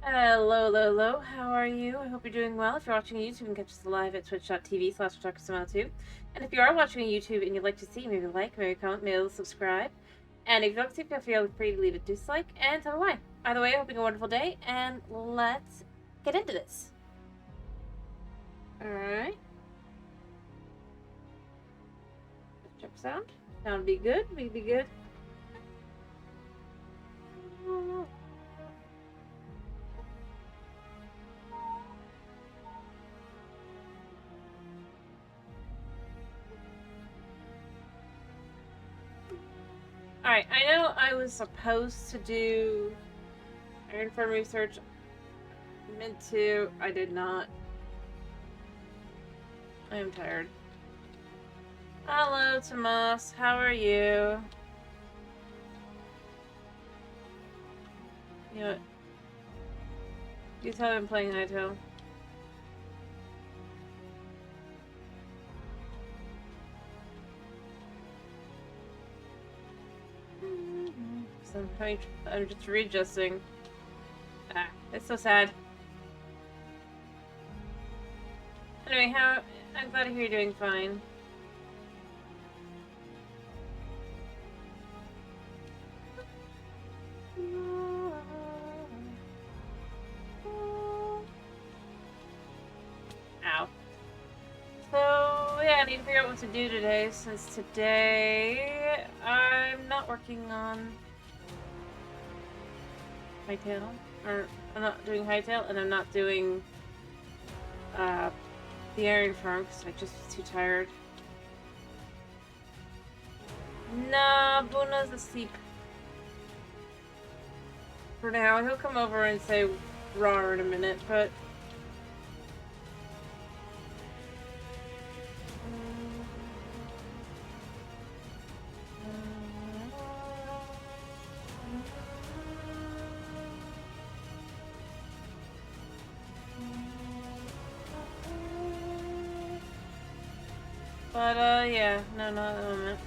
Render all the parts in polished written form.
Hello, hello, hello. How are you? I hope you're doing well. If you're watching YouTube, you can catch us live at twitch.tv/TalkSmile2. And if you are watching on YouTube and you'd like to see, maybe like, maybe comment, maybe subscribe. And if you don't see, feel free to leave a dislike and tell me why. Either way, hoping a wonderful day, and let's get into this. Alright. Check sound. Sound be good. Be good. Alright, I know I was supposed to do Ironform research. Meant to. I did not. I am tired. Hello, Tomas. How are you? You know what? You tell him playing Hytale. So I'm just readjusting. Ah, it's so sad. Anyway, I'm glad to hear you're doing fine. Ow. So, yeah, I need to figure out what to do today, since today I'm not working on Hytale. Or, I'm not doing Hytale, and I'm not doing, the Ironform, because I just was too tired. Nah, Buna's asleep. For now, he'll come over and say raw in a minute, but... yeah, no, not at the moment.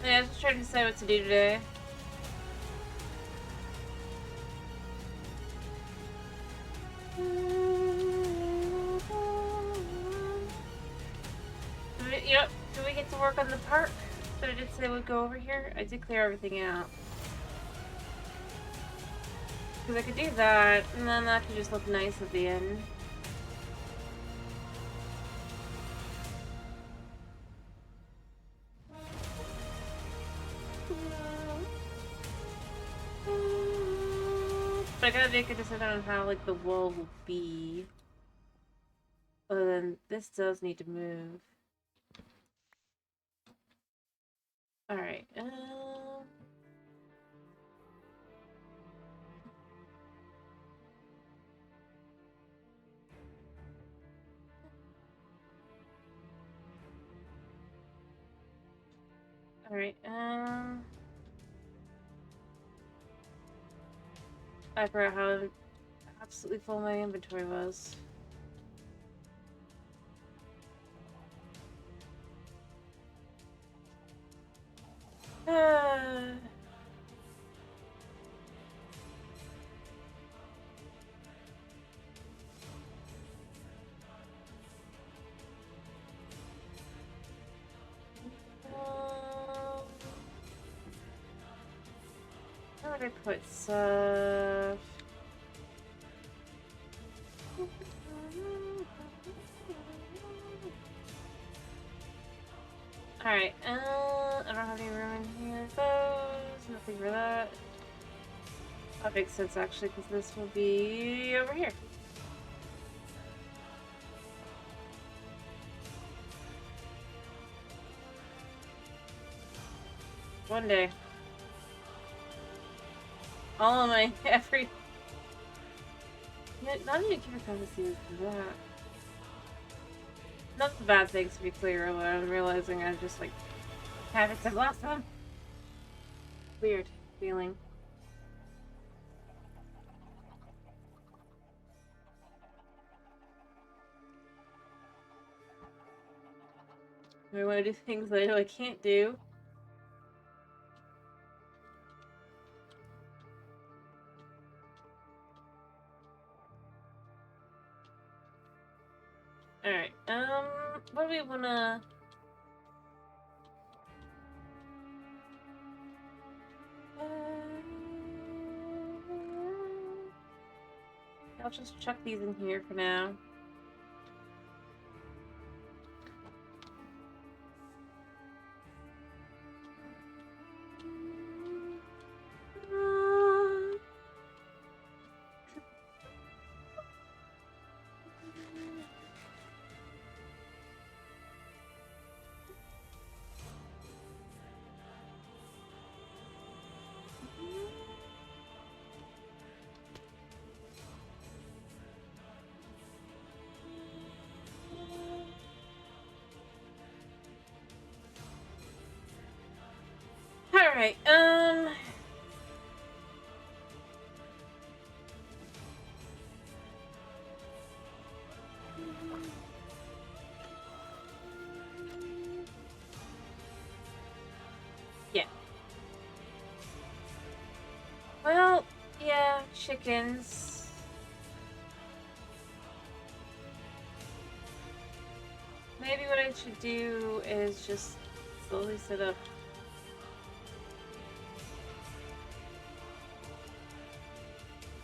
Yeah, I was just trying to decide what to do today. Yep, do we get to work on the park that I did say would go over here? I did clear everything out. Because I could do that, and then that could just look nice at the end. But I gotta make a decision on how, like, the wall will be. Oh, then this does need to move. Alright, Alright, I forgot how absolutely full my inventory was. Where would I put stuff? Alright, I don't have any room in here. Those, nothing for that. That makes sense actually, because this will be over here. One day. All of my every. Yeah, not even Killer Fantasy is that. Not the bad things to be clear, although I'm realizing I just like habits I've lost them. Weird feeling. I want to do things that I know I can't do. Alright, what do we wanna... I'll just chuck these in here for now. Alright, yeah. Well, yeah, chickens. Maybe what I should do is just slowly set up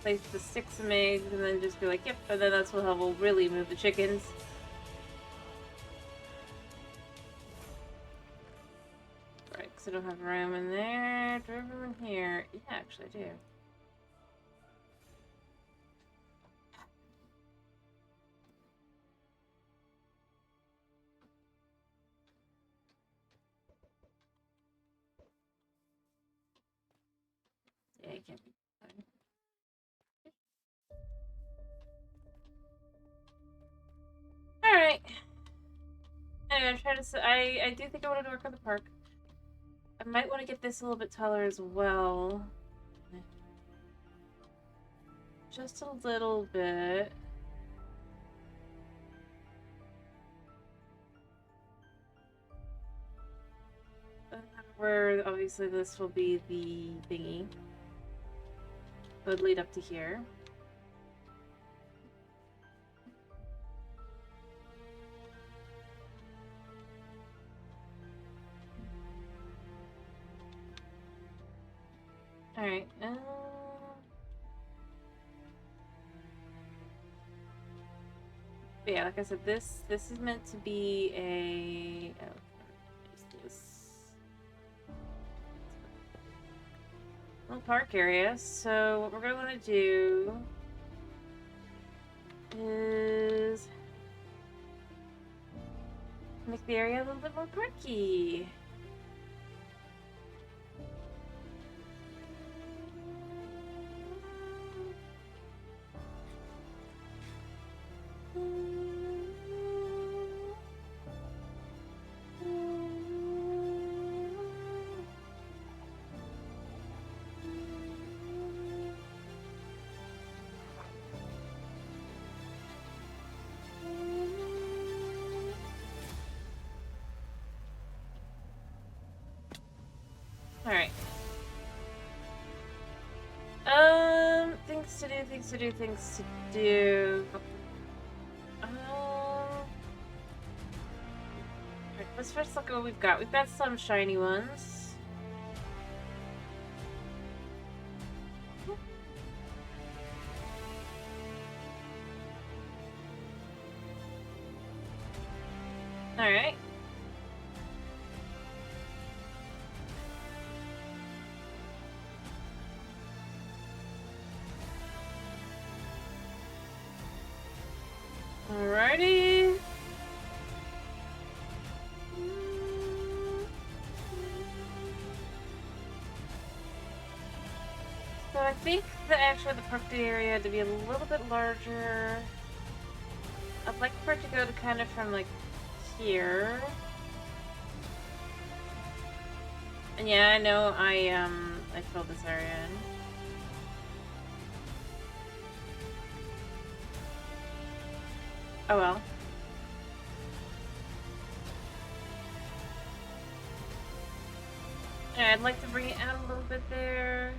place the 6 eggs and then just be like, yep, and then that's how we'll really move the chickens. Right, because I don't have room in there. Do I have room in here? Yeah, actually I do. Yeah, you can't be fine. Alright. Anyway, I'm trying to... I do think I want to work on the park. I might want to get this a little bit taller as well. Just a little bit. Where obviously this will be the thingy. It would lead up to here. Alright, yeah, like I said, this is meant to be a... Oh, this little park area. So what we're going to want to do is make the area a little bit more parky. Alright. Things to do. Right, let's first look at what we've got. We've got some shiny ones. Alright. Alrighty. So I think that actually the park area to be a little bit larger. I'd like for it to go to kind of from like here. And yeah, I know I filled this area in. Oh well. Yeah, I'd like to bring it out a little bit there.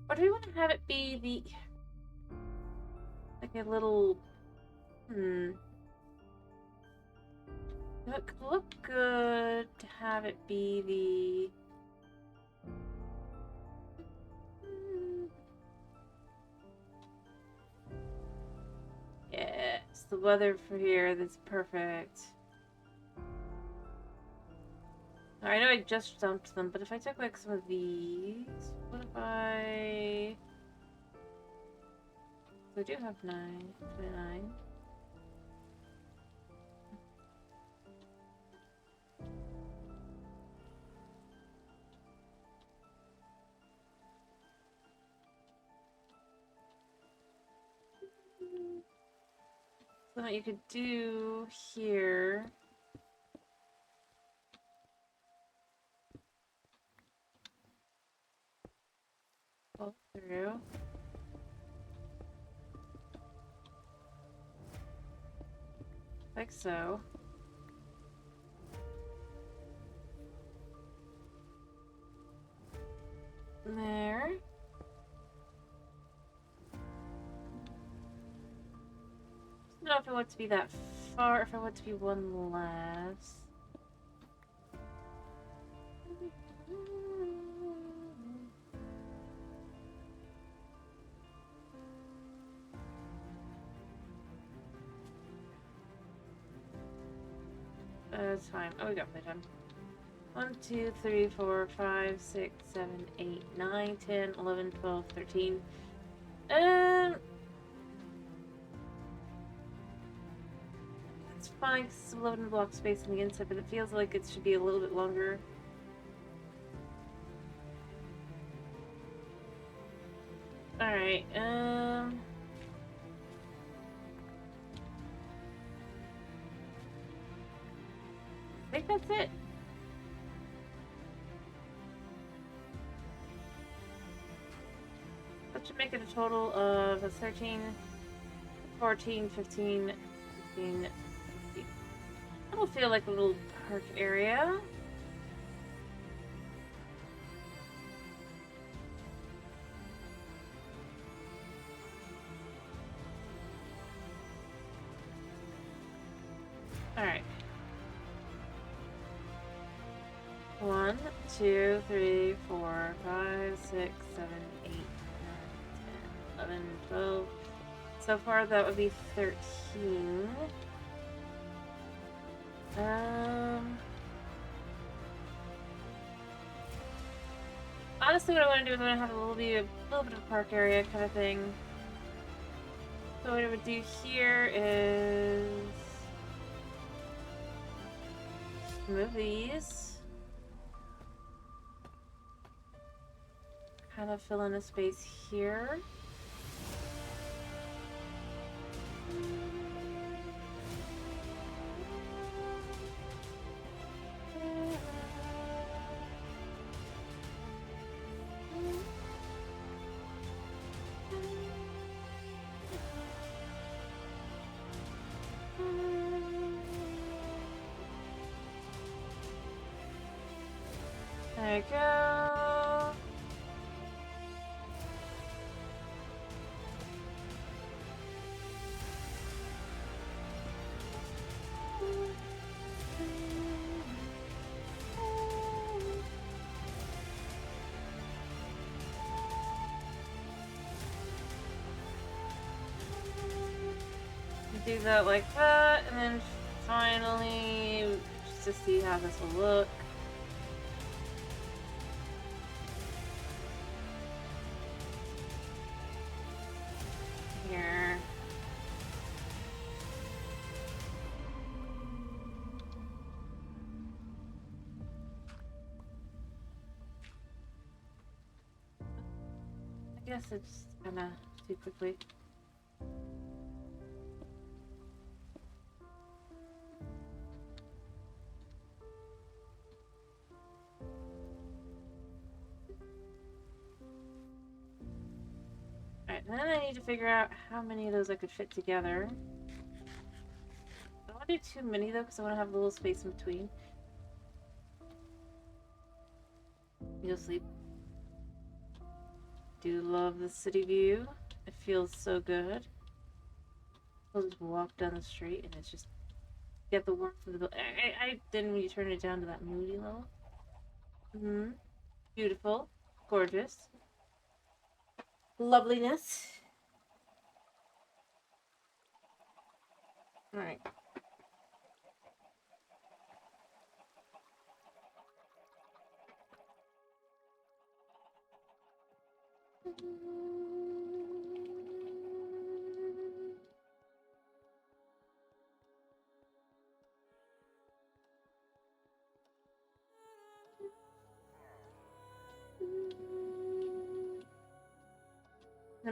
Or do we want to have it be the... like a little... It could look good to have it be the... Yes, the weather for here, that's perfect. I know I just dumped them, but if I took like some of these, what if I... So I do have 29. So what you could do here... Pull through. Like so. There. I don't know if I want it to be that far, if I want it to be one less. It's fine. Oh, we got playtime. 1, 2, 3, 4, 5, 6, 7, 8, 9, 10, 11, 12, 13. It's fine because it's 11 block space on the inside, but it feels like it should be a little bit longer. Alright, I think that's it. That should make it a total of 13, 14, 15, 16, 16. That'll feel like a little park area. Alright. 1, 2, 3, 4, 5, 6, 7, 8, 9, 10, 11, 12. So far that would be 13. Honestly, what I want to do is I want to have a little bit of a park area kind of thing. So what I would do here is move these. Kind of fill in a space here. There we go. Do that like that, and then finally, just to see how this will look. Here. I guess it's kind of too quickly. Alright, then I need to figure out how many of those I could fit together. I want want to do too many though, because I want to have a little space in between. You'll sleep. Do love the city view. It feels so good. I'll just walk down the street and it's just get the warmth of the building. I didn't when you turn it down to that moody level. Beautiful. Gorgeous. Loveliness. Alright.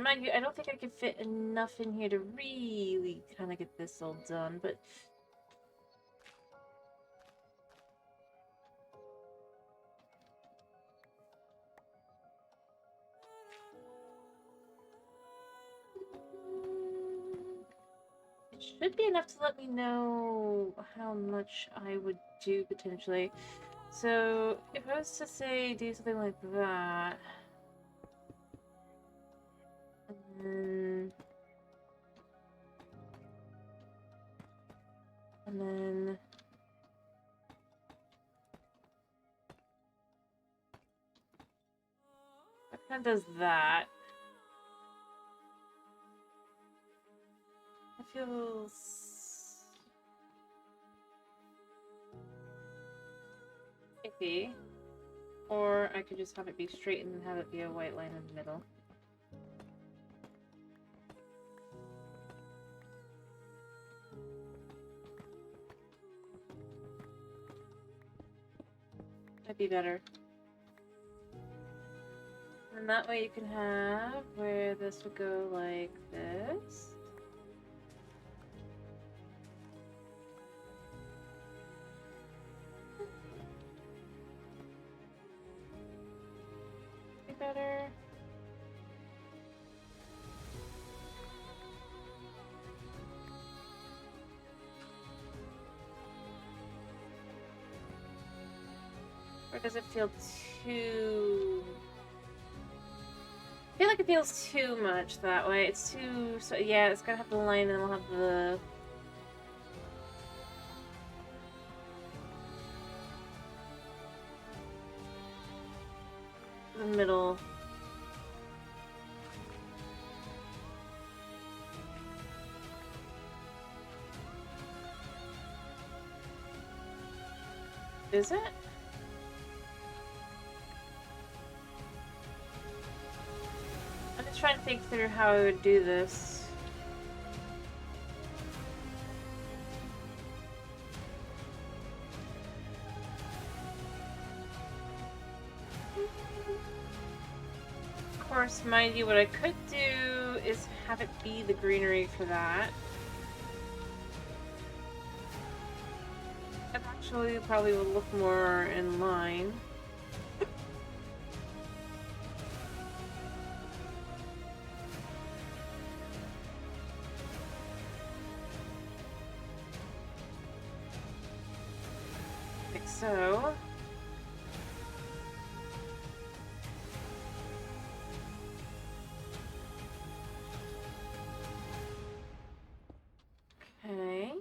Mind you, I don't think I could fit enough in here to really kind of get this all done, but... it should be enough to let me know how much I would do, potentially. So, if I was to say do something like that... And then... That kind of does that. It feels... iffy. Or I could just have it be straight and have it be a white line in the middle. That'd be better. And that way you can have where this would go like this. Be better. Or does it feel too... I feel like it feels too much that way. It's too... So yeah, it's gonna have the line and we'll have the... the middle. Is it? I'm just trying to think through how I would do this. Of course, mind you, what I could do is have it be the greenery for that. It actually probably will look more in line. Like so. Okay.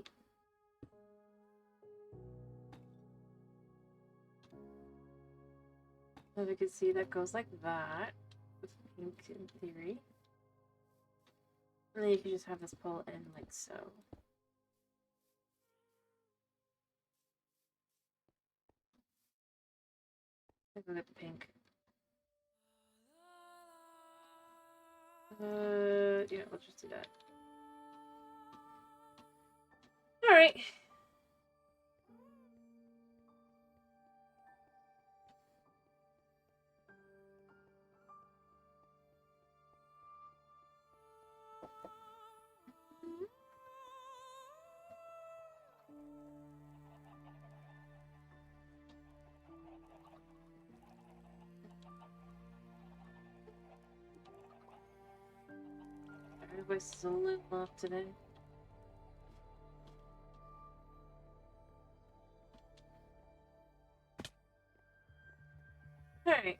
So we can see that goes like that, with pink in theory. And then you can just have this pull in like so. Look at the pink. Yeah, we'll just do that. Alright. My voice is a little off today. Alright,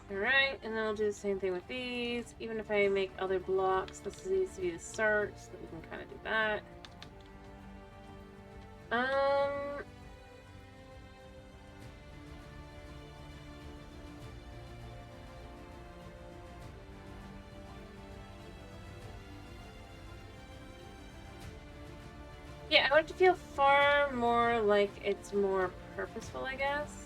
Alright, and then I'll do the same thing with these. Even if I make other blocks, this needs to be the start, so that we can kind of do that. Yeah, I want it to feel far more like it's more purposeful, I guess.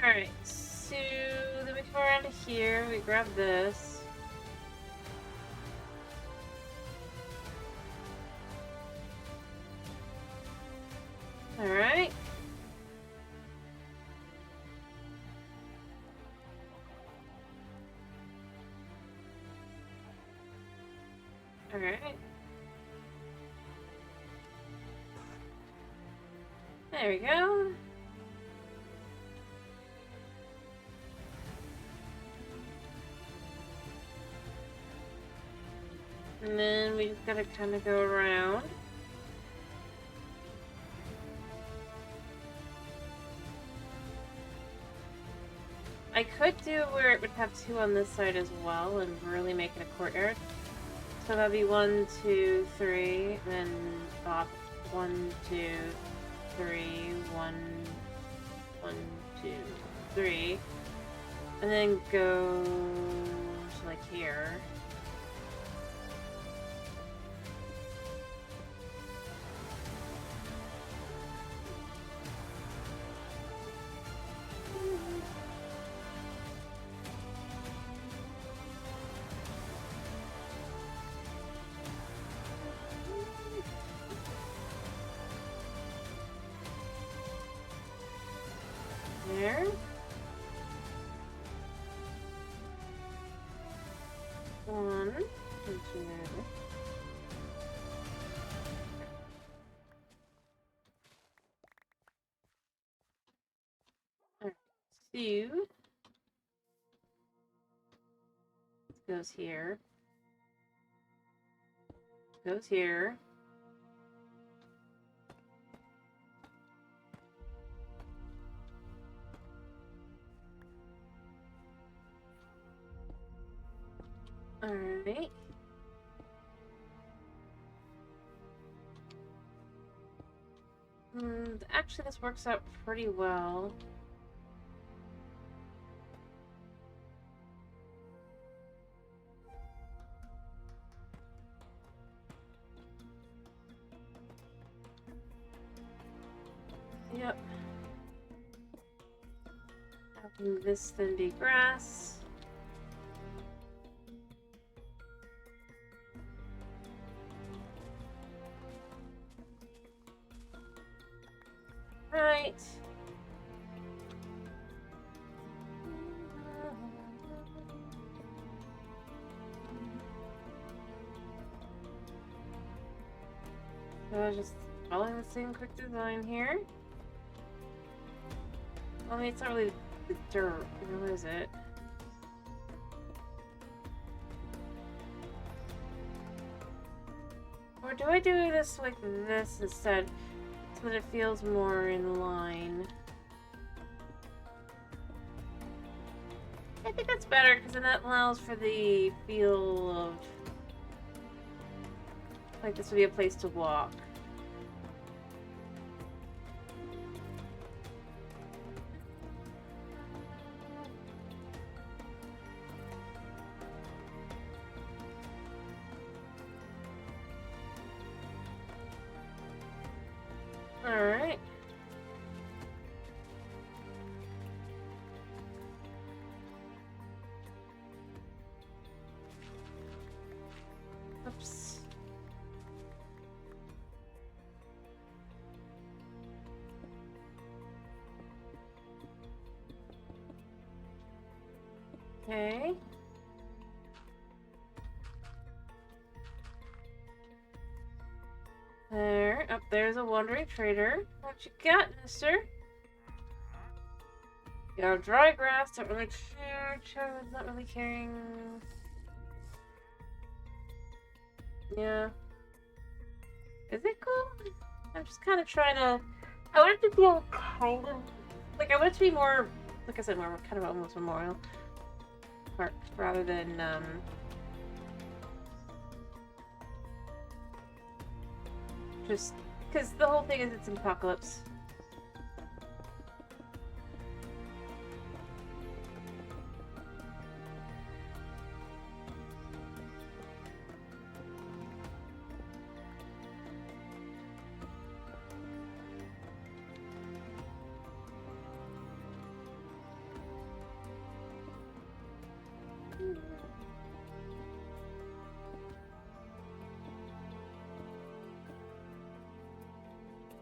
Alright, so then we come around to here, we grab this. Alright. Alright. There we go. And then we just gotta kind of go around. I could do where it would have two on this side as well and really make it a courtyard. So that'd be 1, 2, 3, then stop. 1, 2, 3, 1, 1, 2, 3. And then go to like here. There. One, two. Alright, two. Goes here. Goes here. Alright. Actually, this works out pretty well. Yep. Having this then be grass. Right. So just following the same quick design here. Well, I mean, it's not really the dirt, what is it? Or do I do this like this instead, so that it feels more in line? I think that's better, because then that allows for the feel of like this would be a place to walk. Alright. Oops. Okay. There. Up there's a wandering trader. What you got, mister? You got dry grass, don't really care. Child's not really caring. Yeah. Is it cool? I'm just kind of trying to... I want it to feel kind of... Like, I want it to be more... Like I said, more kind of almost memorial park rather than, just... Because the whole thing is it's an apocalypse.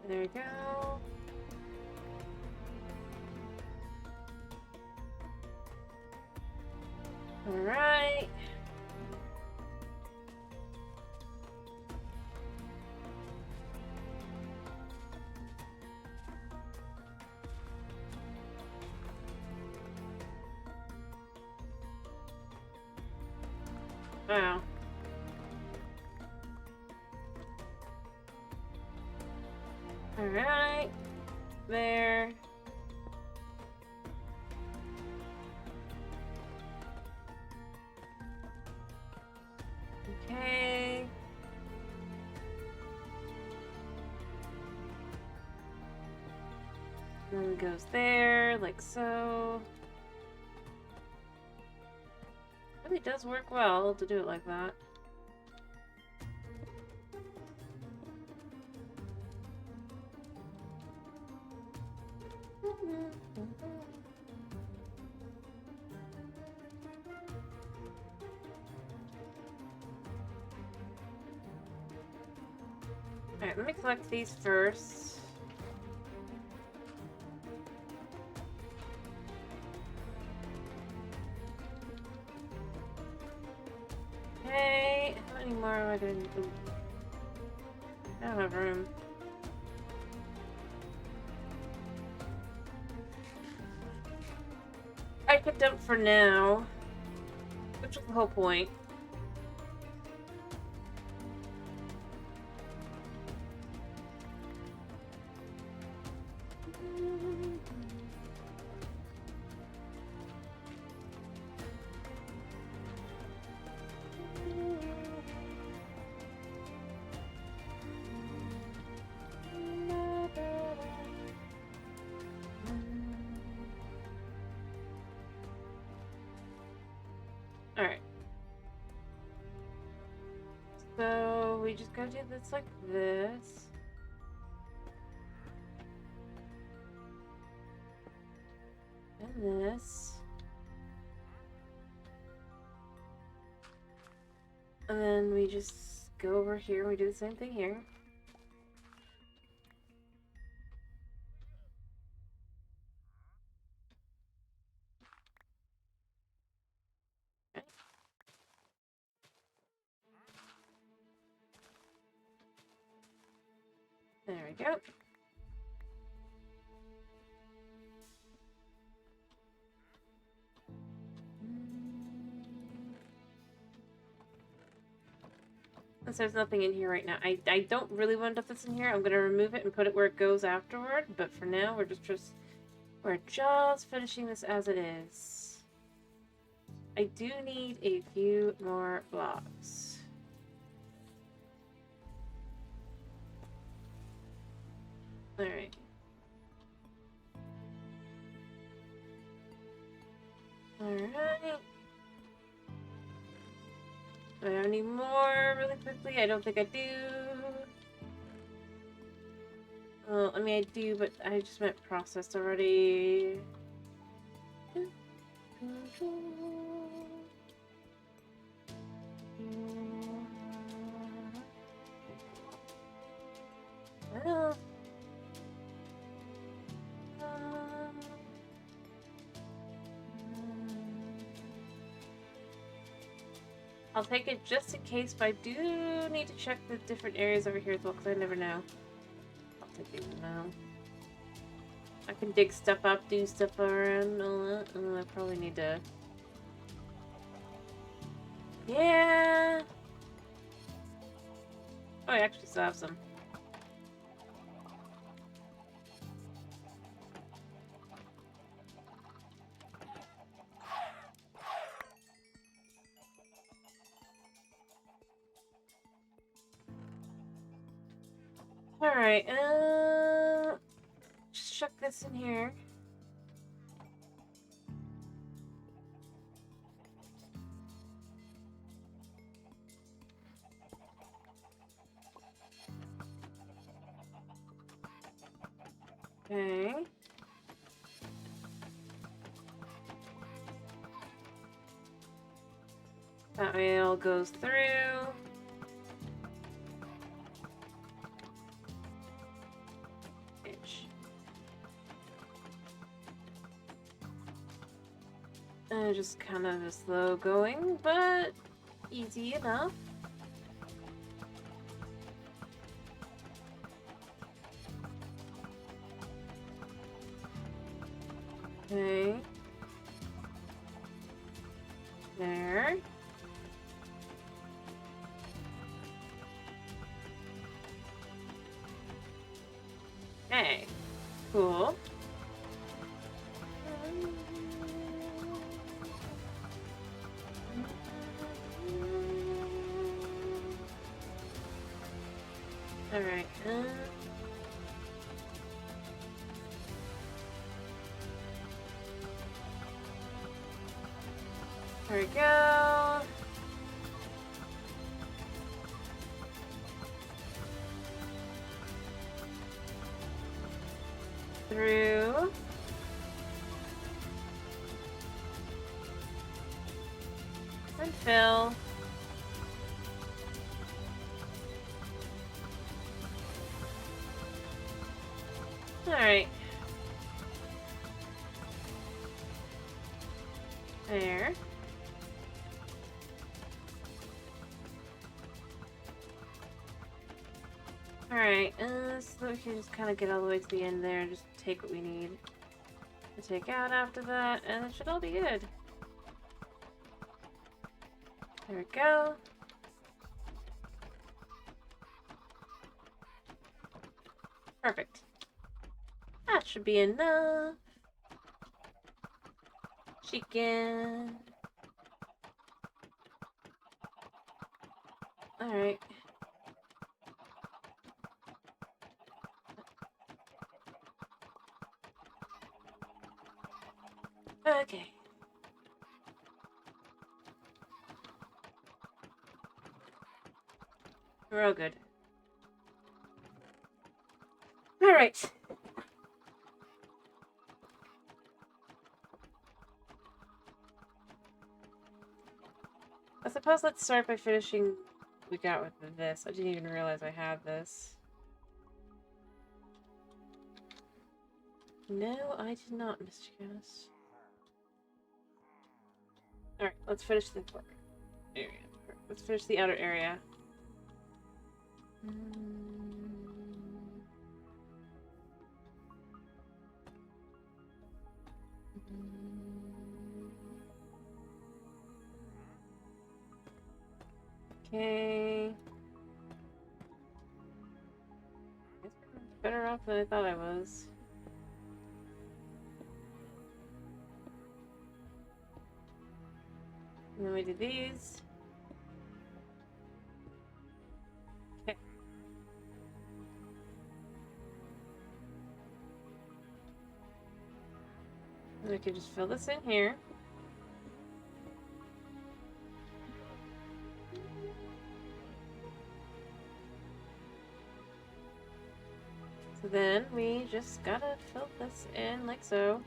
There we go. Alright. Wow. Alright. There. Okay. Then it goes there, like so. Really does work well to do it like that. Alright, let me collect these first. Okay, how many more am I gonna do? I don't have room. I could dump for now, which is the whole point. Alright. So we just gotta do this like this. And this. And then we just go over here and we do the same thing here. There we go. Since there's nothing in here right now, I don't really want to put this in here. I'm gonna remove it and put it where it goes afterward. But for now, we're just finishing this as it is. I do need a few more blocks. Alright. Alright. Do I have any more really quickly? I don't think I do. Well, I mean, I do, but I just meant processed already. Well, I'll take it just in case, but I do need to check the different areas over here as well, because I never know. I'll take it now. I can dig stuff up, do stuff around, all that. I probably need to... Yeah! Oh, I actually still have some. Alright, just chuck this in here. Okay. That way it all goes through. Just kind of a slow going, but easy enough. Okay. There. Okay. Cool. Alright, there we go. Through. And fill. Alright. There. Alright, so we can just kind of get all the way to the end there and just take what we need to take out after that, and it should all be good. There we go. Perfect. That should be enough. Chicken. Alright. Okay. We're all good. Alright. I suppose let's start by finishing what we got with this. I didn't even realize I had this. No, I did not, Mr. Gas. Alright, let's finish the area. Let's finish the outer area. Okay. Better off than I thought I was. And then we do these. Okay. And we can just fill this in here. So then we just gotta fill this in like so.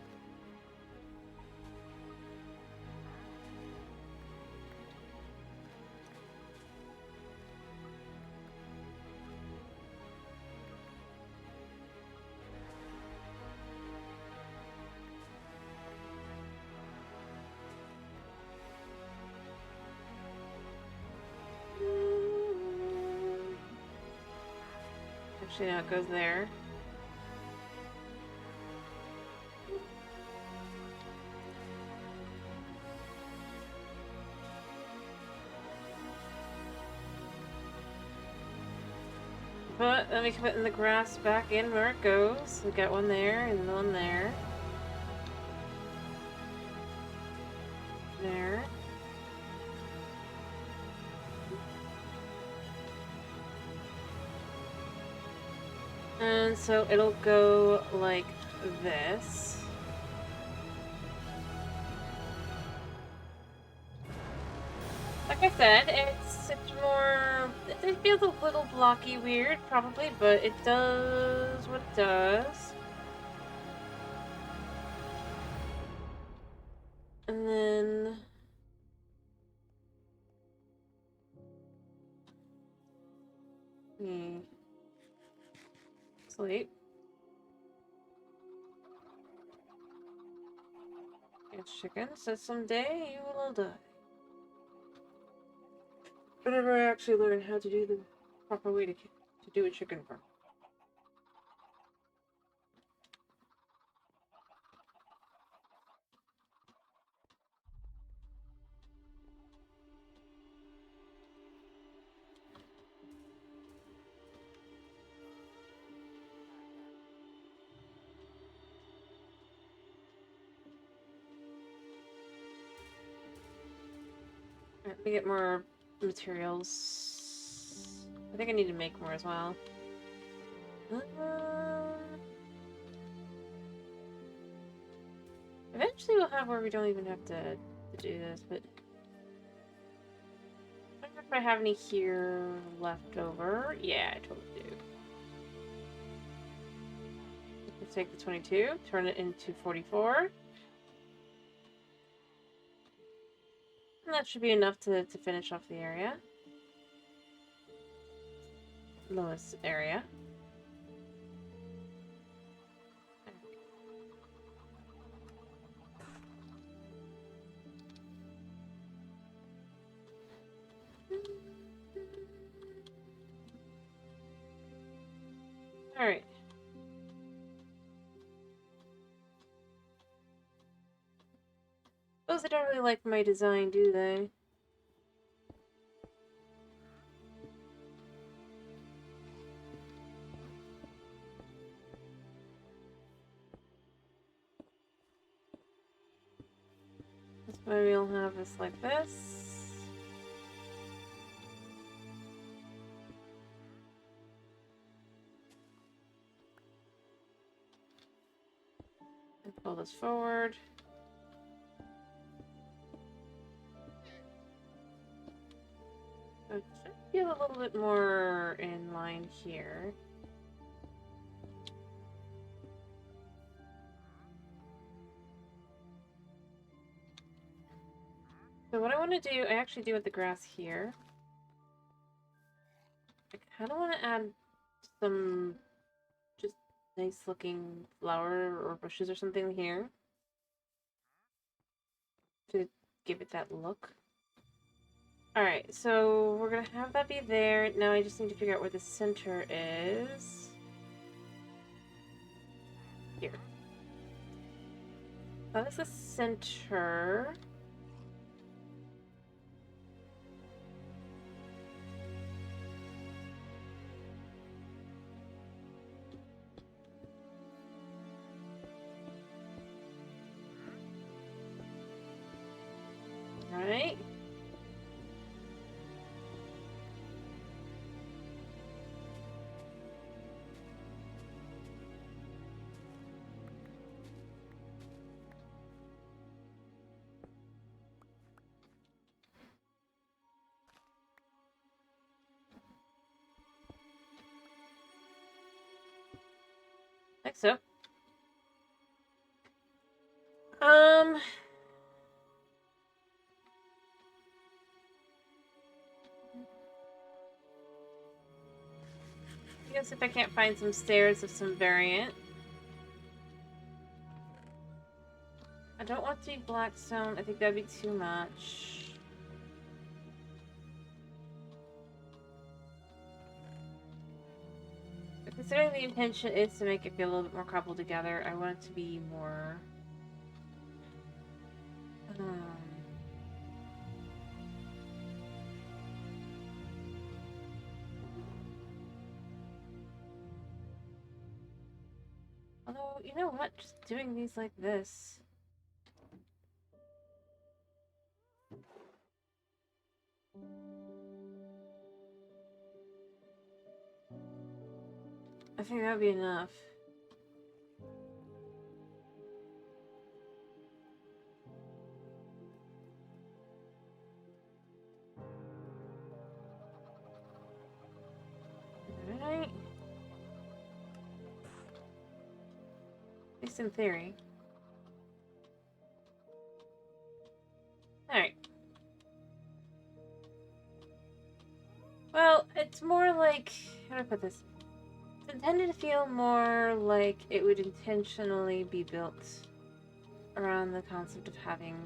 Actually, no, it goes there. But then we can put in the grass back in where it goes. We got one there and one there. There. And so it'll go like this. Like I said, it's more... It feels a little blocky weird, probably, but it does what it does. And then... Sleep. It's chicken says someday you will die. Whenever I actually learn how to do the proper way to do a chicken farm. Let me get more materials. I think I need to make more as well. Eventually we'll have where we don't even have to do this, but... I don't know if I have any here left over. Yeah, I totally do. Let's take the 22, turn it into 44. And that should be enough to finish off the area. Lowest area. Alright. Those that don't really like my design, do they? That's why we'll have this like this. And pull this forward. So it should feel a little bit more in line here. So what I want to do, I actually do with the grass here. I kind of want to add some just nice looking flower or bushes or something here to give it that look. Alright, so we're gonna have that be there. Now I just need to figure out where the center is. Here. That is the center. Right. I think so. I guess if I can't find some stairs of some variant. I don't want to be Blackstone. I think that'd be too much. But considering the intention is to make it feel a little bit more coupled together, I want it to be more... Although, you know what? Just doing these like this. I think that would be enough. Alright. At least in theory. Alright. Well, it's more like... How do I put this? It's intended to feel more like it would intentionally be built around the concept of having...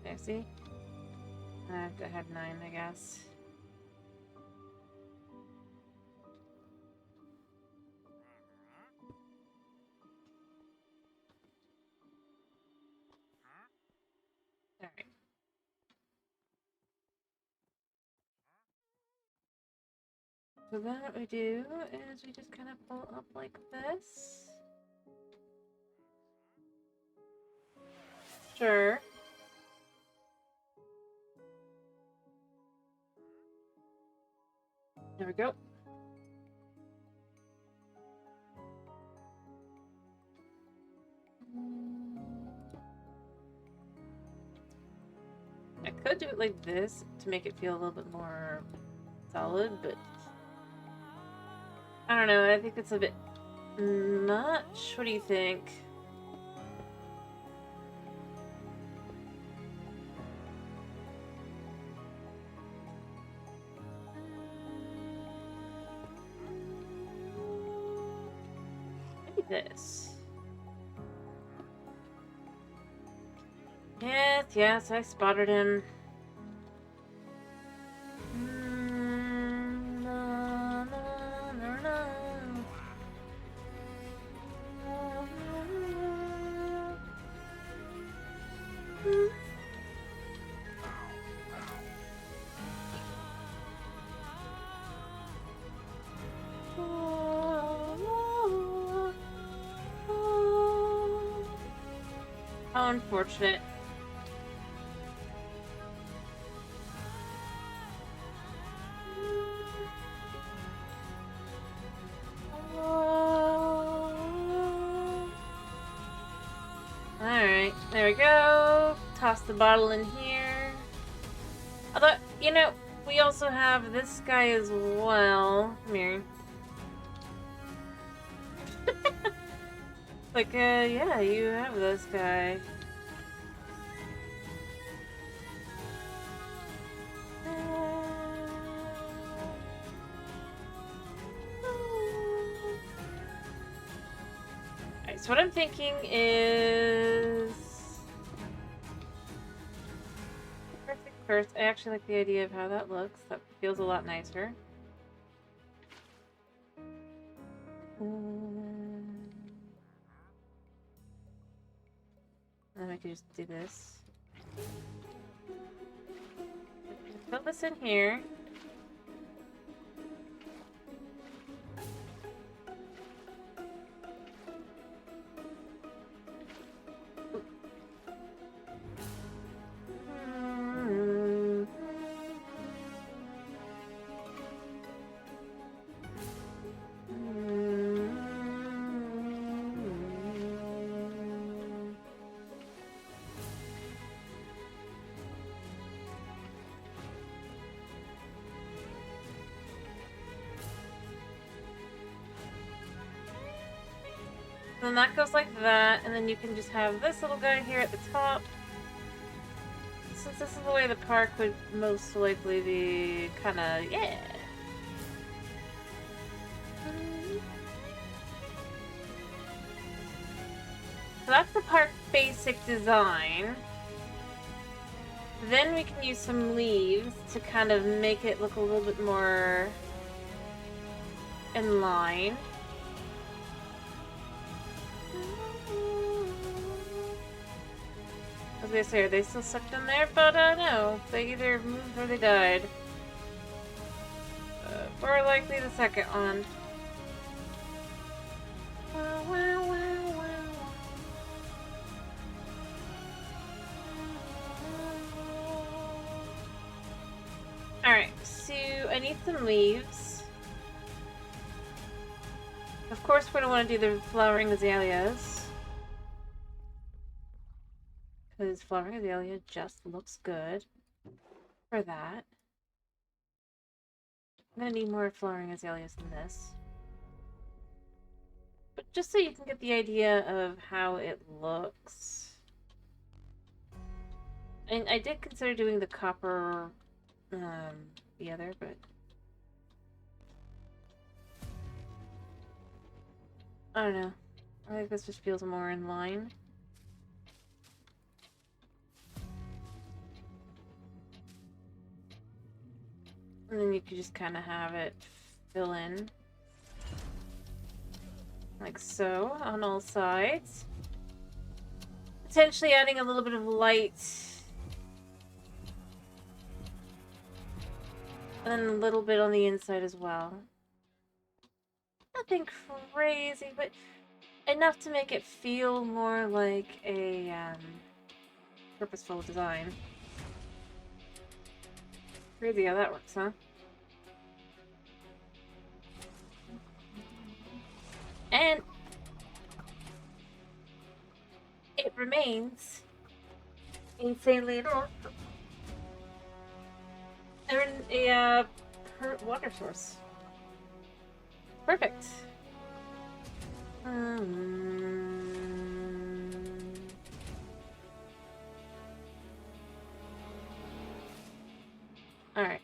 there, see? I had 9, I guess. Alright. So then what we do is we just kind of pull up like this. Sure. There we go. I could do it like this to make it feel a little bit more solid, but I don't know. I think it's a bit much. What do you think? Maybe this. Yes, I spotted him. How unfortunate. Alright, there we go. Toss the bottle in here. Although, you know, we also have this guy as well. Come here. Like, yeah, you have this guy. Alright, so what I'm thinking is... Perfect first. I actually like the idea of how that looks. That feels a lot nicer. Then I could just do this. Fill this in here. then that goes like that, and then you can just have this little guy here at the top. Since this is the way the park would most likely be, kinda, yeah. So that's the park basic design. Then we can use some leaves to kind of make it look a little bit more in line. I was gonna say, are they still sucked in there? But no, they either moved or they died. More likely the second one. Alright, so I need some leaves. Of course, we're gonna want to do the flowering azaleas. Because flowering azalea just looks good for that. I'm gonna need more flowering azaleas than this. But just so you can get the idea of how it looks. And I did consider doing the copper, the other, but... I don't know. I think this just feels more in line. And then you could just kind of have it fill in. Like so, on all sides. Potentially adding a little bit of light. And then a little bit on the inside as well. Nothing crazy, but enough to make it feel more like a purposeful design. Crazy how that works, huh? And it remains insanely enough a water source. Perfect. Alright,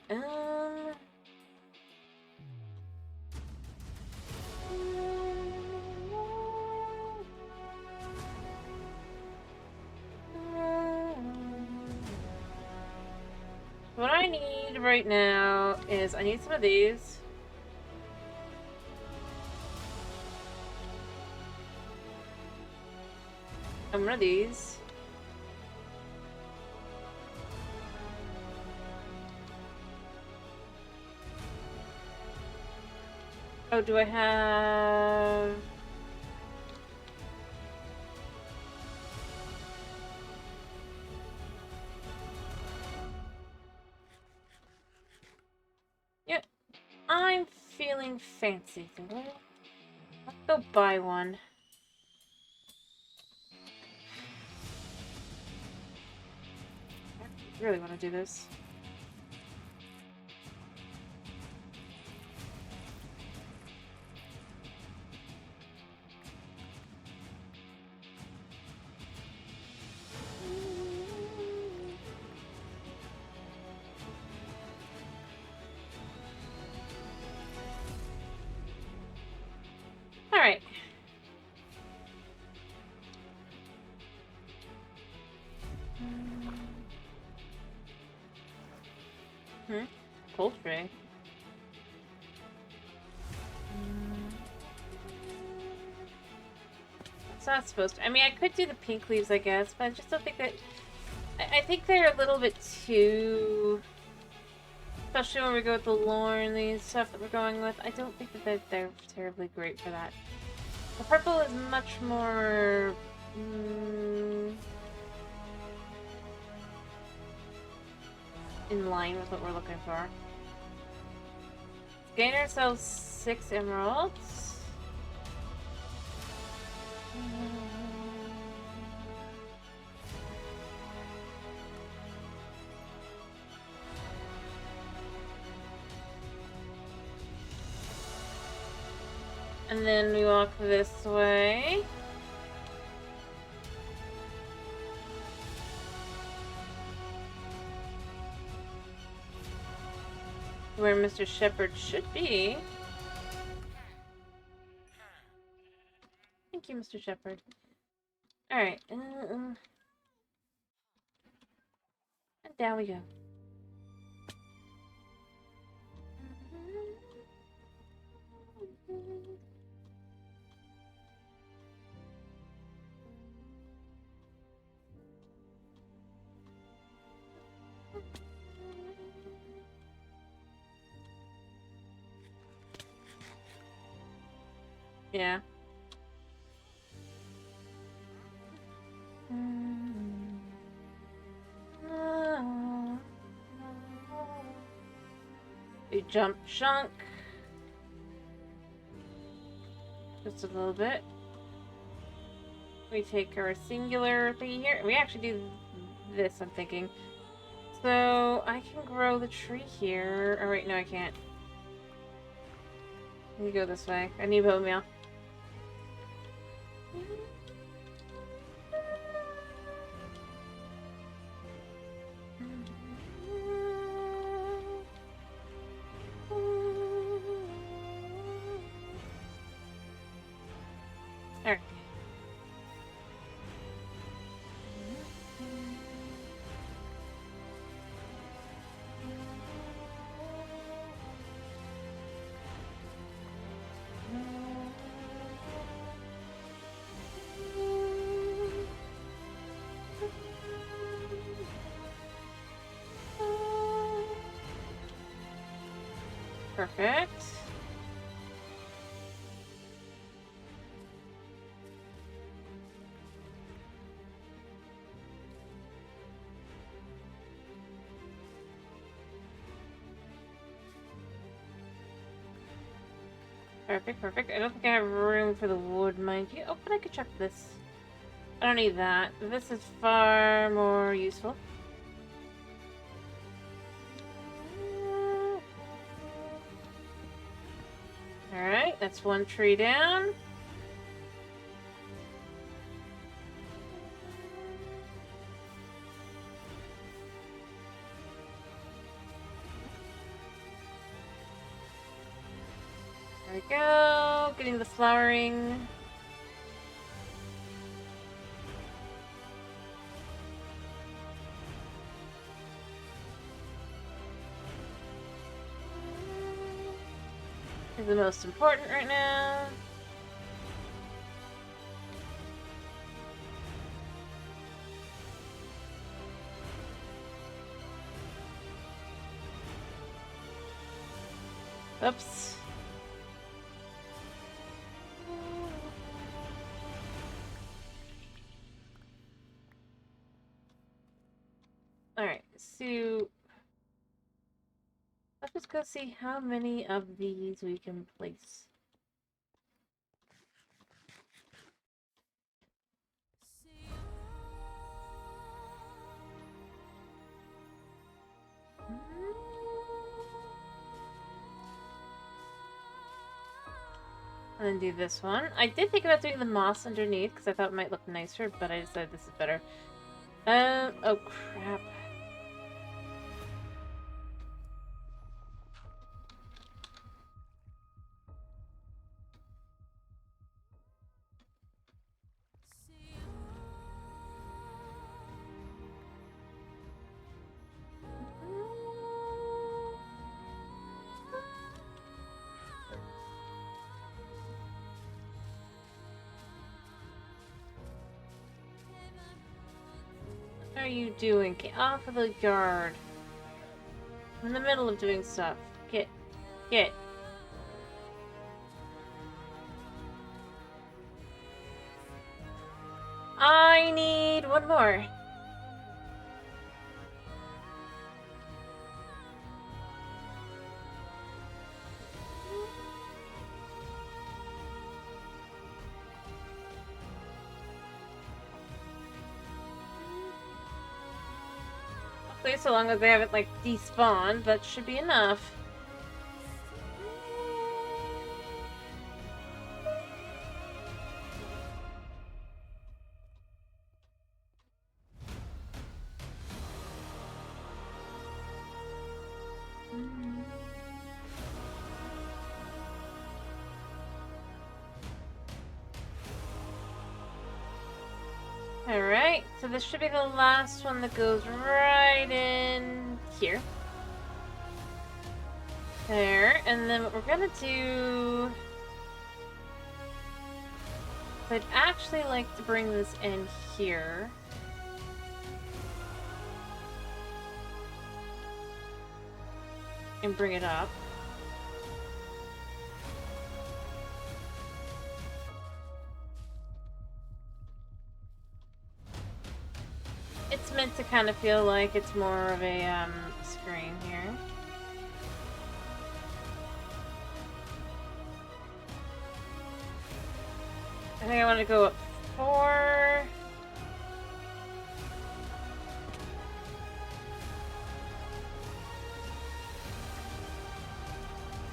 what I need right now is I need some of these. And one of these. Oh, do I have... Yep. I'm feeling fancy today. Let's go buy one. I really want to do this. Alright. Poultry. It's not supposed to. I mean, I could do the pink leaves, I guess, but I just don't think that... I think they're a little bit too... Especially when we go with the Lornley stuff that we're going with. I don't think that they're terribly great for that. The purple is much more... in line with what we're looking for. Let's gain ourselves 6 emeralds. And then we walk this way. where Mr. Shepherd should be. Thank you, Mr. Shepherd. Alright. And down we go. Yeah. We jump chunk. Just a little bit. We take our singular thingy here. We actually do this, I'm thinking. So I can grow the tree here. Oh wait, no I can't. Let me go this way. I need bone meal. Alright. Perfect. Perfect, perfect. I don't think I have room for the wood, mind you. Oh, but I could chuck this. I don't need that. This is far more useful. Alright, that's one tree down. There we go. Getting the flowering. Is the most important right now. Oops. Alright, so let's just go see how many of these we can place. And then do this one. I did think about doing the moss underneath because I thought it might look nicer, but I decided this is better. Oh crap. What are you doing? Get off of the yard. I'm in the middle of doing stuff. Get. I need one more. Hopefully, so long as they haven't, like, despawned, that should be enough. Alright, so this should be the last one that goes right in here. There, and then what we're gonna do... I'd actually like to bring this in here. And bring it up. It's meant to kind of feel like it's more of a screen here. I think I want to go up 4.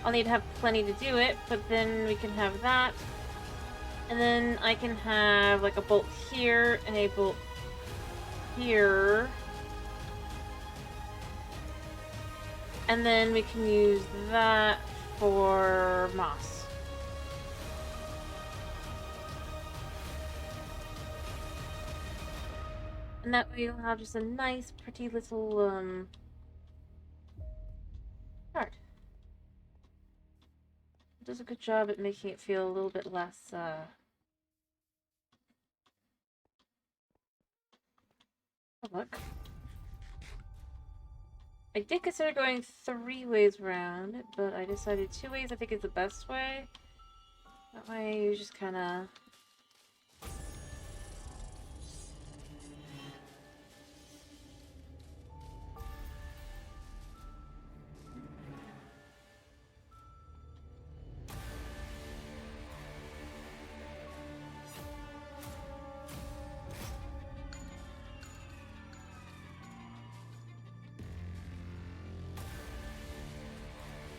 I'll need to have plenty to do it, but then we can have that. And then I can have like a bolt here and a bolt here. And then we can use that for moss. And that way you'll have just a nice, pretty little, card. It does a good job at making it feel a little bit less, look. I did consider going 3 ways around, but I decided 2 ways I think is the best way. That way you just kind of...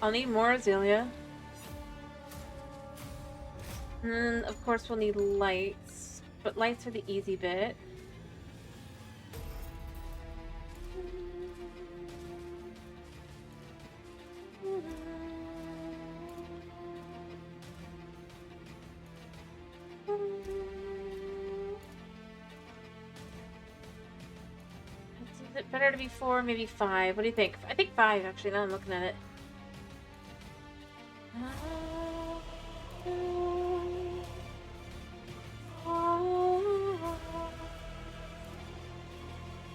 I'll need more Azalea. And then, of course, we'll need lights. But lights are the easy bit. Is it better to be 4, maybe 5? What do you think? I think 5, actually, now I'm looking at it.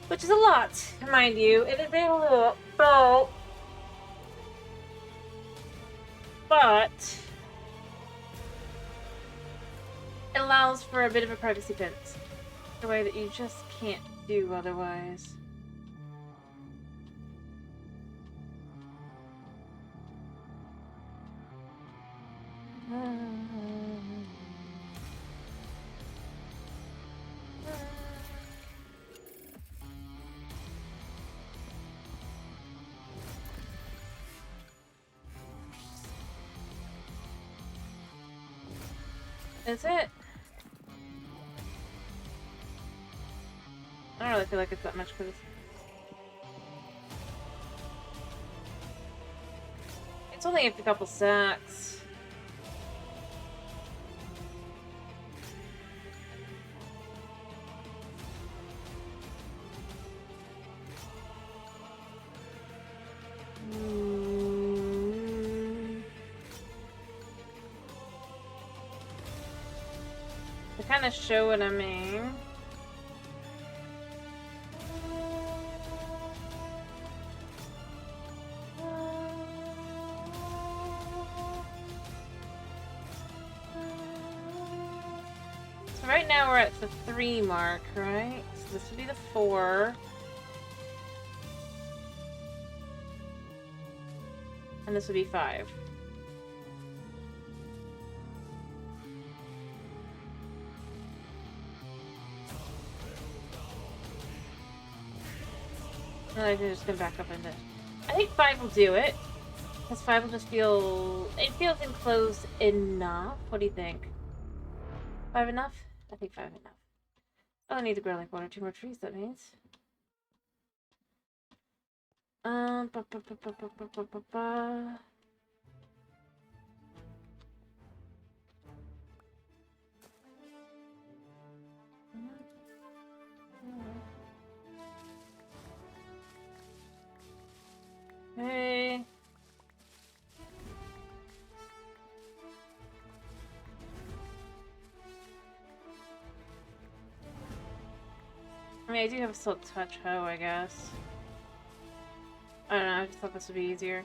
Which is a lot, mind you. It is a little boat. But it allows for a bit of a privacy fence. The way that you just can't do otherwise. Is it? I don't really feel like it's that much for this. It's only a couple stacks. To kind of show what I mean. So right now we're at the 3 mark, right? So this would be the 4. And this would be 5. And I can just come back up into it. I think 5 will do it. Because 5 will just feel... It feels enclosed enough. What do you think? 5 enough? I think 5 enough. Oh, I need to grow like 1 or 2 more trees, that means. Ba, ba, ba, ba, ba, ba, ba, ba, ba. I mean, I do have a silk touch hoe, I guess. I don't know, I just thought this would be easier.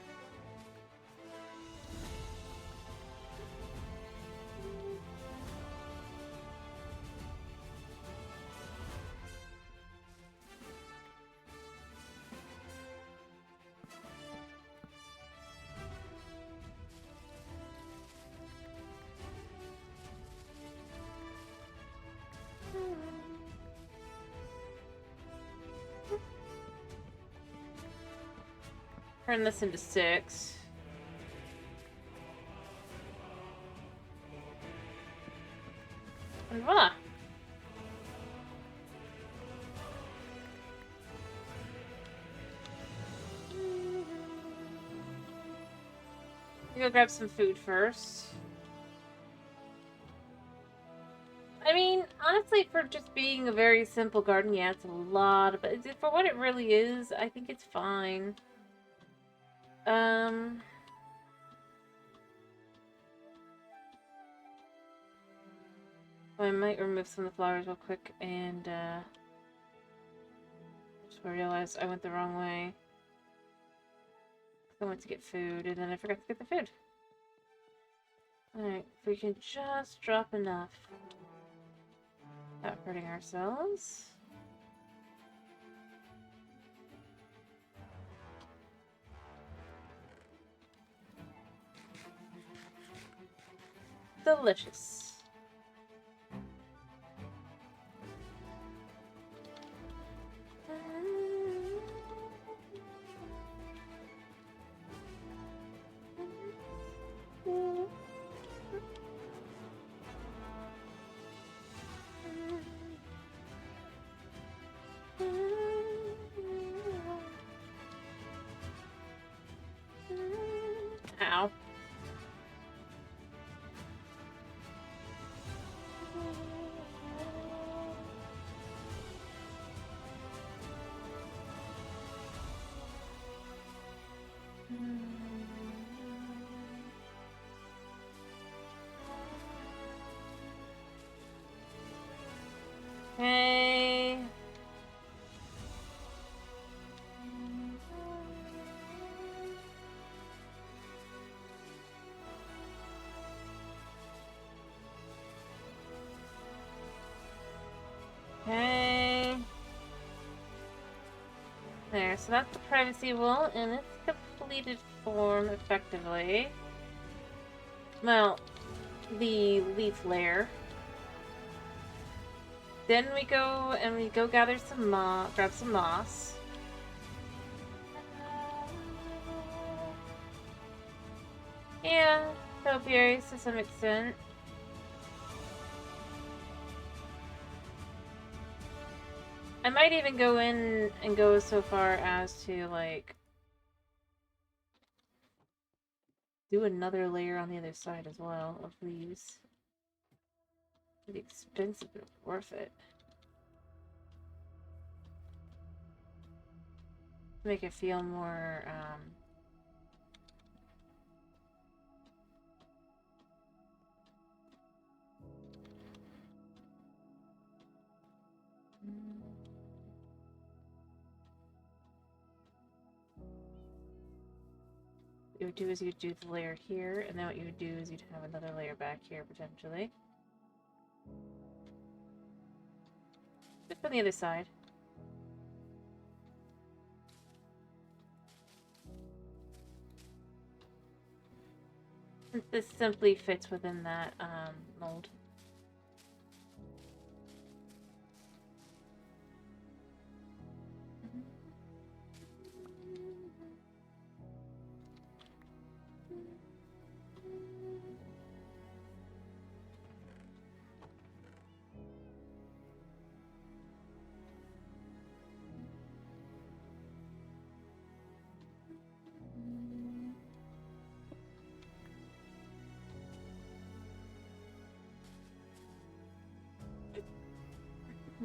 Turn this into 6. And voila! You go grab some food first. I mean, honestly, for just being a very simple garden, yeah, it's a lot, but for what it really is, I think it's fine. I might remove some of the flowers real quick and, just realized I went the wrong way. I went to get food, and then I forgot to get the food. Alright, if we can just drop enough without hurting ourselves. Delicious. Ow. Hey. Okay. There, so that's the privacy wall in its completed form, effectively. Well, the leaf layer. Then we go gather some grab some moss. Yeah, topiaries to some extent. I might even go in and go so far as to, like, do another layer on the other side as well of leaves. Pretty expensive, but worth it. Make it feel more, what you would do is you'd do the layer here, and then what you would do is you'd have another layer back here, potentially. Just on the other side. Since this simply fits within that, mold.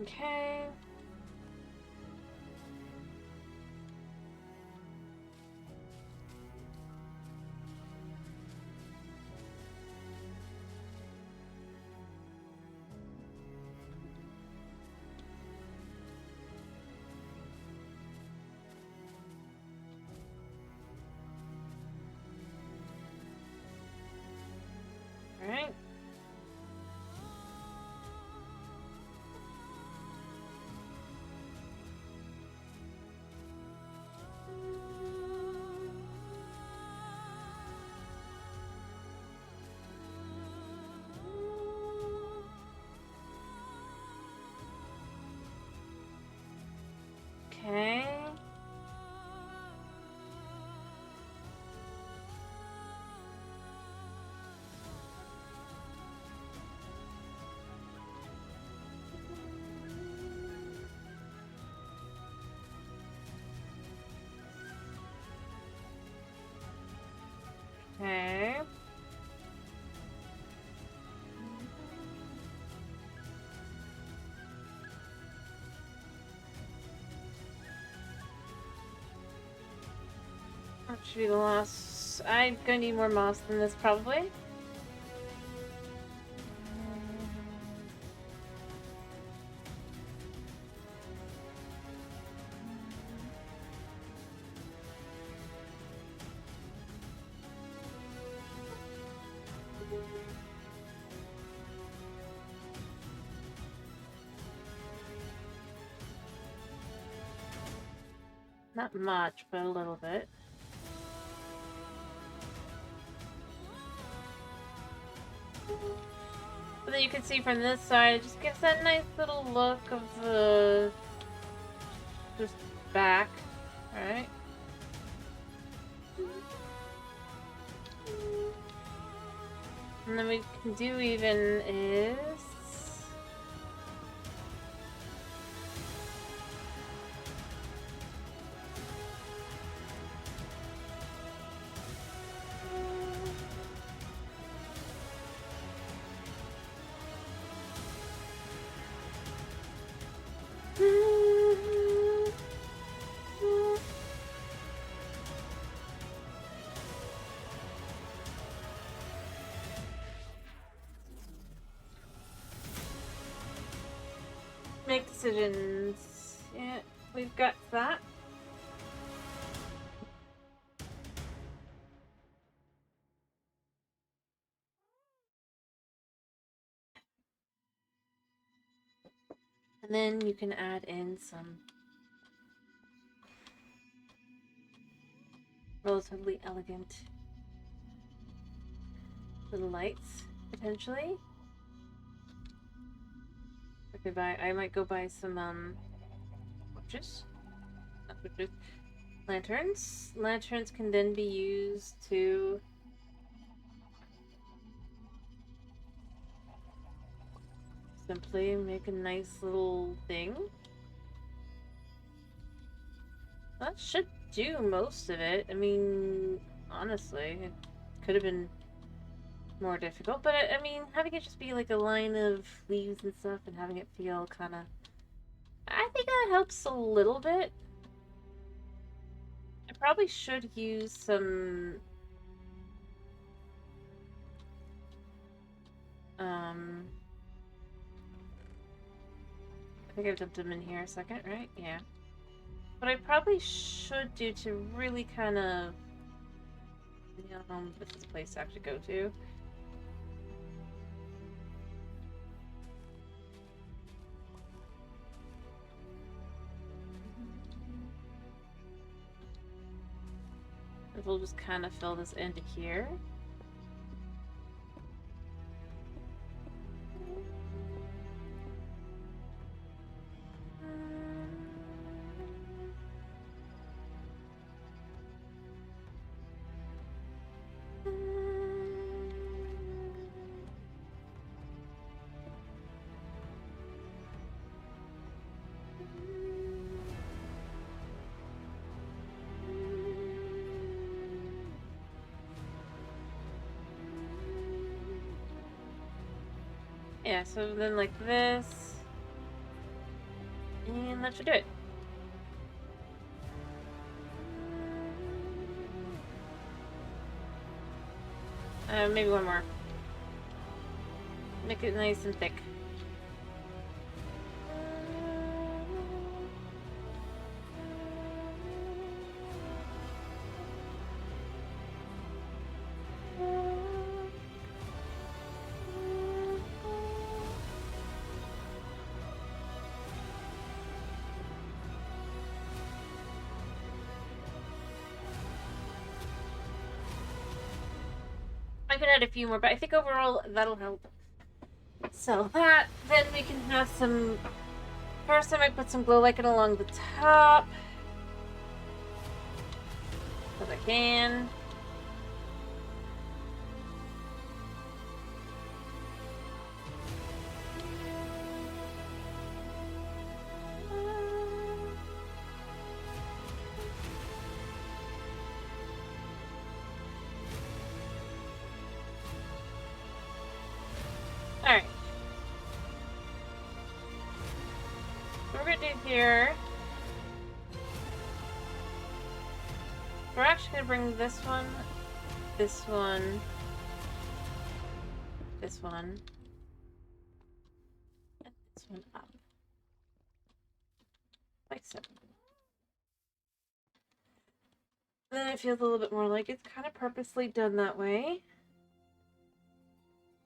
Okay. Okay. Okay. That should be the last. I'm gonna need more moss than this, probably. Not much, but a little bit. But then you can see from this side, it just gives that nice little look of the just back, right? And then we can do even is make decisions. Yeah, we've got that. And then you can add in some relatively elegant little lights, potentially. I might go buy some torches. Not torches. Lanterns. Lanterns can then be used to simply make a nice little thing. That should do most of it. I mean, honestly, it could have been more difficult, but I mean, having it just be like a line of leaves and stuff and having it feel kind of... I think that helps a little bit. I probably should use some... I think I've dumped them in here a second, right? Yeah. What I probably should do to really kind of... What's this place to actually go to? We'll just kind of fill this into here. Yeah, so then like this, and that should do it. Maybe one more. Make it nice and thick. I could add a few more, but I think overall that'll help. So that, then we can have some First, I might put some glow lichen along the top. If I can. Alright. So we're gonna do here. We're actually gonna bring this one, this one, this one, and this one up. Like so. Then it feels a little bit more like it's kind of purposely done that way.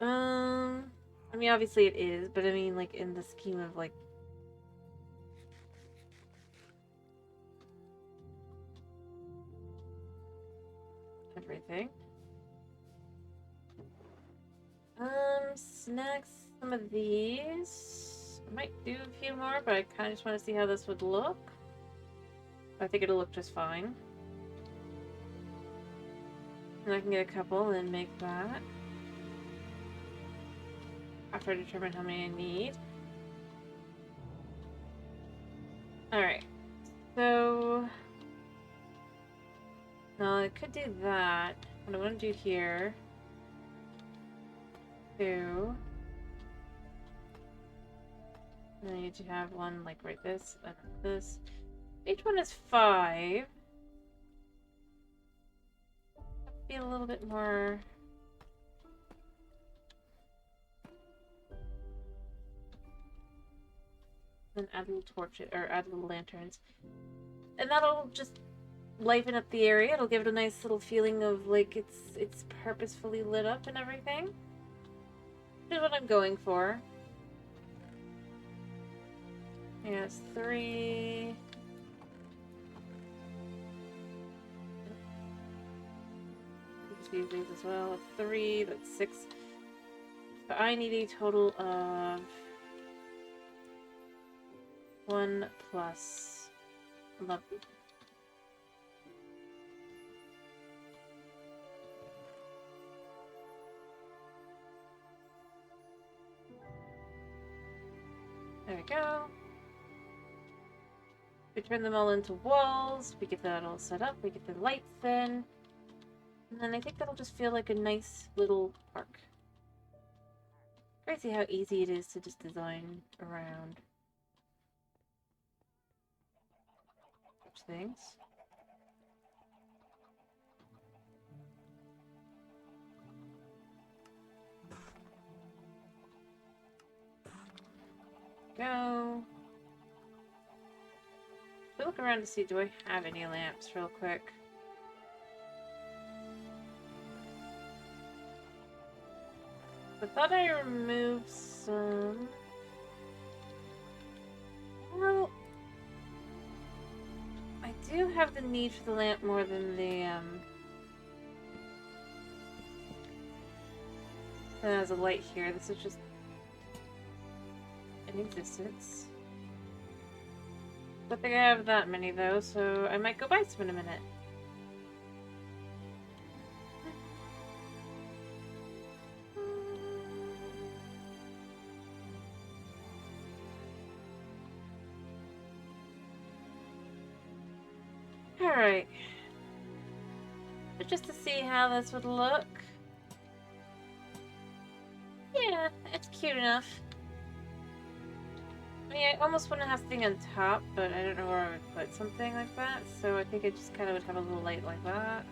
I mean, obviously it is, but I mean, like, in the scheme of, like, everything. Snacks, some of these. I might do a few more, but I kind of just want to see how this would look. I think it'll look just fine. And I can get a couple and make that. After I determine how many I need. Alright. So... no, I could do that. What I want to do here... 2. And I need to have one like right this and this. Each one is 5. Be a little bit more. Then add little torches or add little lanterns, and that'll just liven up the area. It'll give it a nice little feeling of like it's purposefully lit up and everything. This is what I'm going for. Yes, 3. Just use these as well. 3, that's 6. So I need a total of 1 plus 11. There we go. We turn them all into walls. We get that all set up. We get the lights in. And then I think that'll just feel like a nice little park. Crazy how easy it is to just design around such things. Go. I'll look around to see, do I have any lamps real quick? I thought I removed some. Well, I do have the need for the lamp more than the, there's a light here. This is just in existence. Don't think I have that many though, so I might go buy some in a minute. Alright. But just to see how this would look. Yeah, it's cute enough. I mean, I almost want to have something on top, but I don't know where I would put something like that, so I think I just kind of would have a little light like that.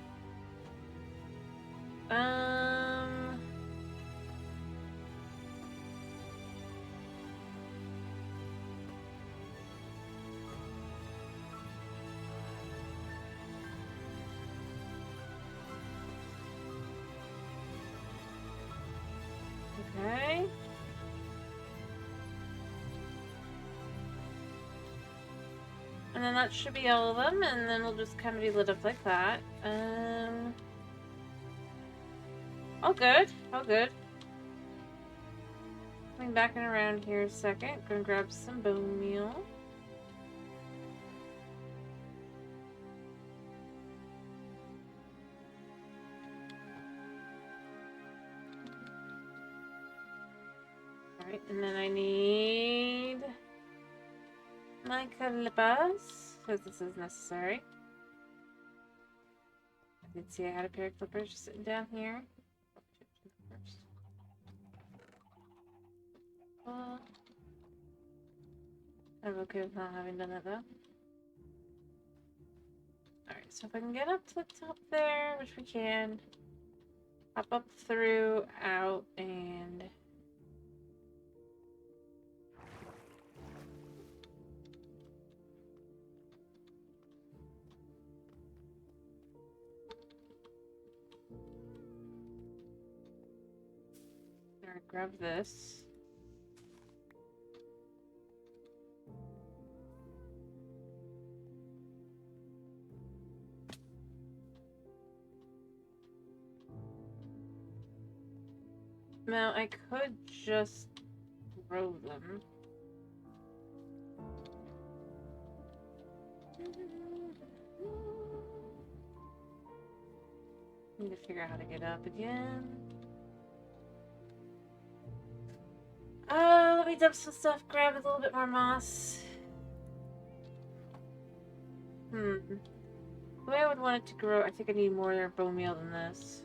Okay. And then that should be all of them, and then we'll just kind of be lit up like that. All good. All good. coming back and around here a second. Gonna grab some bone meal. Alright, and then I need my clippers, because this is necessary. I did see I had a pair of clippers just sitting down here. I'm okay with not having done that though. Alright, so if I can get up to the top there, which we can, hop up through, out, and grab this. Now, I could just throw them. Need to figure out how to get up again. Let me dump some stuff, grab a little bit more moss. The way I would want it to grow, I think I need more bone meal than this.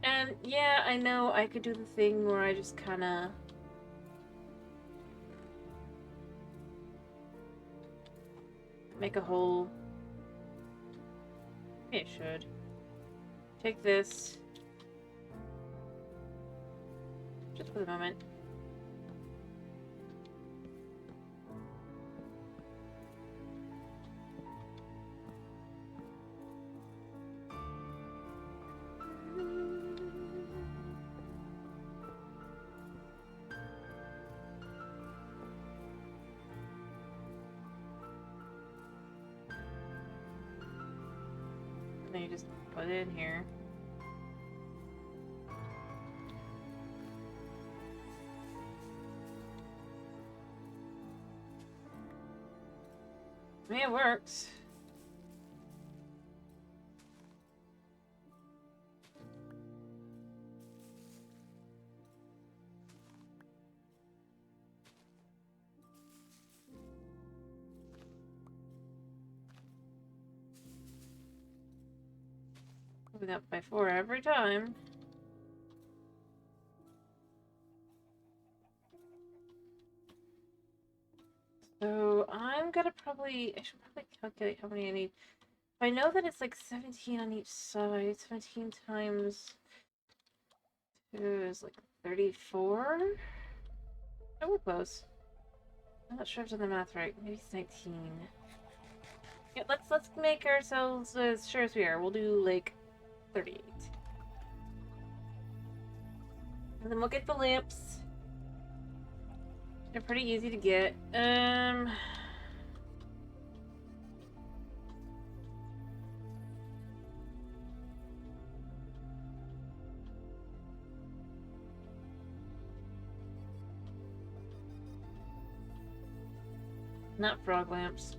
And yeah, I know I could do the thing where I just kinda make a hole. Maybe I should. Take this. Just for the moment. And then you just put it in here. I mean, it works. Moving up by 4 every time. So I'm gonna I should probably calculate how many I need. I know that it's like 17 on each side. 17 times 2 is like 34? Oh, we're close. I'm not sure if I've done the math right. Maybe it's 19. Yeah, let's make ourselves as sure as we are. We'll do like 38. And then we'll get the lamps. They're pretty easy to get. Not frog lamps.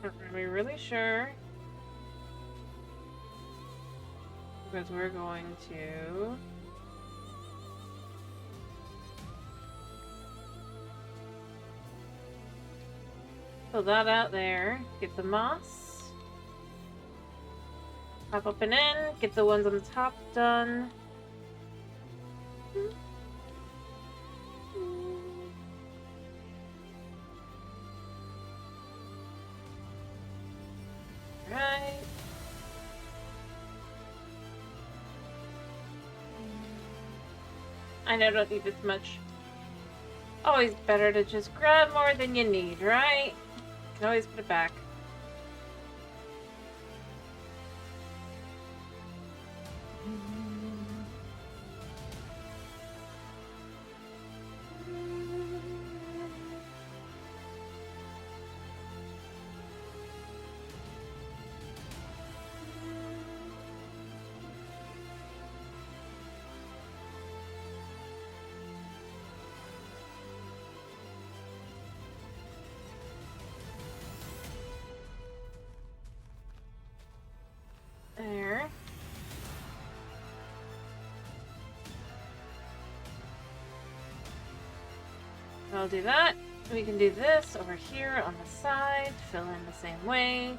Are we really sure? Because we're going to... Fill that out there. Get the moss. Pop up and in. Get the ones on the top done. Right. I know I don't need this much. Always better to just grab more than you need, right? You can always put it back. There. I'll do that. We can do this over here on the side, fill in the same way.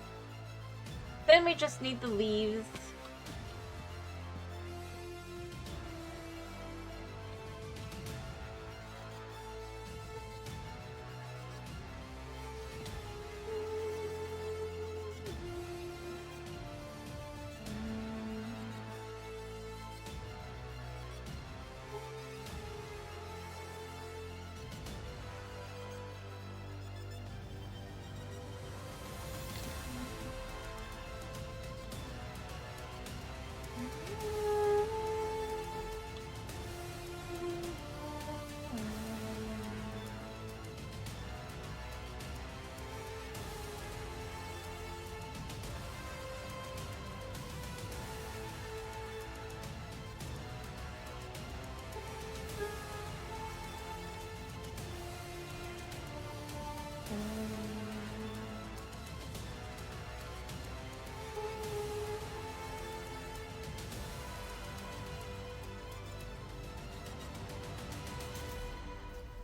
Then we just need the leaves.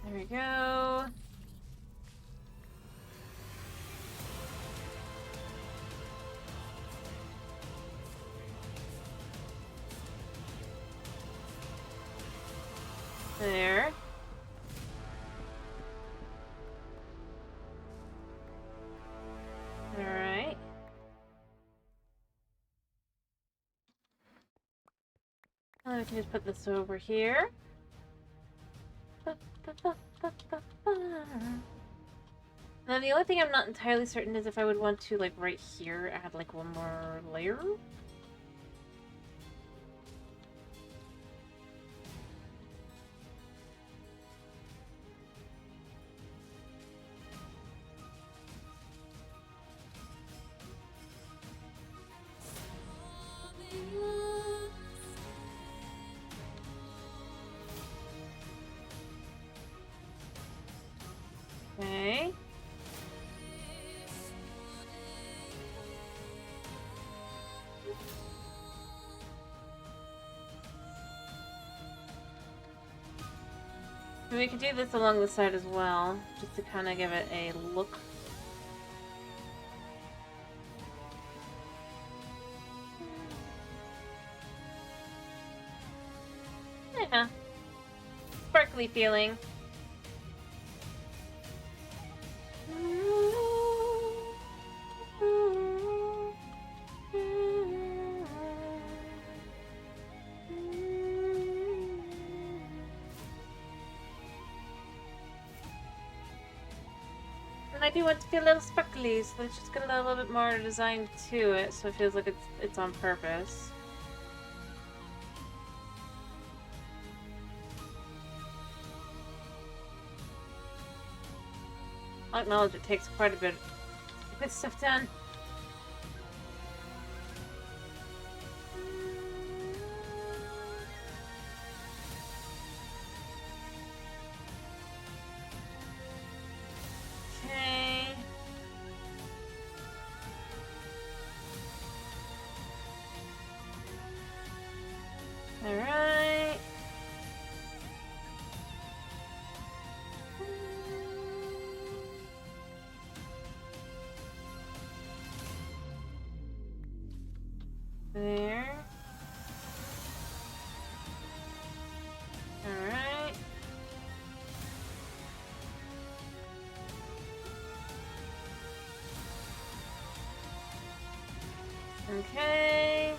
There we go. There. Alright. We can just put this over here. Now the only thing I'm not entirely certain is if I would want to, like, right here, add, like, one more layer. Okay. We could do this along the side as well, just to kind of give it a look. Yeah. Sparkly feeling. And I do want to feel a little sparkly, so let's just get a little bit more design to it, so it feels like it's on purpose. I'll acknowledge it takes quite a bit to get stuff done. Okay. Alright. There. Alright. Okay.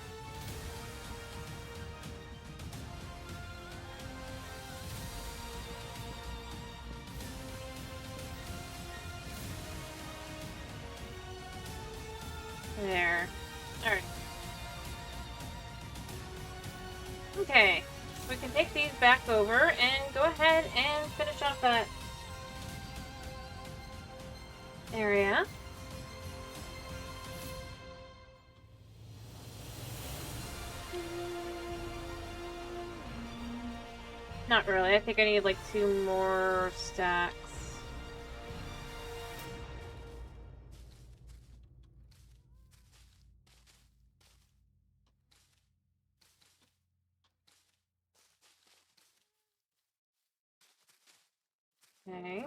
Okay, we can take these back over and go ahead and finish off that area. Not really. I think I need like 2 more stacks. Okay.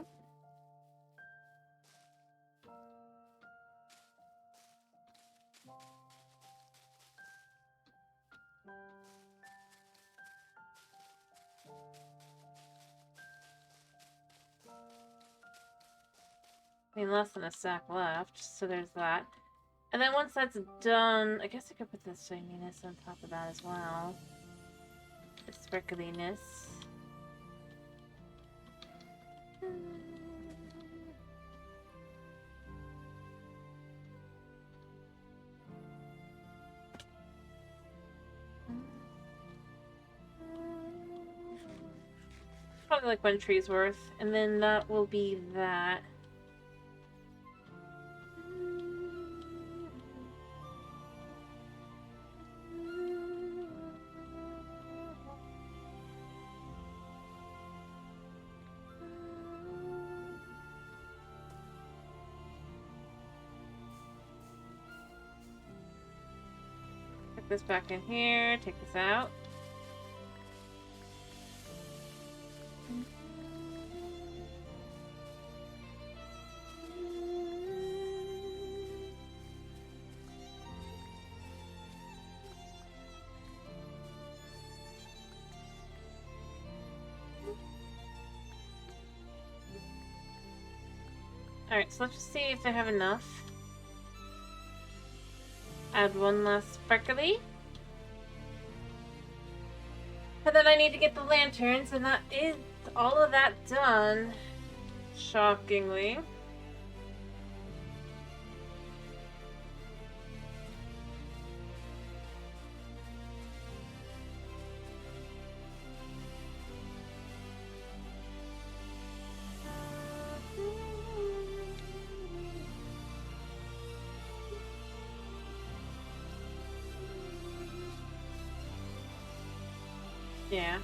I mean, less than a stack left, so there's that. And then once that's done, I guess I could put the shininess on top of that as well. The sparkliness. Probably like 1 tree's worth, and then that will be that. Put this back in here, take this out. Alright, so let's just see if I have enough. Add 1 last sparkly. And then I need to get the lanterns, and that is all of that done. Shockingly. Yeah.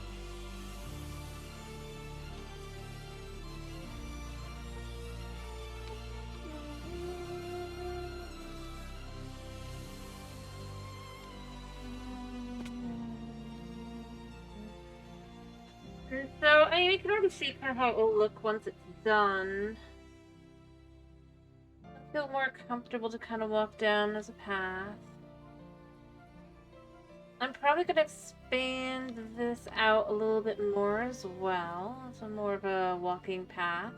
So, I mean, you can already see kind of how it will look once it's done. I feel more comfortable to kind of walk down as a path. I'm probably going to expand this out a little bit more as well. So more of a walking path.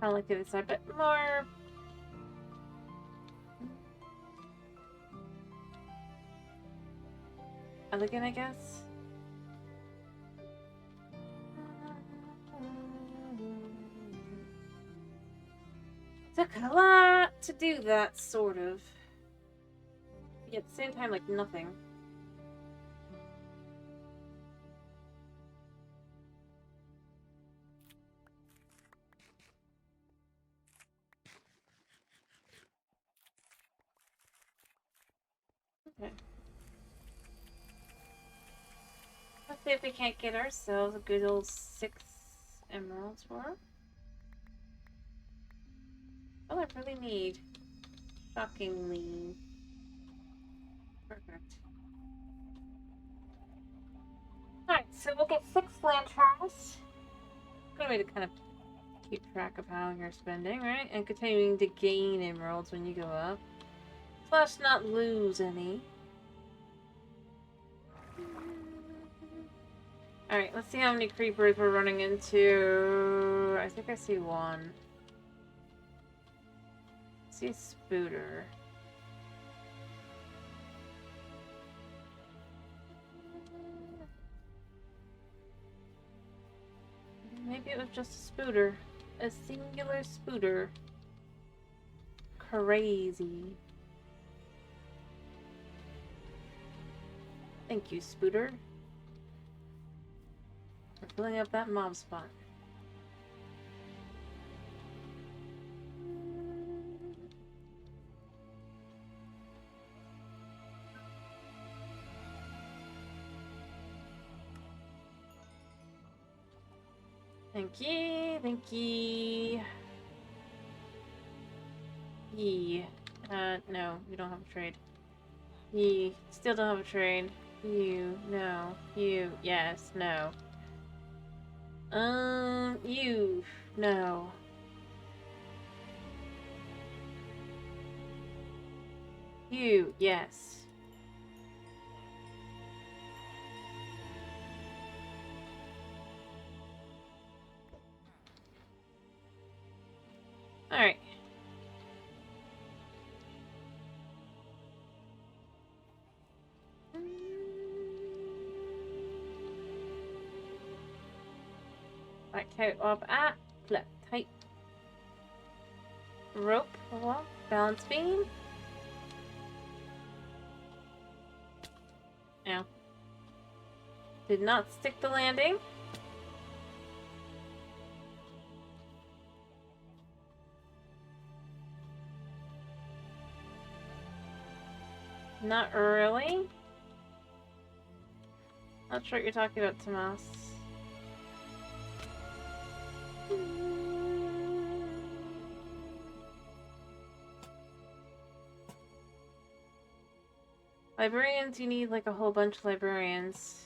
Kind of like the other side, but more... elegant, I guess? Took a lot to do that, sort of. Yet at the same time, like nothing. Okay. Let's see if we can't get ourselves a good old 6 emeralds for. Oh, I really need. Shockingly. Perfect. Alright, so we'll get 6 lanterns. Good way to kind of keep track of how you're spending, right? And continuing to gain emeralds when you go up. Plus not lose any. Alright, let's see how many creepers we're running into. I think I see 1. I see a spooter. Maybe it was just a spooter. A singular spooter. Crazy. Thank you, spooter. We're filling up that mob spot. Thank you, thank you. Yee. No, we don't have a trade. Yee. Still don't have a trade. You. No. You. Yes. No. You. No. You. Yes. Alright. Black coat of flip tight. Rope walk. Balance beam. Ow. Did not stick the landing. Not really. Not sure what you're talking about, Tomas. Librarians, you need like a whole bunch of librarians.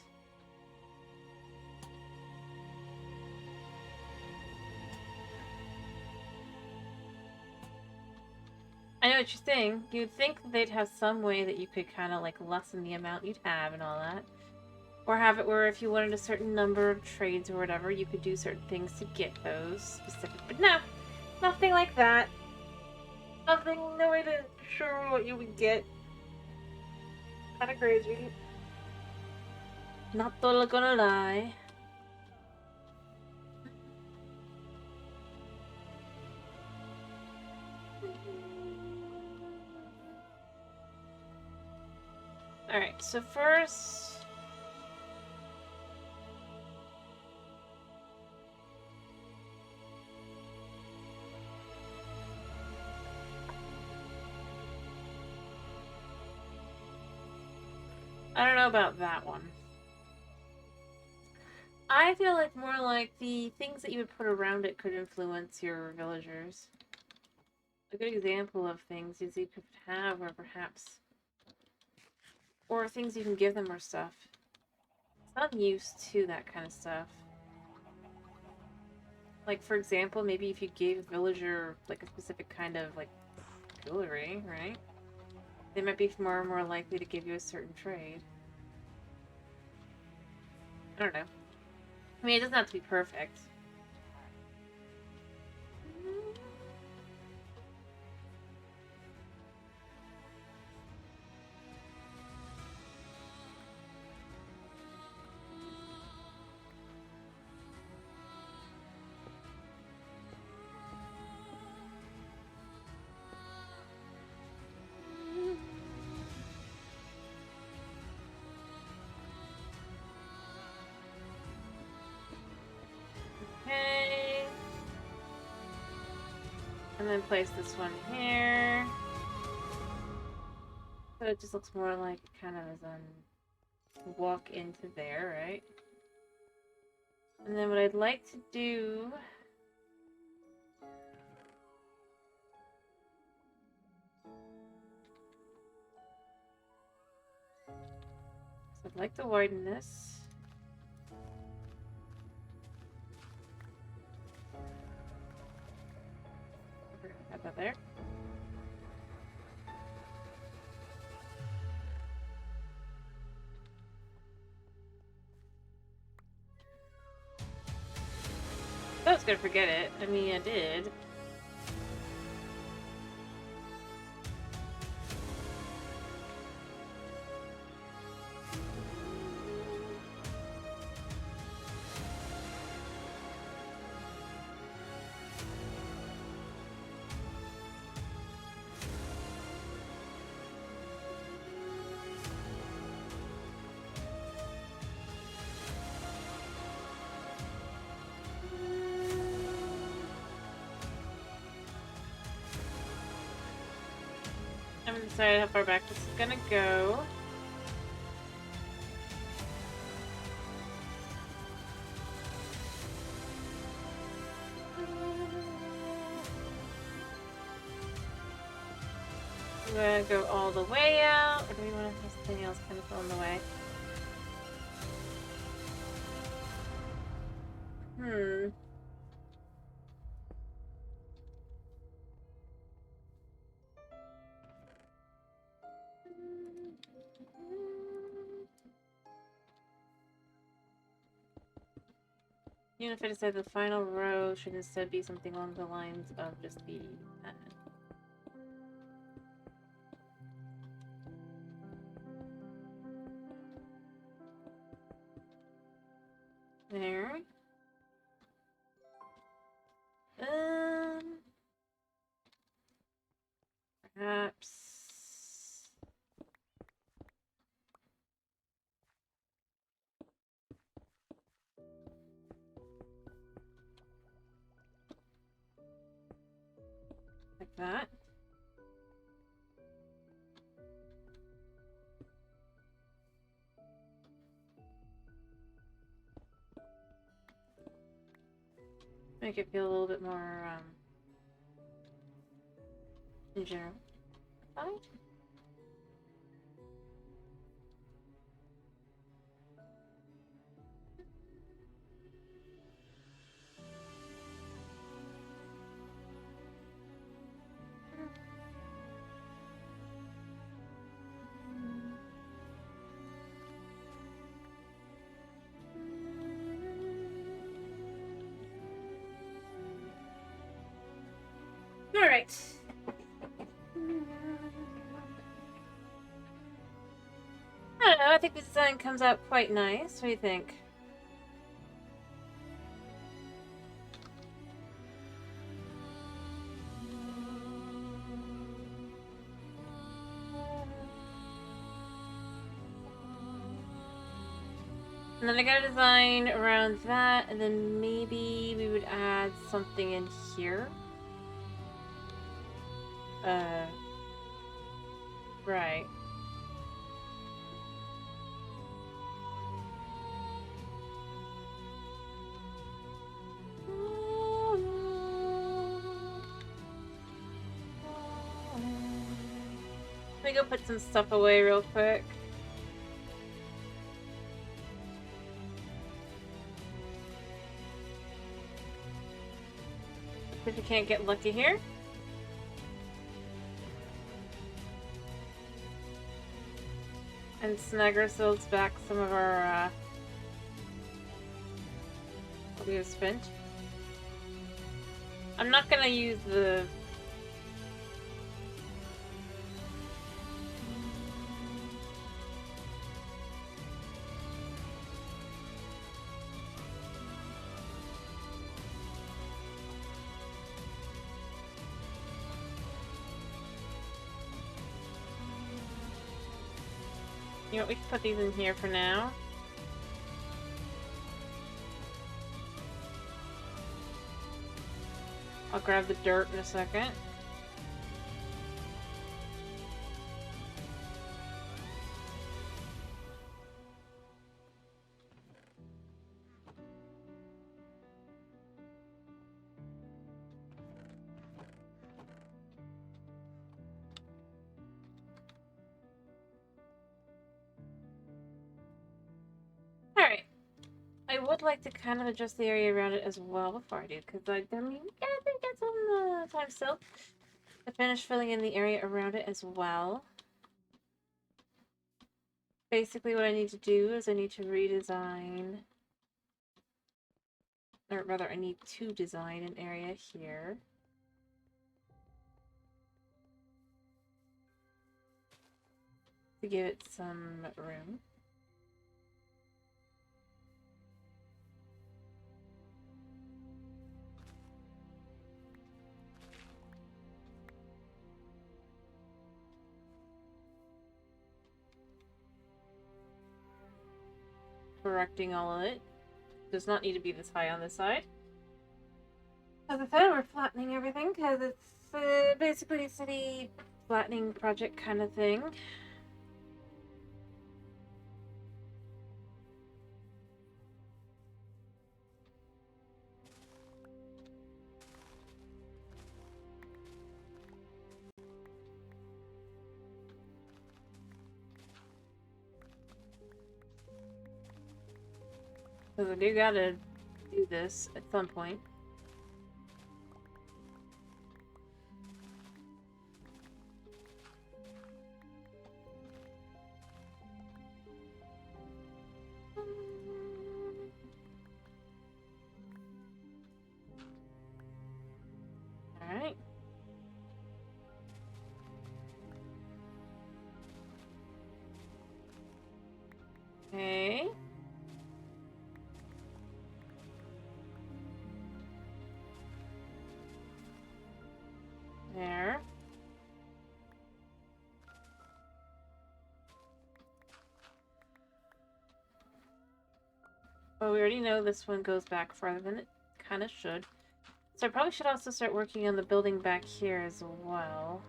I know what you're saying. You'd think that they'd have some way that you could kind of like lessen the amount you'd have and all that. Or have it where if you wanted a certain number of trades or whatever, you could do certain things to get those specific. But no, nothing like that. Nothing, no way to sure what you would get. Kinda crazy. Not gonna lie. Alright, so first... I don't know about that one. I feel like more like the things that you would put around it could influence your villagers. A good example of things is you could have, or perhaps... Or things you can give them or stuff. I'm used to that kind of stuff. Like, for example, maybe if you gave a villager, like, a specific kind of, like, jewelry, right? They might be more and more likely to give you a certain trade. I don't know. I mean, it doesn't have to be perfect. Okay. And then place this one here. So it just looks more like kind of as walk into there, right? And then what I'd like to do... So I'd like to widen this. Got that there. I was gonna forget it. I mean, I did. decide how far back this is gonna go. I'm gonna go all the way out, or do we want to have something else kind of on the way? Even if I decide the final row should instead be something along the lines of just the there. Perhaps like that. Make it feel a little bit more in general. Fine. All right. I don't know, I think the design comes out quite nice. What do you think? And then I got a design around that, and then maybe we would add something in here. Right. Let me go put some stuff away real quick. If we can't get lucky here. And snag ourselves back some of our, what we have spent. I'm not gonna use the... You know what, we can put these in here for now. I'll grab the dirt in a second. Alright. I would like to kind of adjust the area around it as well before I do, because I mean, yeah, I think that's on time still. To finish filling in the area around it as well. Basically what I need to do is I need to redesign, or rather I need to design an area here. To give it some room. Correcting all of it. Does not need to be this high on this side. As I said, we're flattening everything because it's basically city flattening project kind of thing. Because I do gotta do this at some point. Alright. Okay. There. Well, we already know this one goes back farther than it kind of should. So I probably should also start working on the building back here as well.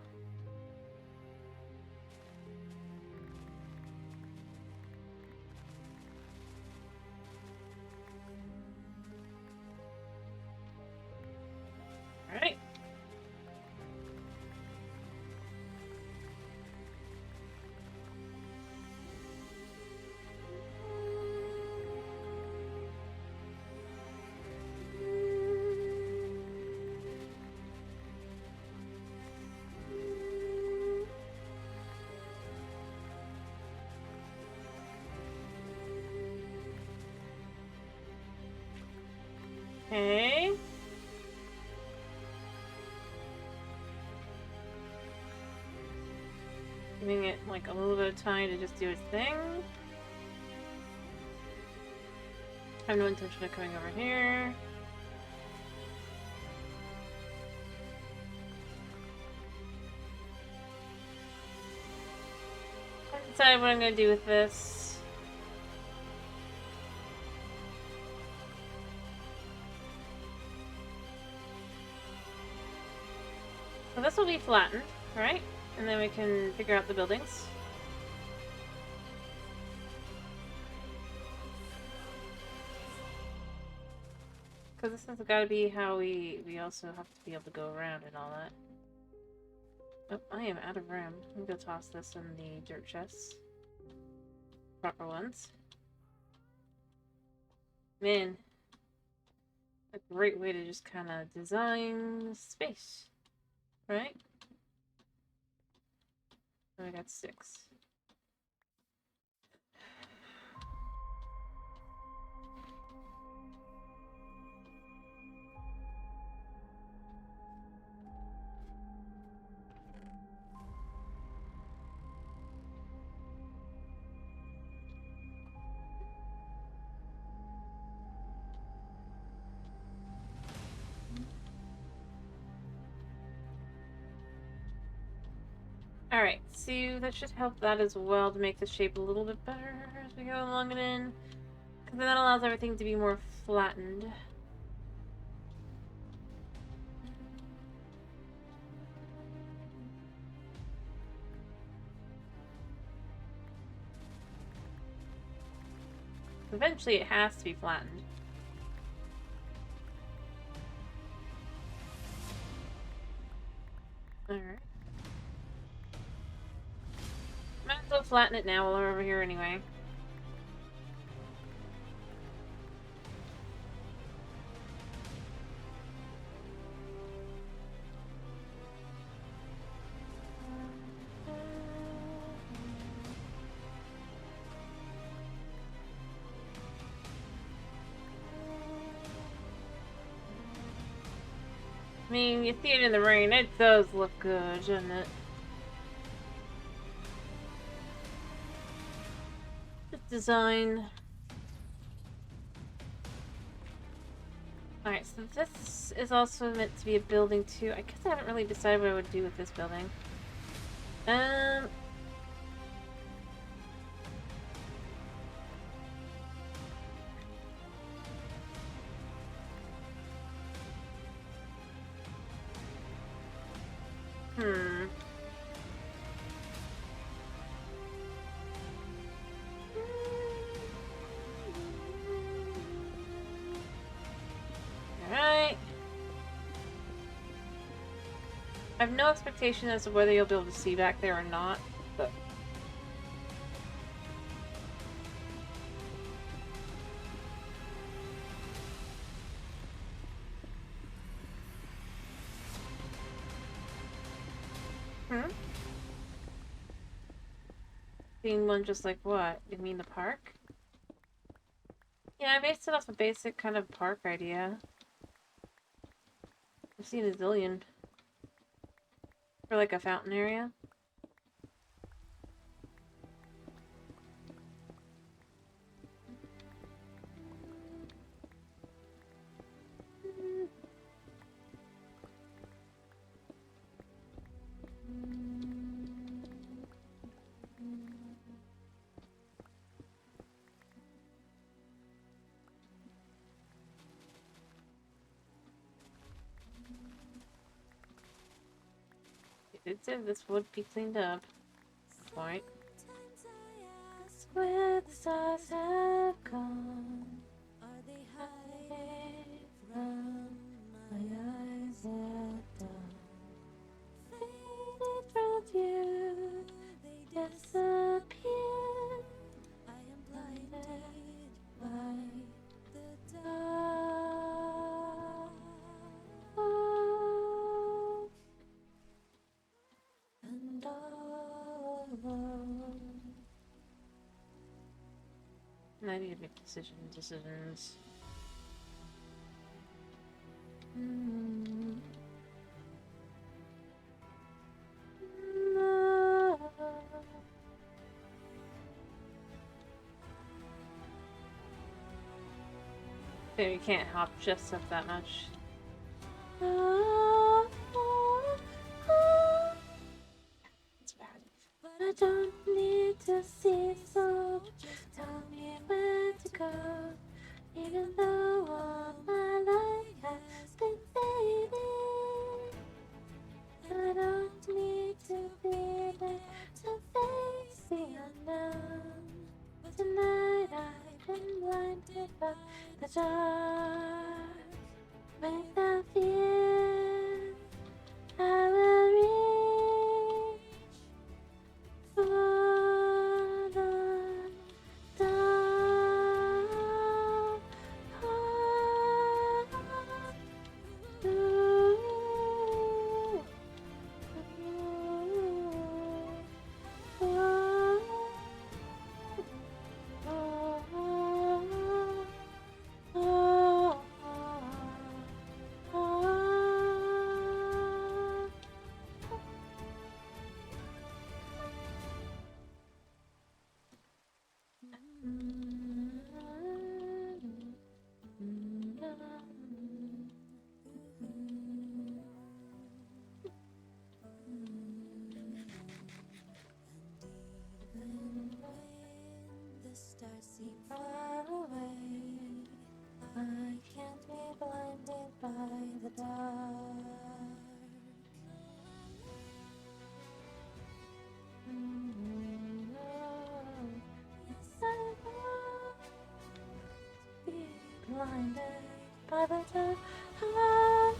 Alright. Okay. Giving it like a little bit of time to just do its thing. I have no intention of coming over here. I decide what I'm gonna do with this. So this will be flattened, right? And then we can figure out the buildings. Because this has got to be how we also have to be able to go around and all that. Oh, I am out of room. I'm gonna toss this in the dirt chests. Proper ones. Man. A great way to just kind of design space. Right? So I got 6. Alright, so that should help that as well to make the shape a little bit better as we go along it in. Because then that allows everything to be more flattened. Eventually it has to be flattened. Alright. Might as well flatten it now while we're over here anyway. I mean, you see it in the rain, it does look good, doesn't it? Just design. Alright, so this is also meant to be a building too. I guess I haven't really decided what I would do with this building. Hmm. I have no expectation as to whether you'll be able to see back there or not, but... Hmm? Seeing one just like what? You mean the park? Yeah, I based it off a basic kind of park idea. I've seen a zillion. For like a fountain area. It said this would be cleaned up. Point. Where the stars have gone, are they hiding from my eyes at dawn? Faded from view, they disappear. I am blinded by the dark. And all alone. I need to make decisions. Maybe you can't hop just up that much. It's bad. But I don't need to see, so just tell me where to go. Even though all my life has been fading, I don't need to be there to face the unknown. But tonight I've been blinded by the dark. Without fear, I will reach for the dark. Stars seem far away. I can't be blinded by the dark. Yes, I want to be blinded by the dark.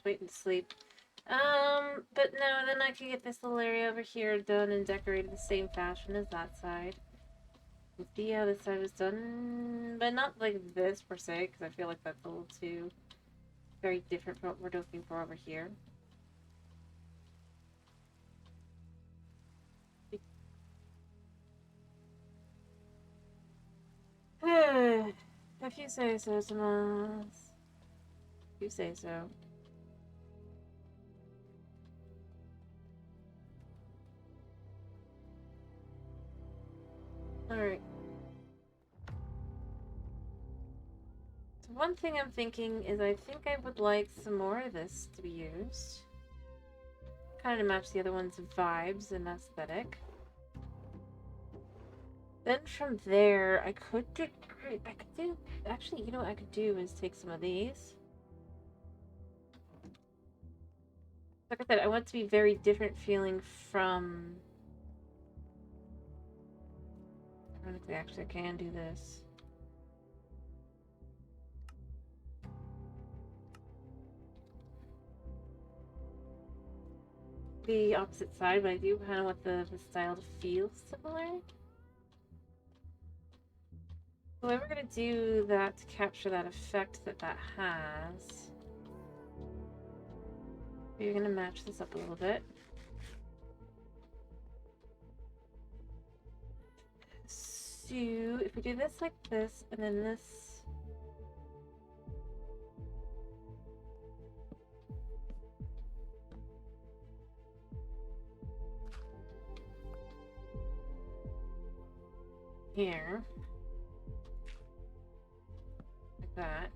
Waiting to sleep. But no, then I can get this little area over here done and decorated the same fashion as that side. The other side was done, but not like this per se, because I feel like that's a little too very different from what we're looking for over here. If you say so, Tomas. If you say so. Alright. So one thing I'm thinking is I think I would like some more of this to be used. Kind of to match the other one's vibes and aesthetic. Then from there, I could do... Actually, you know what I could do is take some of these. Like I said, I want it to be very different feeling from... I don't think actually I can do this. The opposite side, but I do kind of want the style to feel similar. The way we're going to do that to capture that effect that has, you're going to match this up a little bit. So if we do this like this, and then this. Here. Like that.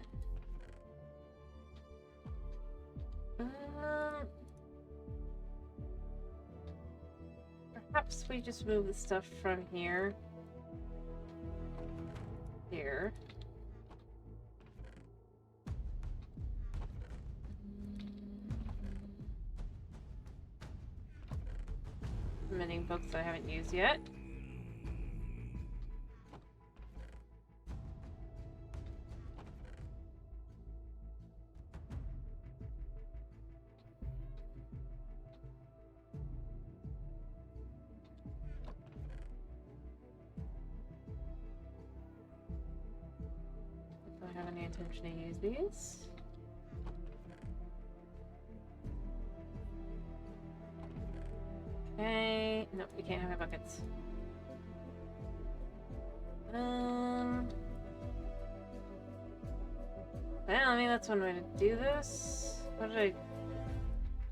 Perhaps we just move the stuff from here. Here. Many books I haven't used yet. Don't have any intention to use these. Okay, no, we can't have our buckets. Well, I mean, that's one way to do this. What did I...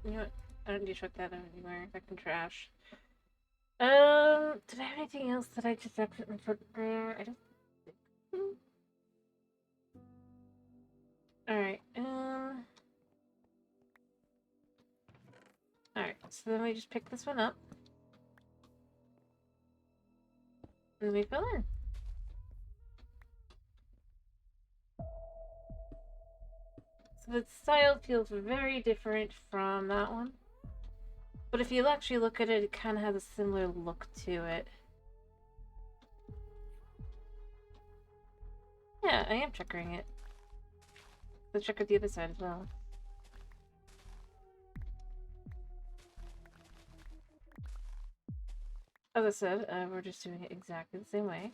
You know what? I don't need to chuck that out anywhere. That can trash. Did I have anything else that I just accidentally put there? I don't think so. Alright, Alright, so then we just pick this one up. And we fill in. So the style feels very different from that one. But if you actually look at it, it kind of has a similar look to it. Yeah, I am checkering it. Let's check out the other side as well. As I said, we're just doing it exactly the same way.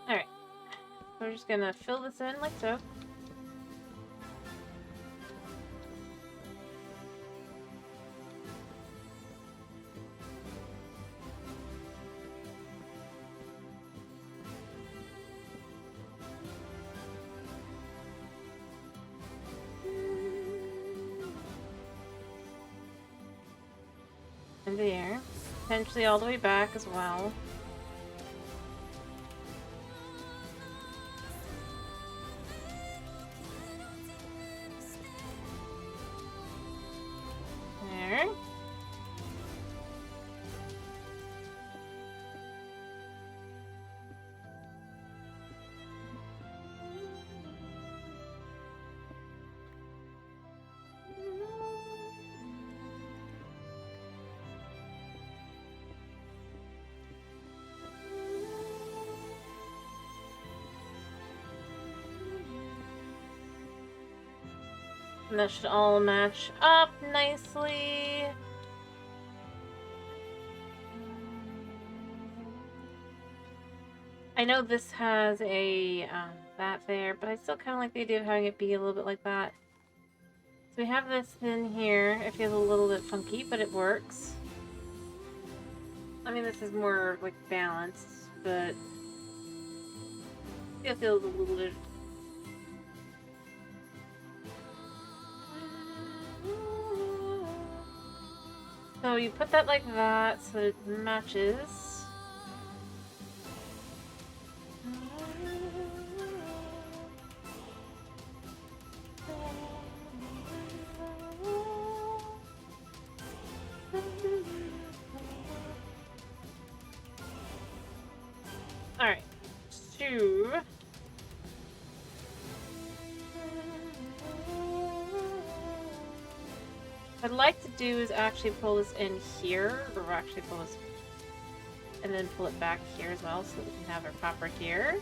Alright, we're just gonna fill this in like so. And there, potentially all the way back as well. There. And that should all match up nicely. I know this has a that there, but I still kind of like the idea of having it be a little bit like that. So we have this in here. It feels a little bit funky, but it works. I mean, this is more like balanced, but it feels a little bit. So you put that like that so it matches. Alright, so what I'd like to do is actually pull this in here, or actually pull this and then pull it back here as well so that we can have our proper gear.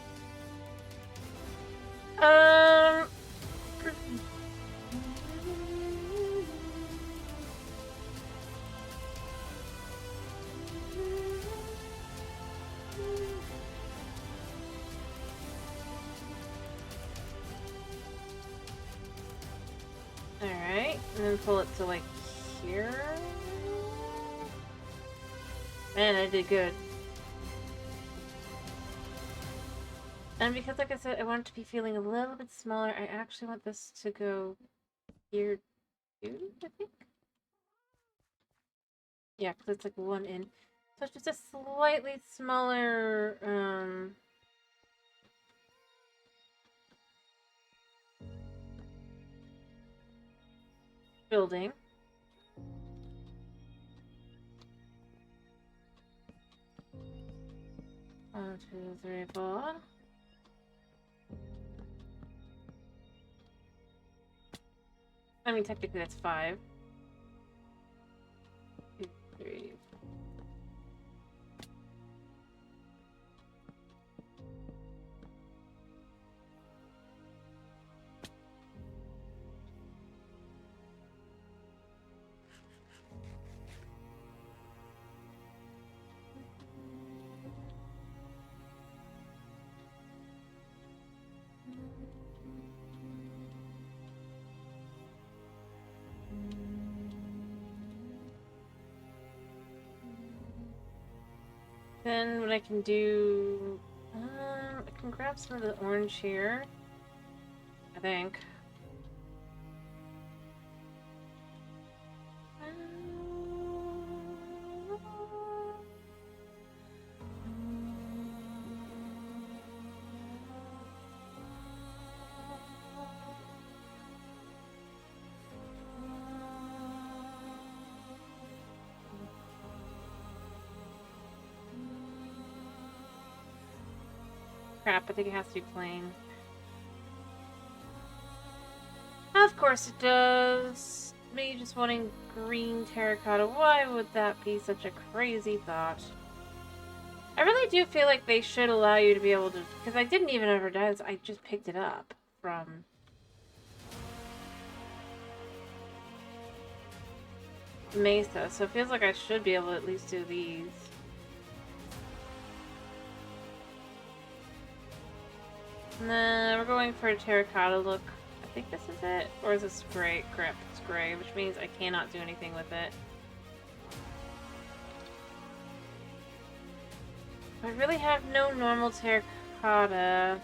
Alright, and then pull it to like here. Man, I did good. And because, like I said, I want it to be feeling a little bit smaller, I actually want this to go here too, I think? Yeah, because it's like one in. So it's just a slightly smaller, building. 1, 2, 3, 4. I mean, technically that's 5. 2, 3. Then what I can do, I can grab some of the orange here, I think. Crap, I think it has to be plain. Of course it does. Me just wanting green terracotta. Why would that be such a crazy thought? I really do feel like they should allow you to be able to... Because I didn't even ever do this. I just picked it up from... Mesa. So it feels like I should be able to at least do these. Nah, we're going for a terracotta look. I think this is it. Or is this gray? Crap, it's gray, which means I cannot do anything with it. I really have no normal terracotta.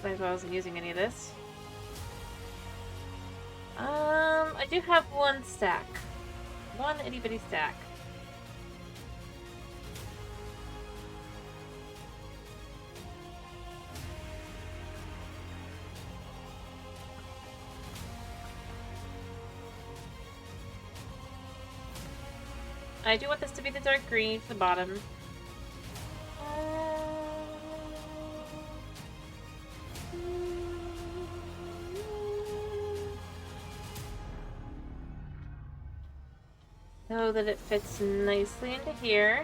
Might as well I wasn't using any of this. I do have one stack. One itty bitty stack. I do want this to be the dark green for the bottom. So that it fits nicely into here.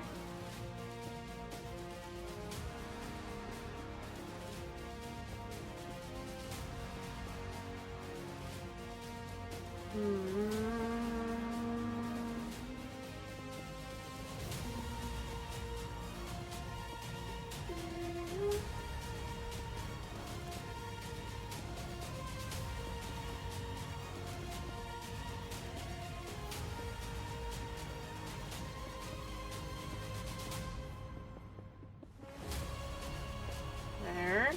There.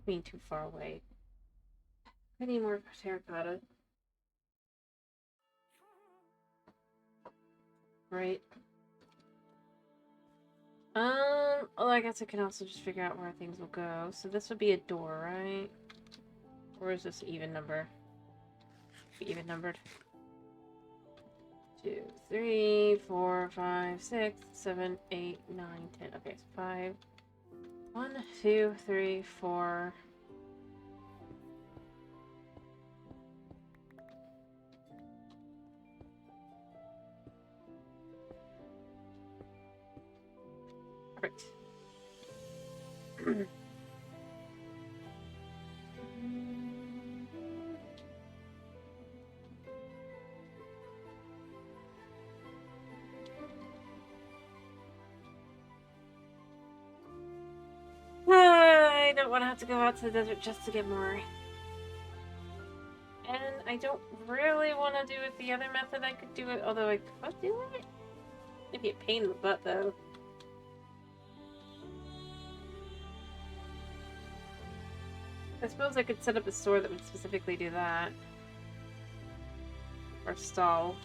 Being too far away. I need more terracotta. Right. Well, I guess I can also just figure out where things will go. So this would be a door, right? Or is this even number? Even numbered. 2, 3, 4, 5, 6, 7, 8, 9, 10. Okay, so 5. 1, 2, 3, 4. Perfect. I don't want to have to go out to the desert just to get more. And I don't really want to do it the other method. I could do it, although I could do it. It'd be a pain in the butt, though. I suppose I could set up a store that would specifically do that. Or stall.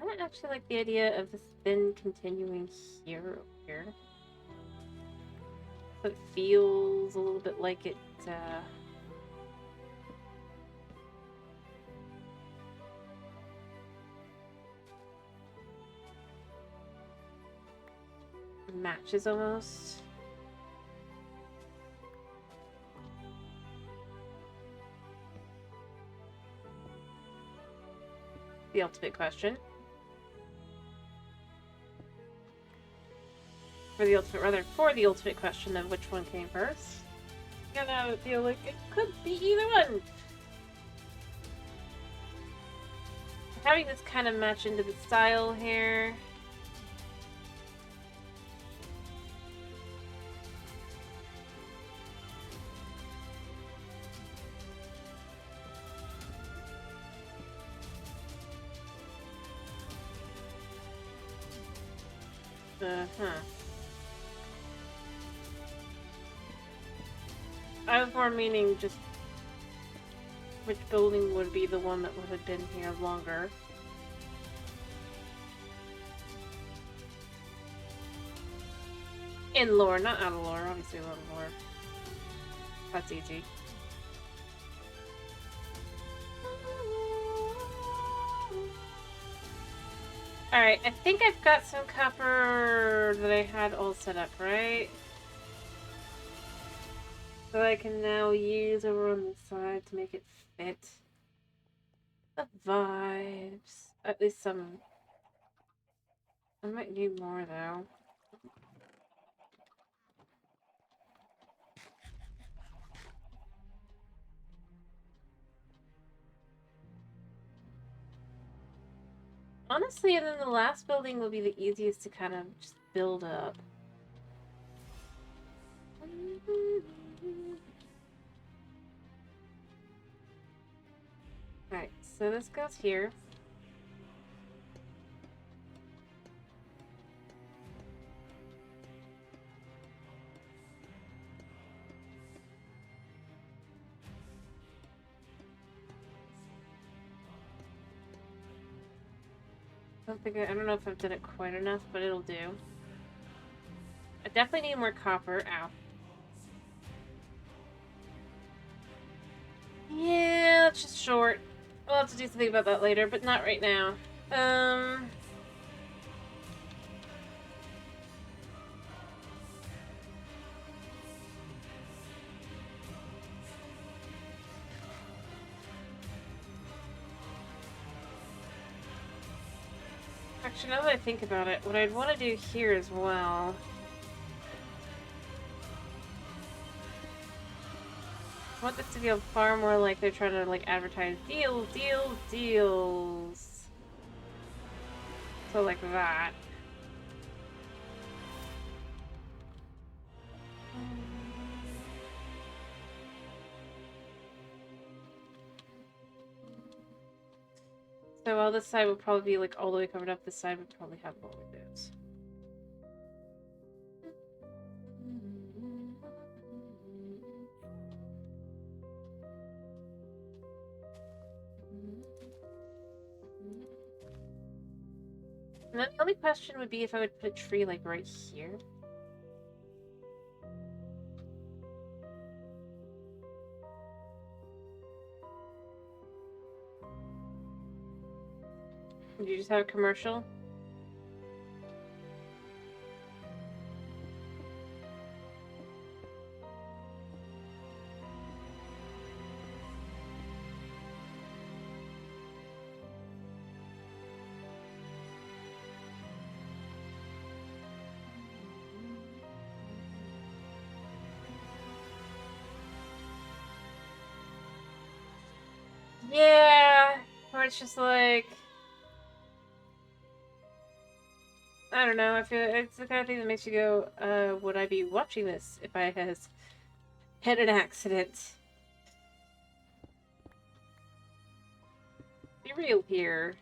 I actually like the idea of the spin continuing here. But it feels a little bit like it, matches almost. The ultimate question. For the ultimate question of which one came first. And I would feel like it could be either one. Having this kind of match into the style here. I was more meaning just which building would be the one that would have been here longer. In lore, not out of lore, obviously out of lore. That's easy. Alright, I think I've got some copper that I had all set up, right? So I can now use over on the side to make it fit the vibes. At least some. I might need more though. Honestly, and then the last building will be the easiest to kind of just build up. Alright, so this goes here. I don't know if I've done it quite enough, but it'll do. I definitely need more copper. Ow. Yeah, that's just short. We'll have to do something about that later, but not right now. Actually, now that I think about it, what I'd want to do here as well... I want this to feel far more like they're trying to, like, advertise deals, deals, deals. So, like that. So while this side would probably be, like, all the way covered up, this side would probably have more windows. And then the only question would be if I would put a tree, like, right here. Would you just have a commercial? Yeah, or it's just like... I don't know, I feel it's the kind of thing that makes you go, would I be watching this if I had an accident? Be real here.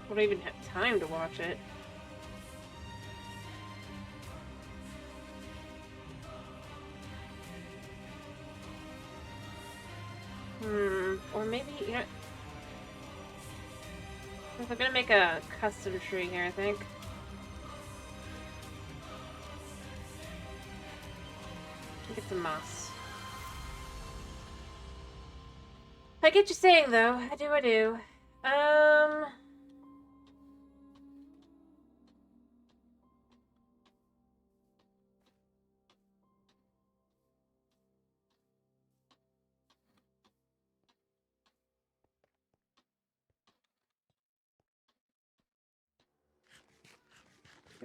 Would I even have time to watch it? Or maybe, you know... I'm gonna make a custom tree here, I think. Get some moss. I get you saying, though. I do.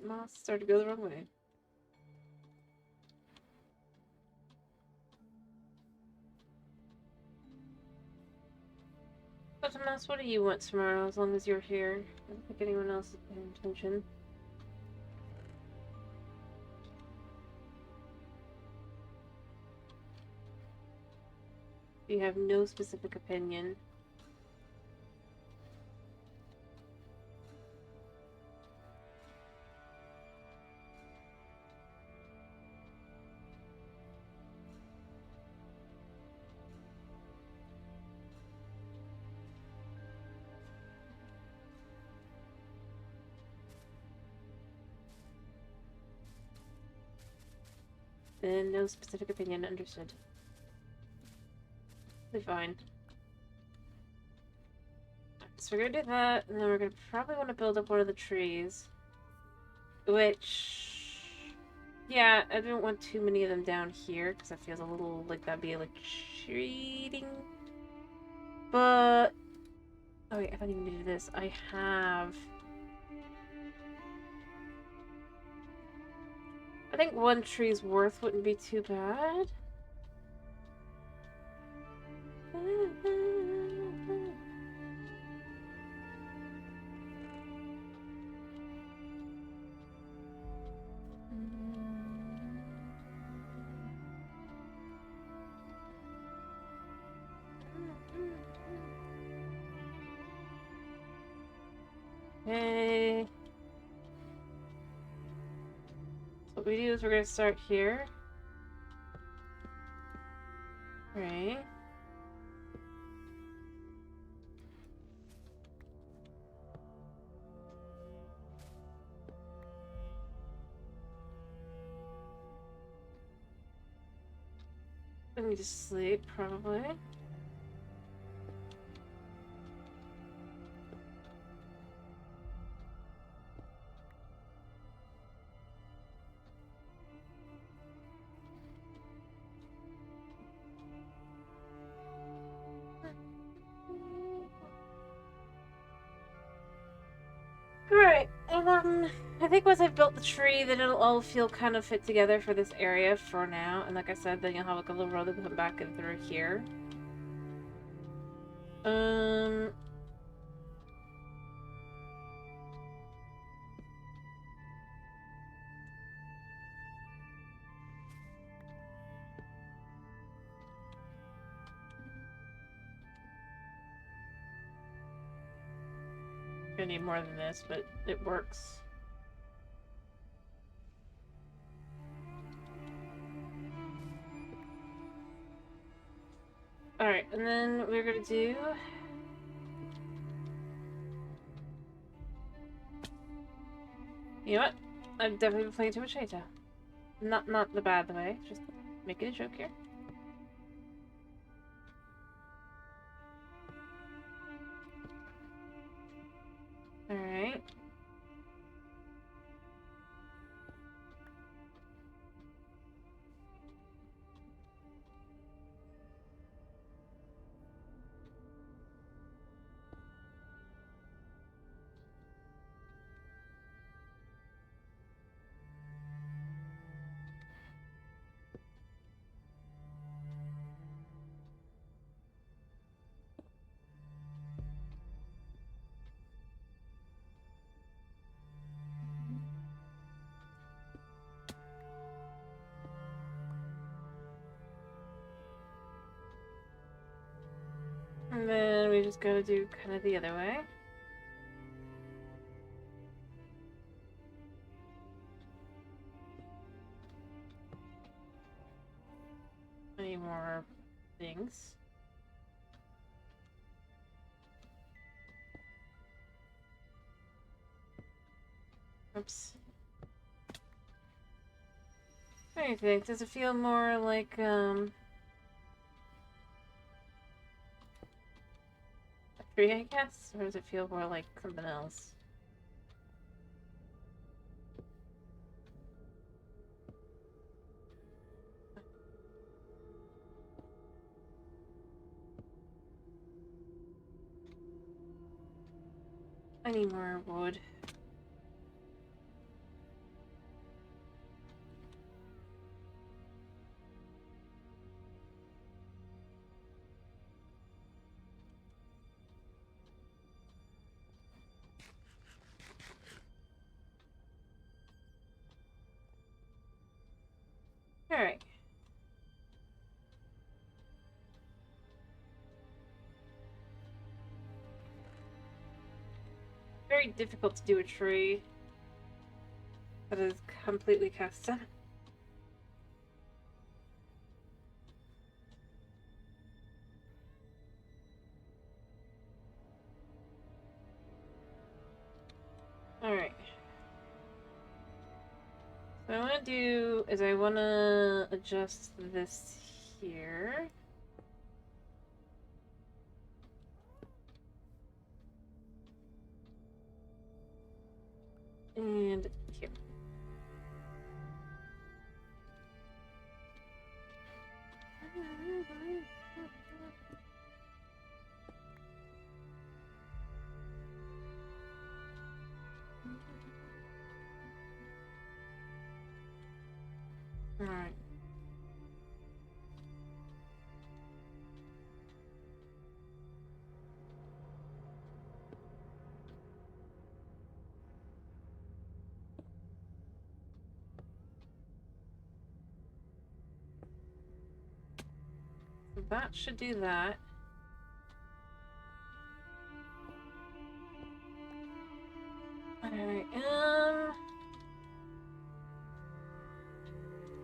Moss started to go the wrong way. But Moss, what do you want tomorrow, as long as you're here? I don't think anyone else is paying attention. You have no specific opinion. Then no specific opinion, understood. Be fine. So we're gonna do that, and then we're gonna probably want to build up one of the trees. Which... yeah, I don't want too many of them down here, because that feels a little like that'd be like cheating. But... oh wait, I don't even need to do this. I have... I think one tree's worth wouldn't be too bad. Okay. So what we do is we're gonna start here. Right. I need to sleep, probably. Alright, I think once I've built the tree, then it'll all feel kind of fit together for this area for now. And like I said, then you'll have like a little road that come back and through here. I need more than this, but it works. Alright, and then we're gonna do... You know what? I've definitely been playing too much Halo. Not the bad way, just making a joke here. Alright. And then we just gotta do kind of the other way. Any more things? Oops. What do you think? Does it feel more like, a tree, I guess? Or does it feel more like something else? I need more wood. Alright. Very difficult to do a tree that is completely custom. Alright. So what I want to do is I want to adjust this here. And here. Alright. So that should do that. Alright,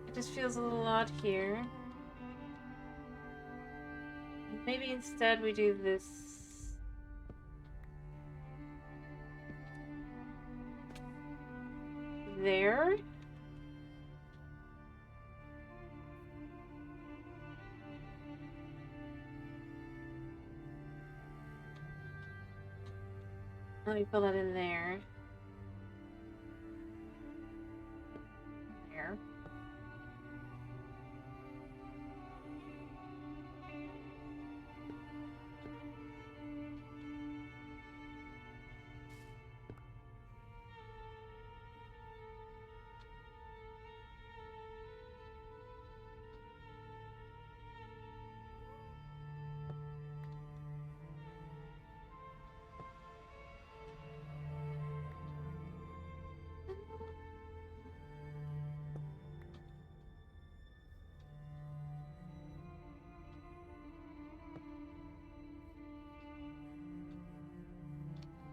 it just feels a little odd here. Maybe instead we do this there. Let me fill that in there. There.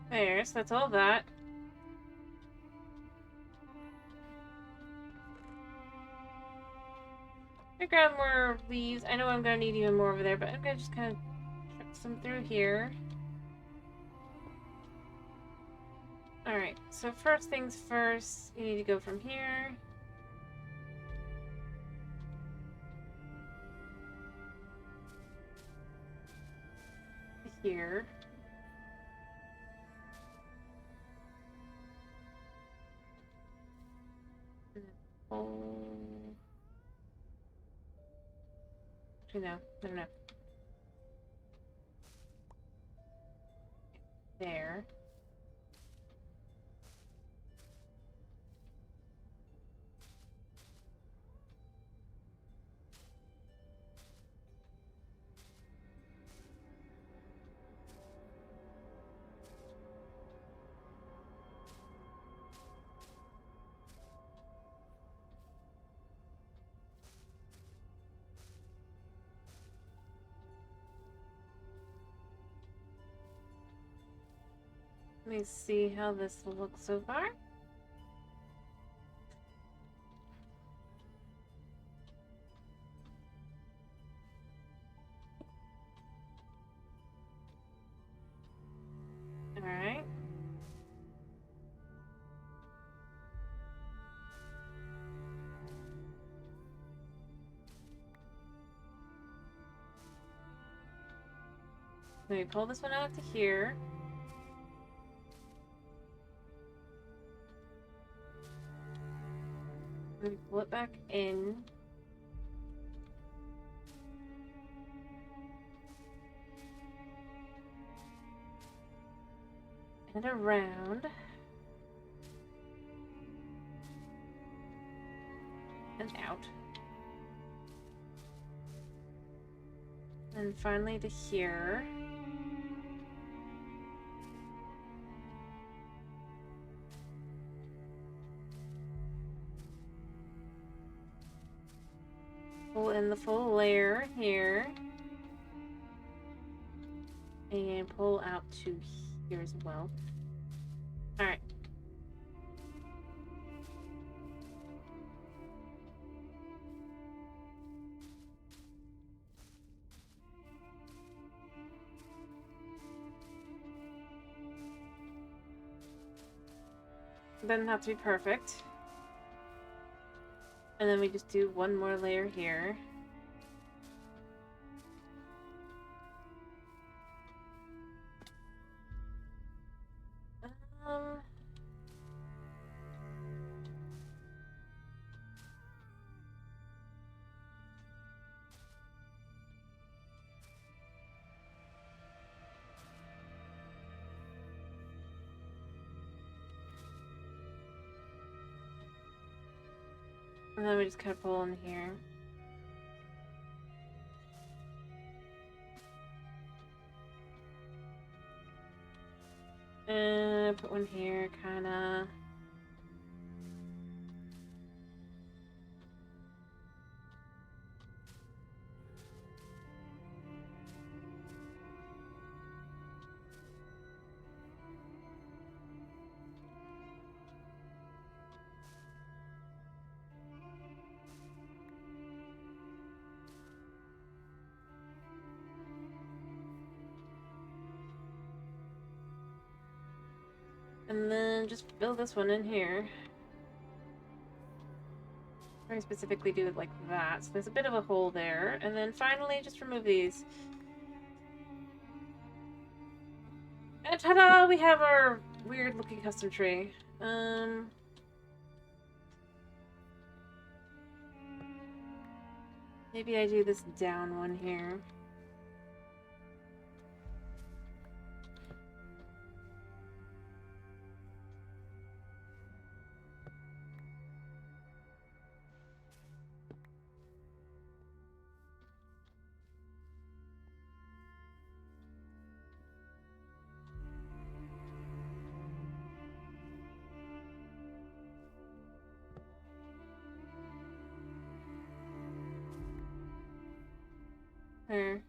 There, so that's all that. I'm gonna grab more leaves. I know I'm gonna need even more over there, but I'm gonna just kind of check some through here. Alright, so first things first, you need to go from here. To here. Oh. Actually, no. No. There. Let me see how this looks so far. Alright. Let me pull this one out to here. Let me pull it back in. And around. And out. And finally to here. Pull in the full layer here. And pull out to here as well. Alright. Doesn't have to be perfect. And then we just do one more layer here. And then we just kind of pull in here. And put one here, kinda. And then just fill this one in here. Very specifically do it like that. So there's a bit of a hole there. And then finally, just remove these. And ta-da! We have our weird-looking custom tree. Maybe I do this down one here. There.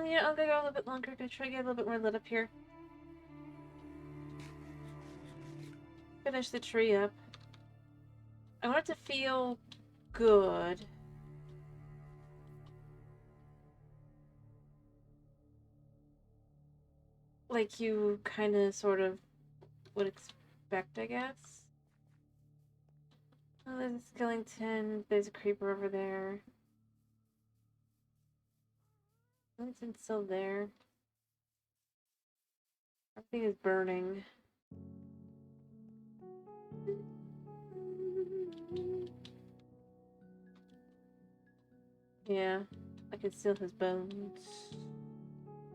Yeah, I'll go a little bit longer. Gonna try to get a little bit more lit up here. Finish the tree up. I want it to feel good. Like you kind of sort of would expect, I guess. Oh, there's a skeleton. There's a creeper over there. Skeleton's still there. Everything is burning. Yeah, I can steal his bones.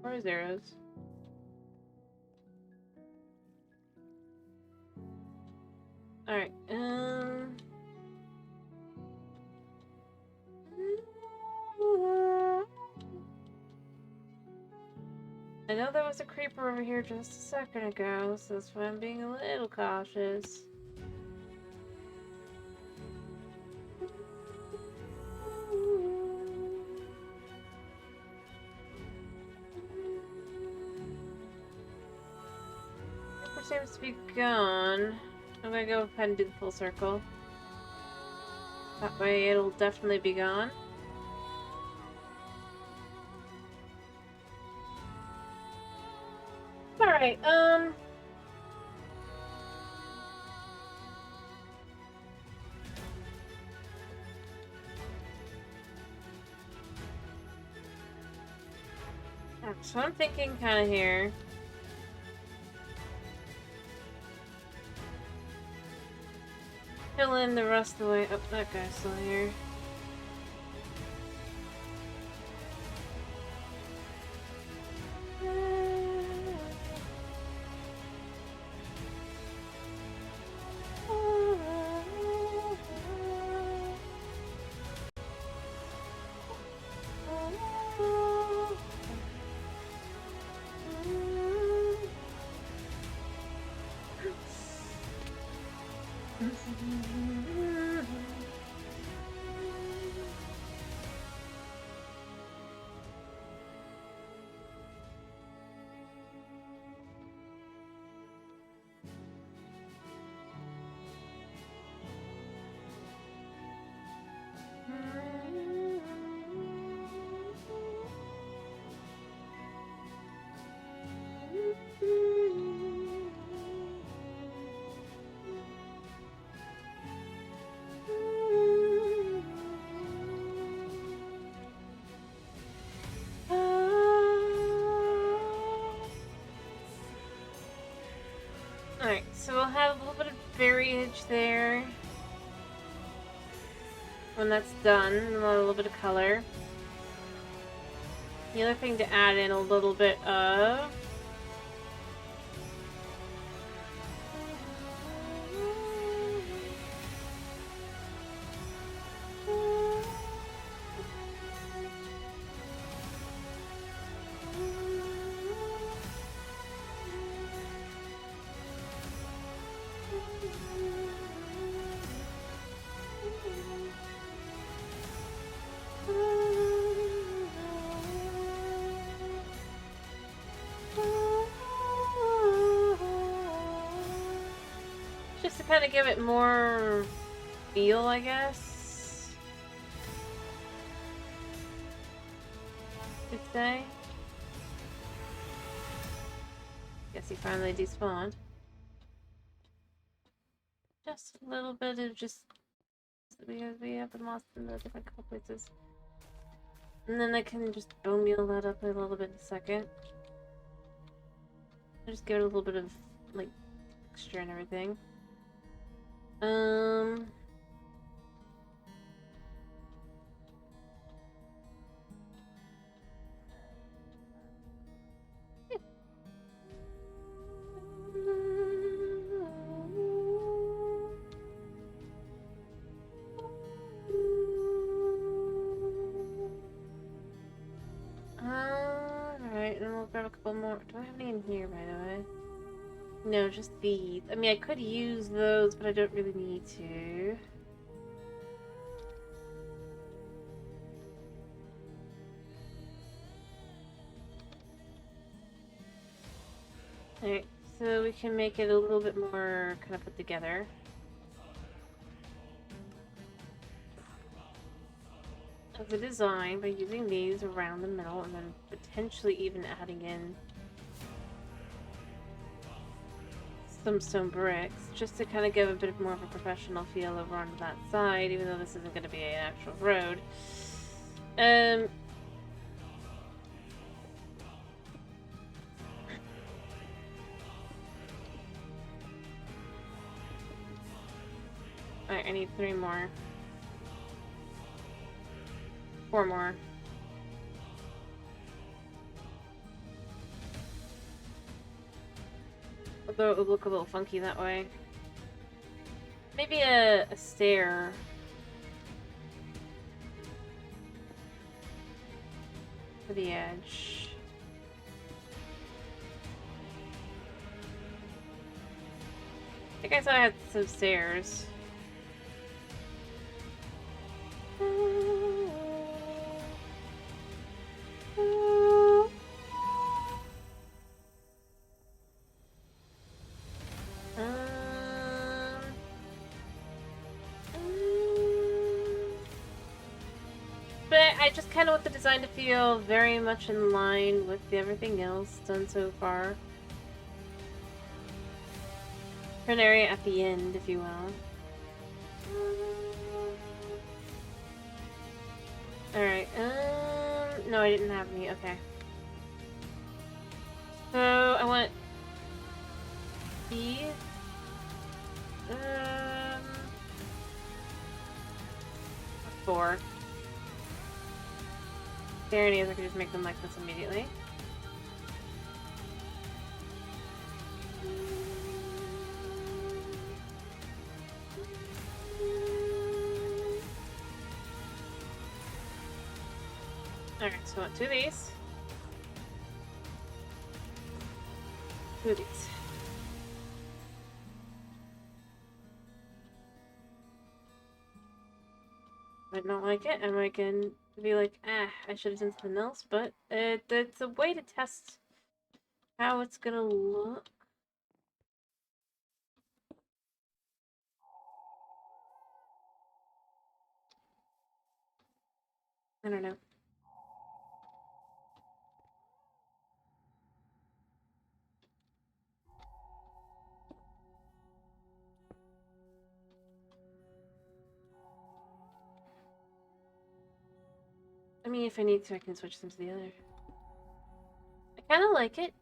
Or his arrows. Alright, I know there was a creeper over here just a second ago, so that's why I'm being a little cautious. Creeper seems to be gone. I'm gonna go ahead and do the full circle. That way it'll definitely be gone. Alright, so I'm thinking kind of here. Fill in the rest of the way. Oh, that guy's still here. Alright, so we'll have a little bit of foliage there. When that's done, and a little bit of color. The other thing to add in a little bit of... kind of give it more feel, I guess. Could say. Guess he finally despawned. Just a little bit of just because we have been lost in the different couple places. And then I can just bone meal that up a little bit in a second. I'll just give it a little bit of like texture and everything. Alright, and we'll grab a couple more. Do I have any in here, by the way? No, just these. I mean, I could use those, but I don't really need to. Alright, so we can make it a little bit more kind of put together. As a design, by using these around the middle and then potentially even adding in some stone bricks, just to kind of give a bit more of a professional feel over on that side, even though this isn't going to be an actual road. Alright, I need 3 more. 4 more. Although it would look a little funky that way. Maybe a stair. For the edge. I think I saw I had some stairs. I just kind of want the design to feel very much in line with everything else done so far. For an area at the end, if you will. Alright, no, I didn't have any, okay. So, I want these. 4. There it is, I could just make them like this immediately. Alright, so I want 2 of these. 2 of these. Might not like it, I might can be like, I should have done something else, but it's a way to test how it's gonna look. I don't know. I mean, if I need to, I can switch them to the other. I kind of like it.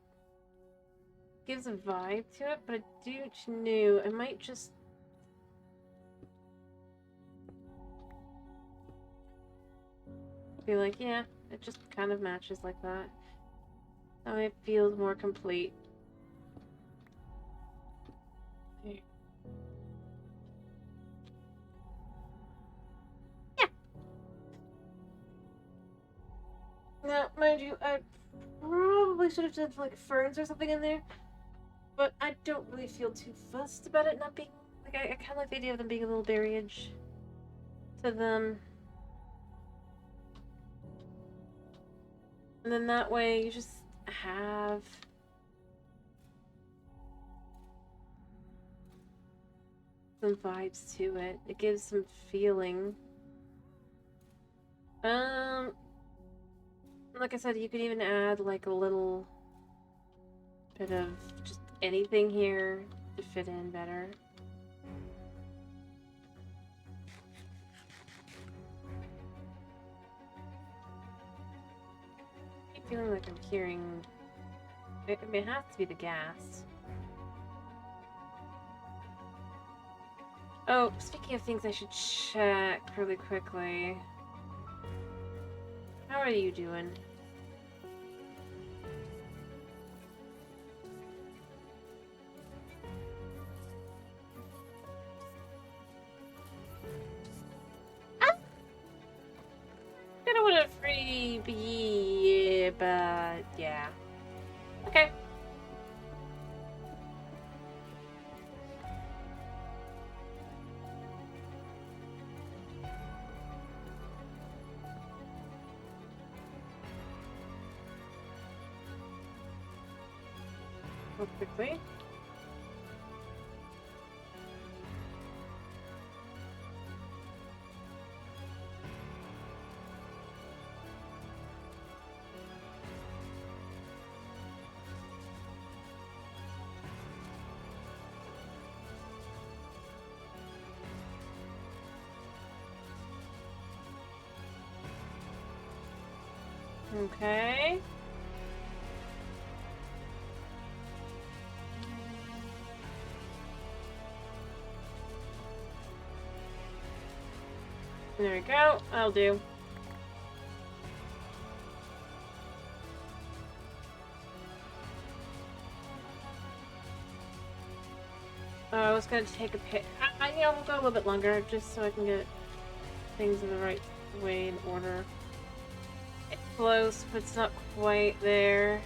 Gives a vibe to it, but I do know I might just be like, yeah, it just kind of matches like that. That way it feels more complete. Yeah. Now, mind you, I probably should have done like ferns or something in there, but I don't really feel too fussed about it not being like I kind of like the idea of them being a little berryage to them. And then that way you just have some vibes to it. It gives some feeling. Like I said, you could even add like a little bit of just anything here to fit in better. I keep feeling like I'm hearing... I mean, it has to be the gas. Oh, speaking of things I should check really quickly. How are you doing? Kinda want a freebie, but yeah. Okay. Real quickly. Okay. There we go. I'll do. I was gonna take a pic. Yeah, we'll go a little bit longer just so I can get things in the right way and order. It's close, but it's not quite there.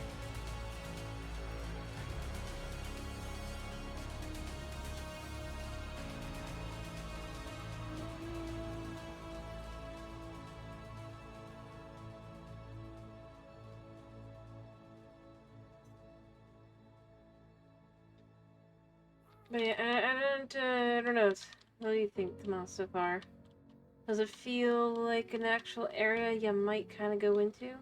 But yeah, I don't know. What do you think, Tomas, so far? Does it feel like an actual area you might kind of go into?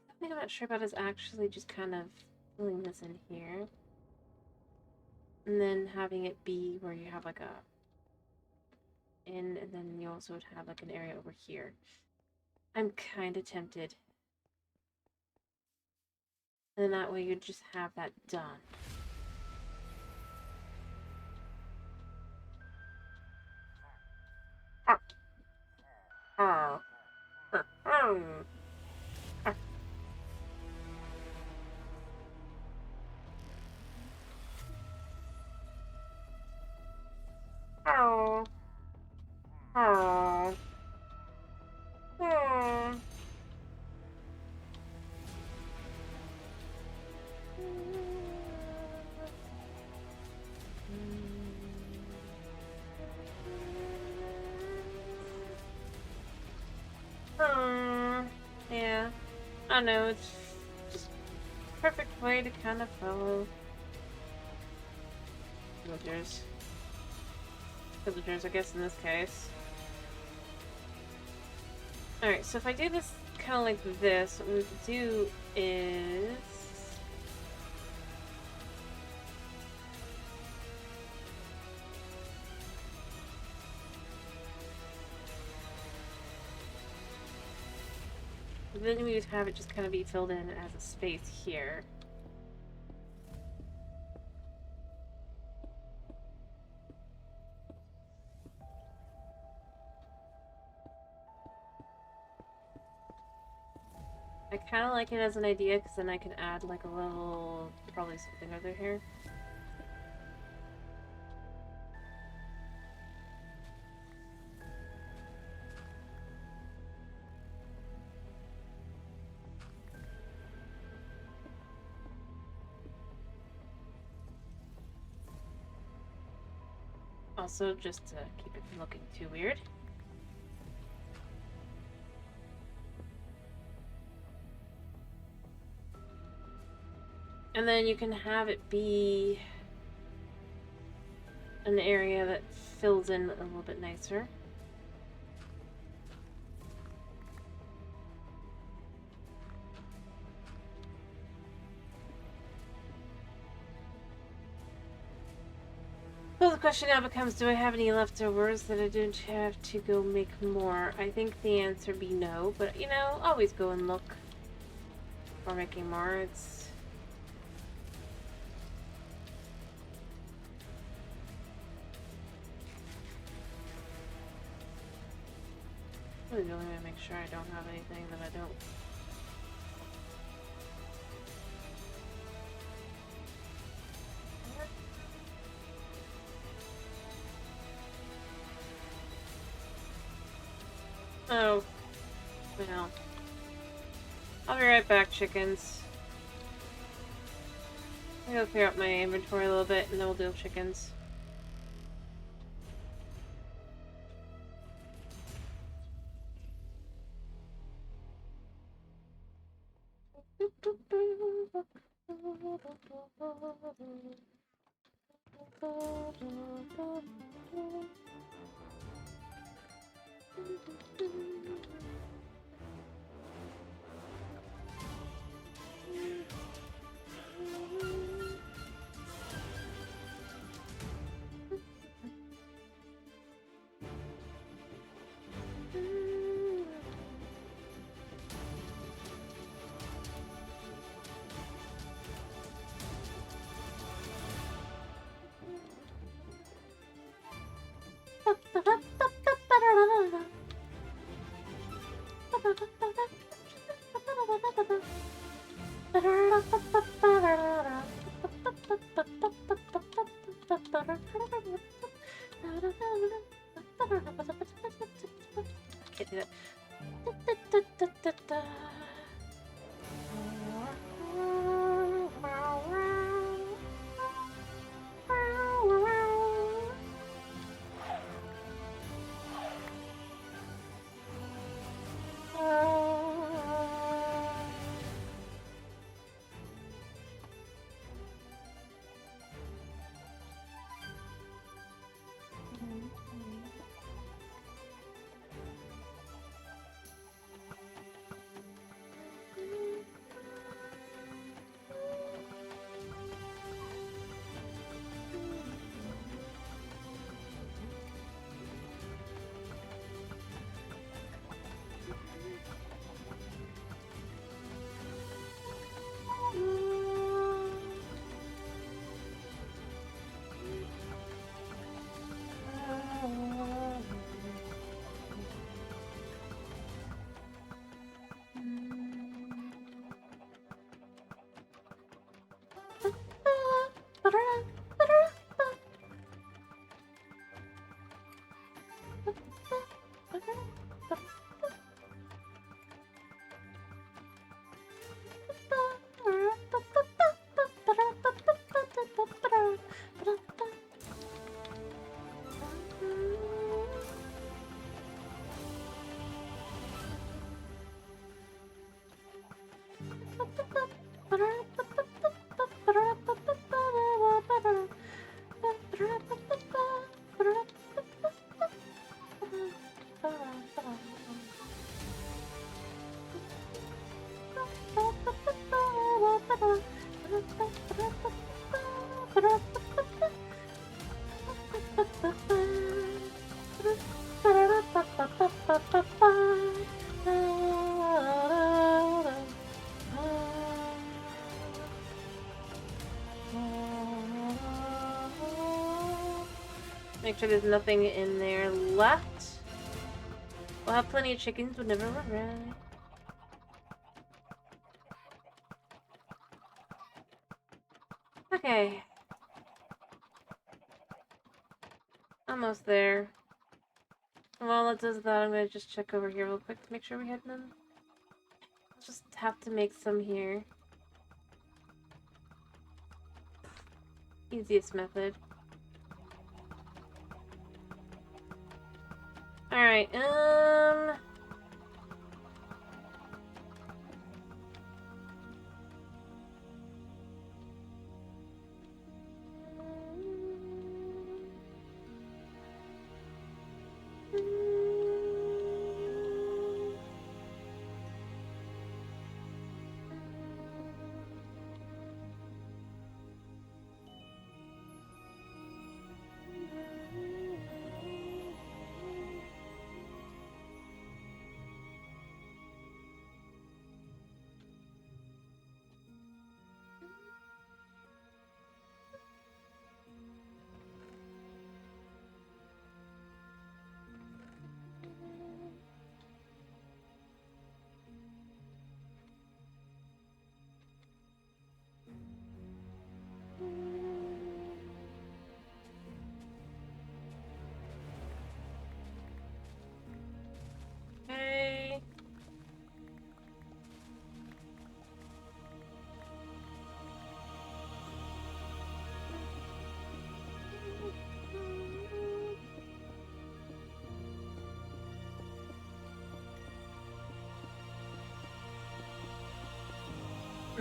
The thing I'm not sure about is actually just kind of filling this in here. And then having it be where you have like a in, and then you also would have like an area over here. I'm kind of tempted. And then that way you'd just have that done. Oh. Oh. Oh. Yeah. I know, it's just a perfect way to kind of follow villagers. Villagers, I guess, in this case. Alright, so if I do this kind of like this, what we would do is... then we would have it just kind of be filled in as a space here. I kind of like it as an idea because then I can add like a little, probably something over here. Also, just to keep it from looking too weird. And then you can have it be an area that fills in a little bit nicer. So the question now becomes, do I have any leftovers that I don't have to go make more? I think the answer be no, but you know, always go and look for making more. It's really the only way to make sure I don't have anything that I don't. Oh, well. I'll be right back, chickens. I'm gonna clear up my inventory a little bit, and then we'll do chickens. Can't do that. Make sure there's nothing in there left. We'll have plenty of chickens whenever we're ready. Okay. Almost there. While it does that, I'm gonna just check over here real quick to make sure we had none. I'll just have to make some here. Easiest method. Alright,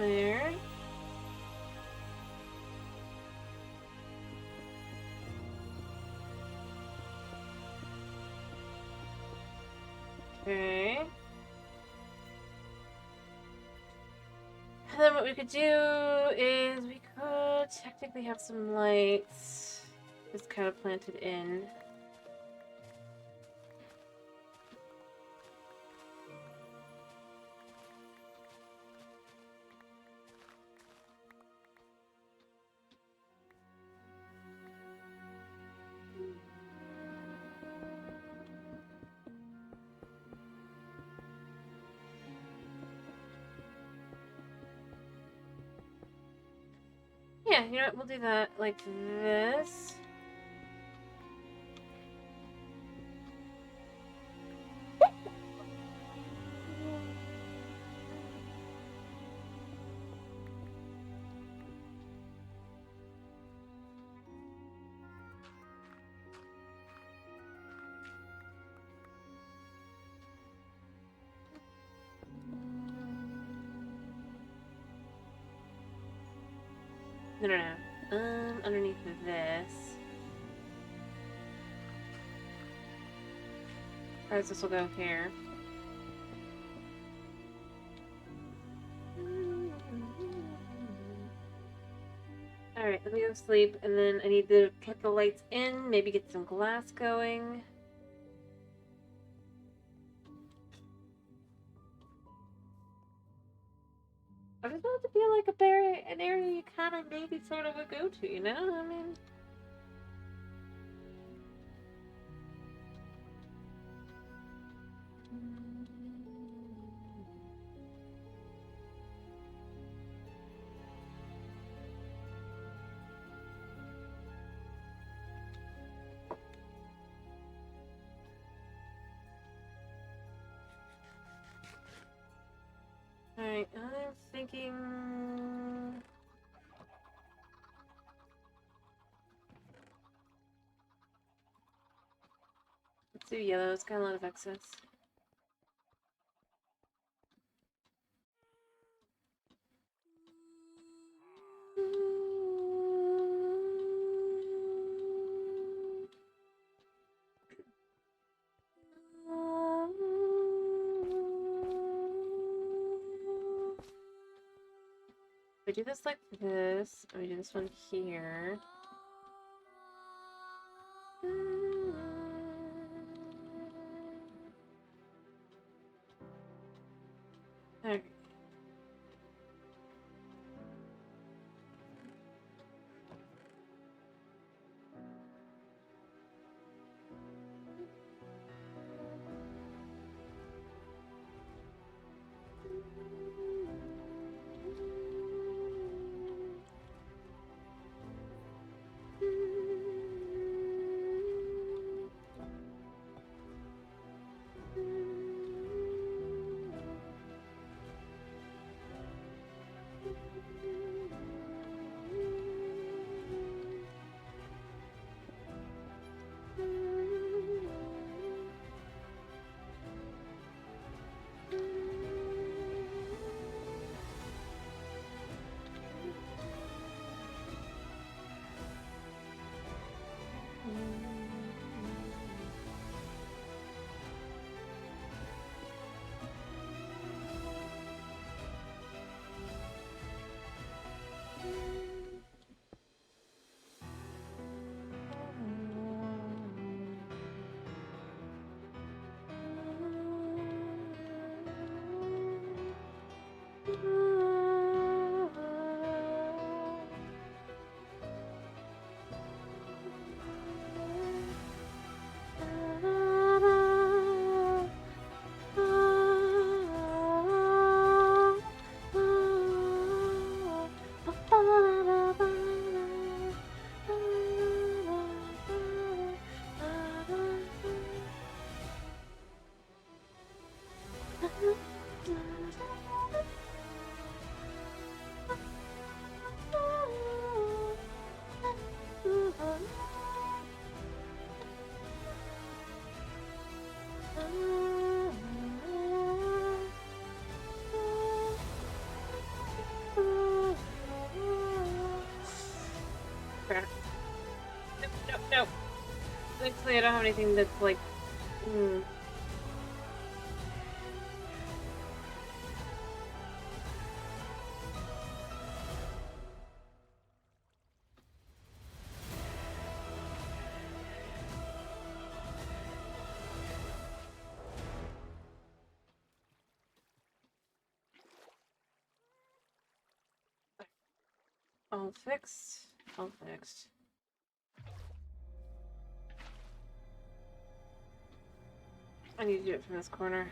there. Okay. And then what we could do is we could technically have some lights just kind of planted in. Yeah, you know what? We'll do that like this. No. Underneath this. Alright, this will go here. Alright, let me go sleep, and then I need to put the lights in, maybe get some glass going. I just want it to feel like an area you kind of maybe sort of would go to, you know? I mean... Alright, I'm thinking... Let's do yellow, it's got a lot of excess. We do this like this, and we do this one here. Okay. Nope. Thankfully, I don't have anything that's like. Hmm. All fixed. All fixed. I need to do it from this corner.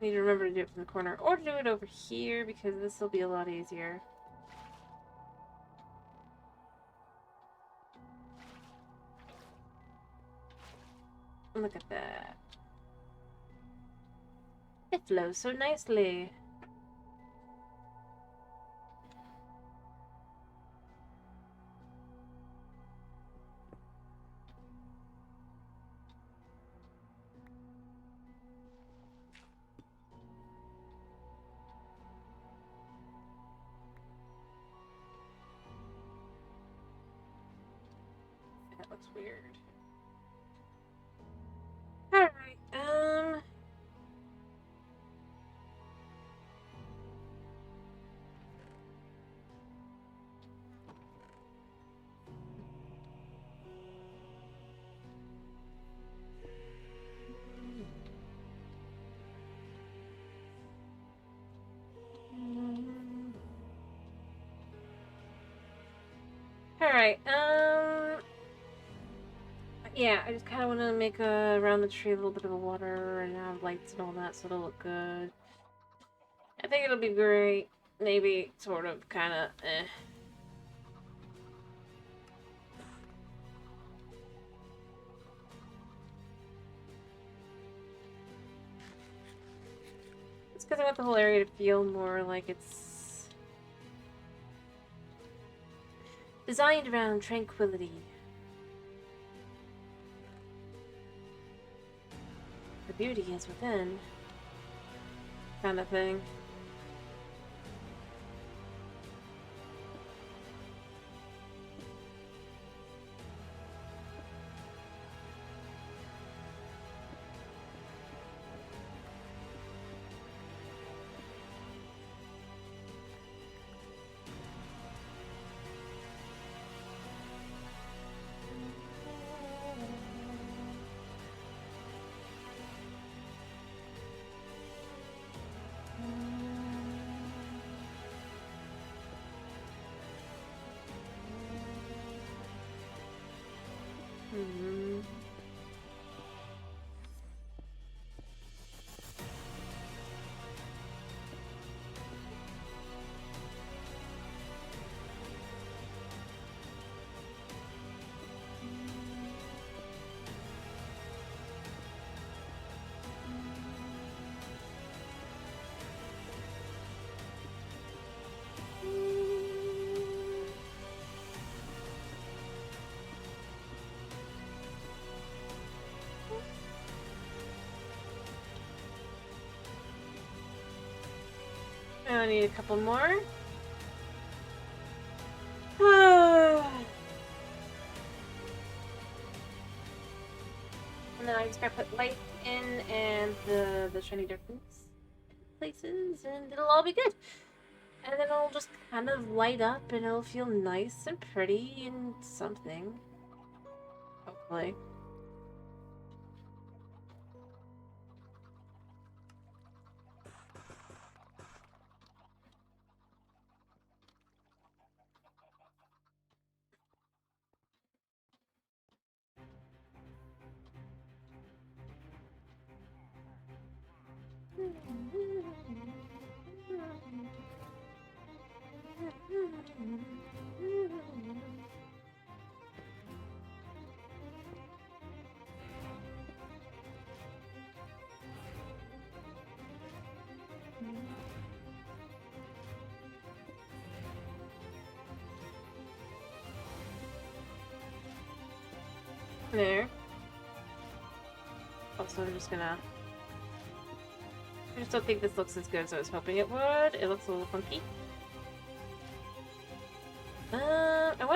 I need to remember to do it from the corner, or to do it over here, because this will be a lot easier. Look at that. It flows so nicely. That looks weird. Alright, Alright, yeah, I just kind of want to make around the tree a little bit of a water and have lights and all that, so it'll look good. I think it'll be great. Maybe, sort of, kind of, eh. It's because I want the whole area to feel more like it's designed around tranquility. The beauty is within. Kind of thing. I need a couple more. And then I just gotta put light in and the shiny darkness places, and it'll all be good. And then it'll just kind of light up, and it'll feel nice and pretty and something. Hopefully. There. Also, I'm just gonna... I just don't think this looks as good as I was hoping it would. It looks a little funky.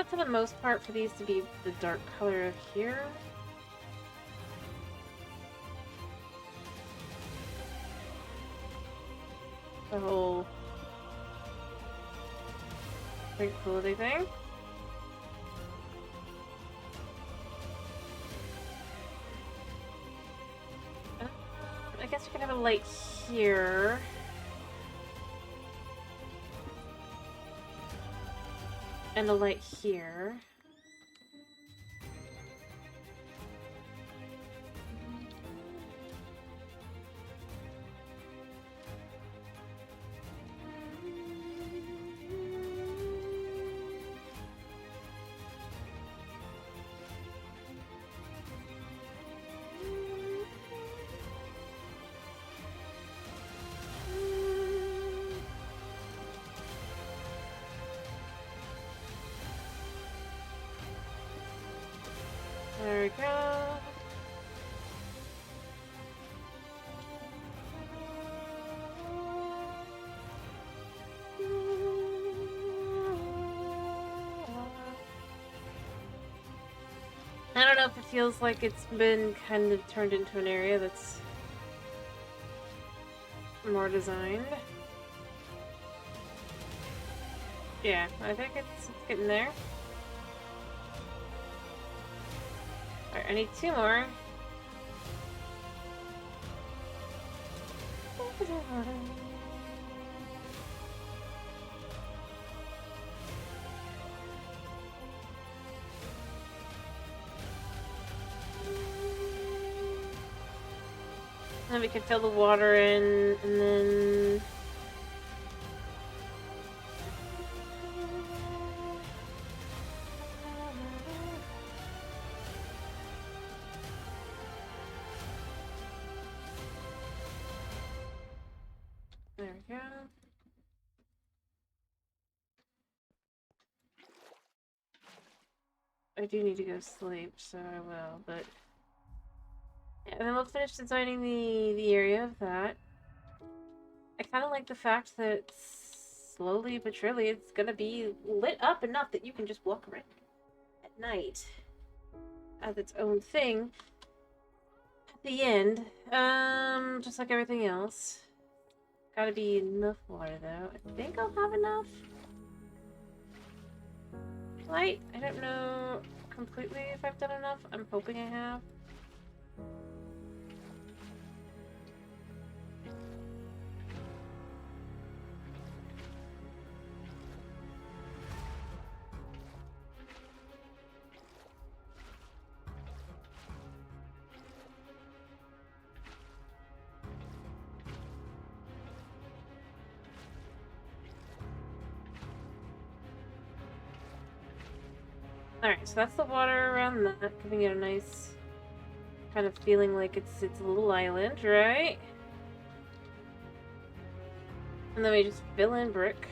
want, for the most part, for these to be the dark color here. The whole tranquility thing. I guess we could have a light here. And a light here. There we go. I don't know if it feels like it's been kind of turned into an area that's more designed. Yeah, I think it's getting there. Alright, I need 2 more. Then we can fill the water in, and then... There we go. I do need to go sleep, so I will, but... Yeah, and then we'll finish designing the area of that. I kind of like the fact that slowly but surely it's gonna be lit up enough that you can just walk around at night as its own thing. At the end, just like everything else. Gotta be enough water though. I think I'll have enough light. I don't know completely if I've done enough. I'm hoping I have. Alright, so that's the water around that, giving it a nice kind of feeling like it's a little island, right? And then we just fill in brick.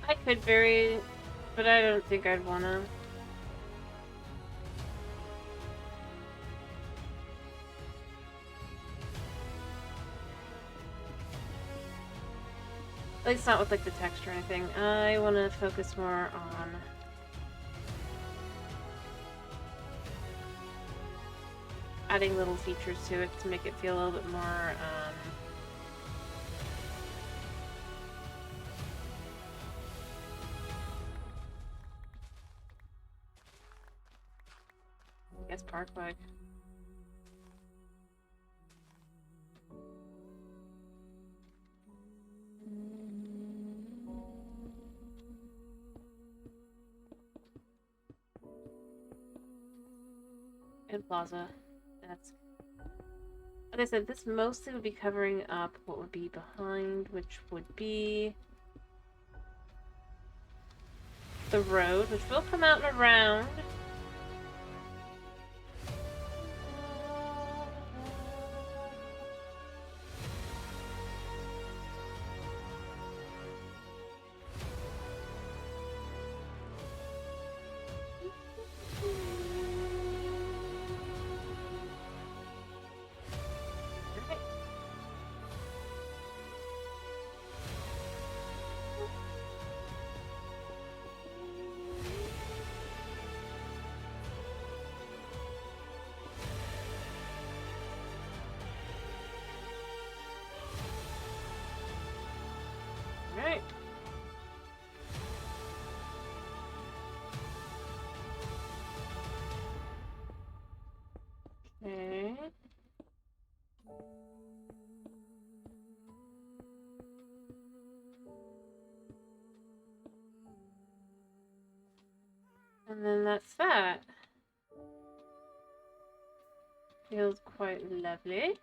I could vary, but I don't think I'd wanna. At least not with like the texture or anything. I want to focus more on adding little features to it to make it feel a little bit more I guess park-like. And plaza. That's... Like I said, this mostly would be covering up what would be behind, which would be the road, which will come out and around. And then that's that. Feels quite lovely.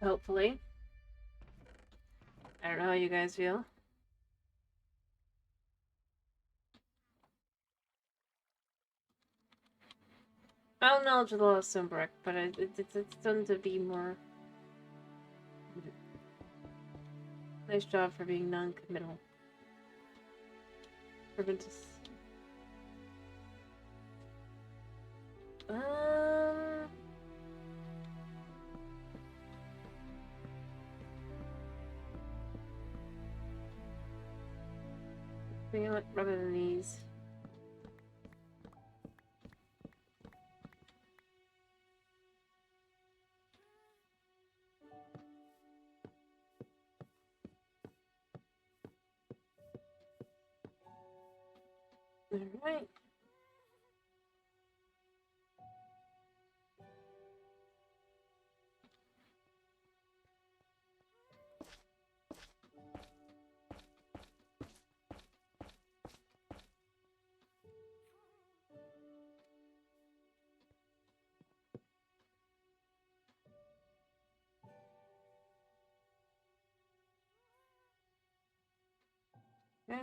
Hopefully. I don't know how you guys feel. I don't know a lot of Sunbrook, but it's done to be more. Nice job for being non-committal. Proventus. Rather than these. All right. Okay.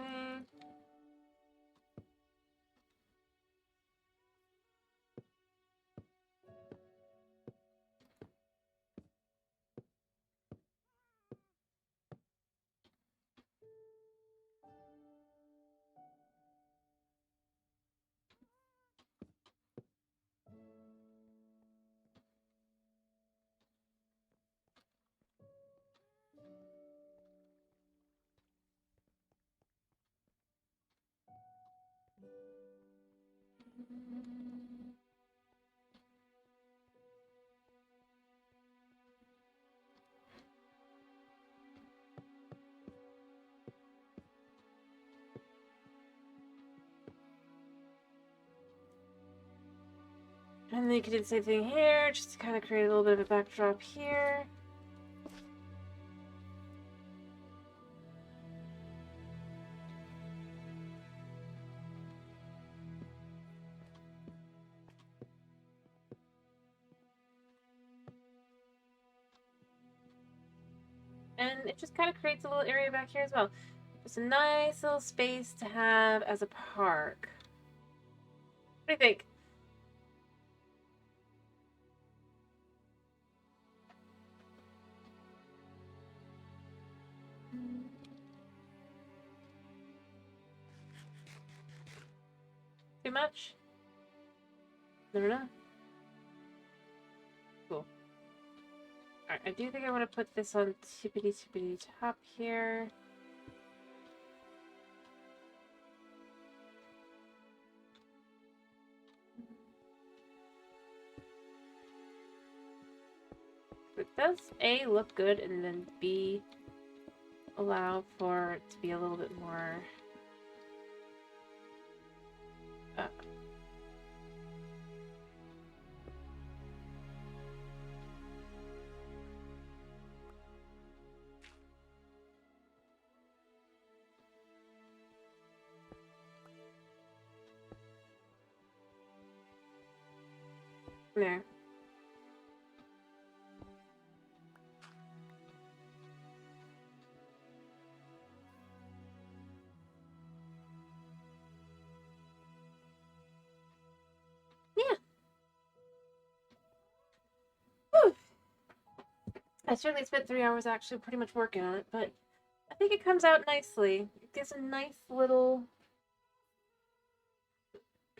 And then you can do the same thing here, just to kind of create a little bit of a backdrop here. And it just kind of creates a little area back here as well. Just a nice little space to have as a park. What do you think? Too much? Never know. Cool. Alright, I do think I want to put this on tippity top here. It does A, look good, and then B, allow for it to be a little bit more there. Yeah. Whew. I certainly spent 3 hours actually pretty much working on it, but I think it comes out nicely. It gives a nice little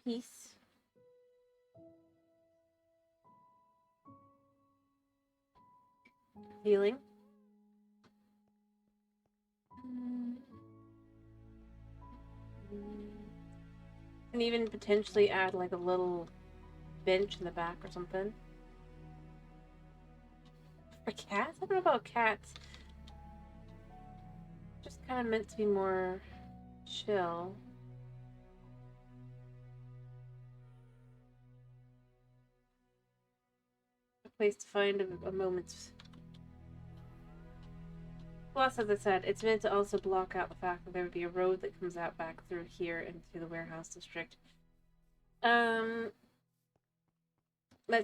piece. Feeling. And even potentially add like a little bench in the back or something. For cats? I don't know about cats. Just kind of meant to be more chill. A place to find a moment. Plus, as I said, it's meant to also block out the fact that there would be a road that comes out back through here into the warehouse district. That's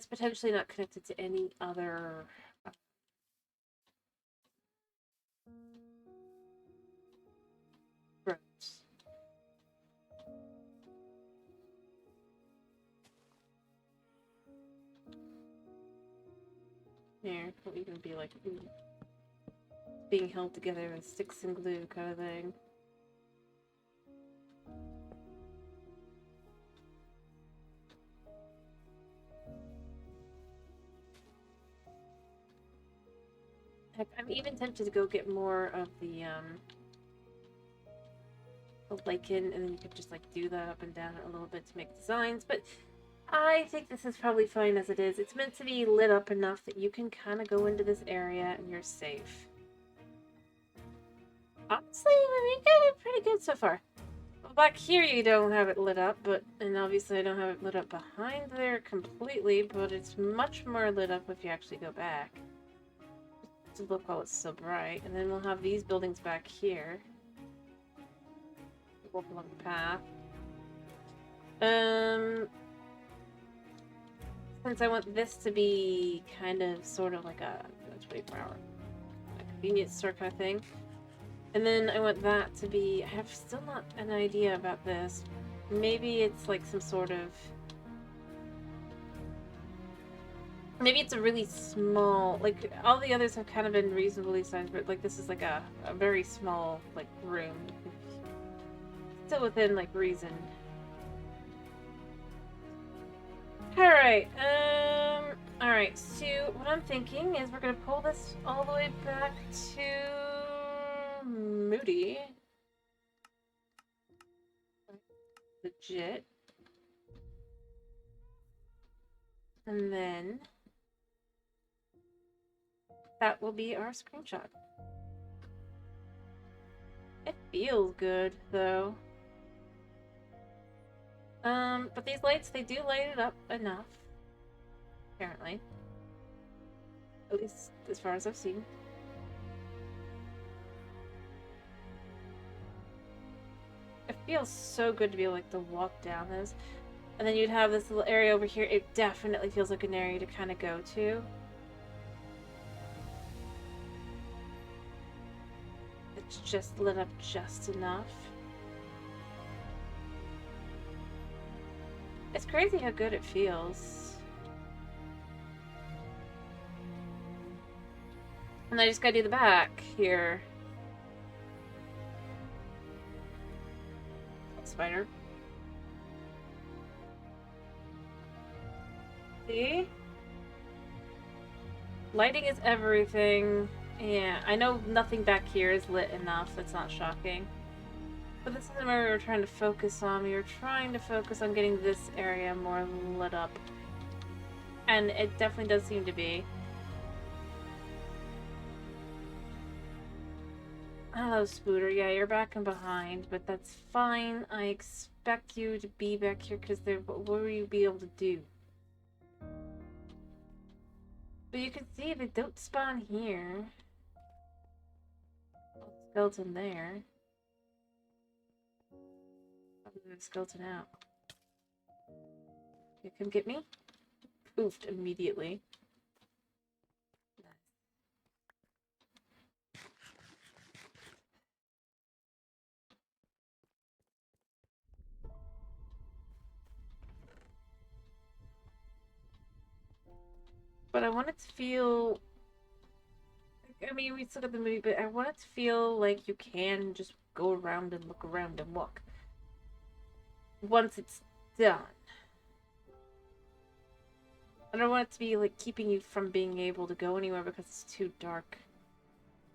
potentially not connected to any other roads. Here, it'll even be like being held together with sticks and glue kind of thing. Heck, I'm even tempted to go get more of the lichen, and then you could just like do that up and down a little bit to make designs, but I think this is probably fine as it is. It's meant to be lit up enough that you can kind of go into this area and you're safe. Honestly, we got it pretty good so far. Well, back here you don't have it lit up, and obviously I don't have it lit up behind there completely, but it's much more lit up if you actually go back. To look while it's so bright, and then we'll have these buildings back here. Walk along the path. Since I want this to be kind of sort of like a 24-hour convenience store kind of thing. And then I want that to be, I have still not an idea about this. Maybe it's like some sort of, maybe it's a really small, like all the others have kind of been reasonably sized, but like this is like a very small like room. Still within like reason. Alright, alright, so what I'm thinking is we're gonna pull this all the way back to Moody. Legit. And then that will be our screenshot. It feels good, though. But these lights, they do light it up enough. Apparently. At least as far as I've seen. It feels so good to be able to walk down this. And then you'd have this little area over here. It definitely feels like an area to kind of go to. It's just lit up just enough. It's crazy how good it feels. And I just gotta do the back here. Spider. See? Lighting is everything. Yeah, I know nothing back here is lit enough. That's not shocking. But this isn't where we were trying to focus on. We were trying to focus on getting this area more lit up. And it definitely does seem to be. Hello, Spooter. Yeah, you're back and behind, but that's fine. I expect you to be back here because what will you be able to do? But you can see they don't spawn here. Skeleton there. Skeleton out. You come get me? Poofed immediately. But I want it to feel... I mean, we still got the movie, but I want it to feel like you can just go around and look around and walk. Once it's done. I don't want it to be like keeping you from being able to go anywhere because it's too dark.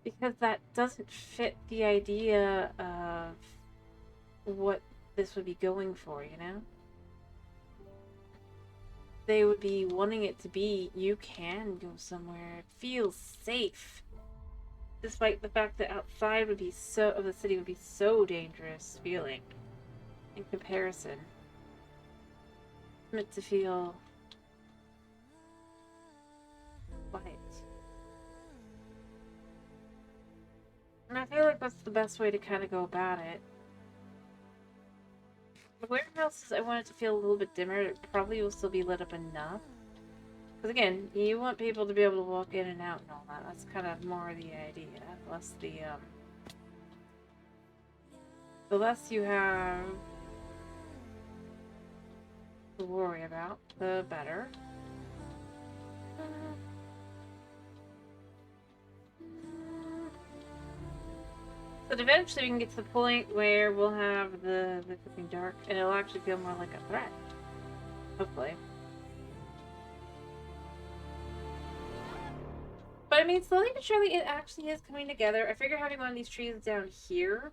Because that doesn't fit the idea of what this would be going for, you know? They would be wanting it to be, you can go somewhere. It feels safe. Despite the fact that outside would be of the city would be so dangerous feeling in comparison. It's meant to feel quiet. And I feel like that's the best way to kind of go about it. The warehouses, I want it to feel a little bit dimmer. It probably will still be lit up enough. Because again, you want people to be able to walk in and out and all that. That's kind of more the idea. The less you have to worry about, the better. But eventually we can get to the point where we'll have the cooking dark and it'll actually feel more like a threat. Hopefully. But I mean, slowly but surely it actually is coming together. I figure having one of these trees down here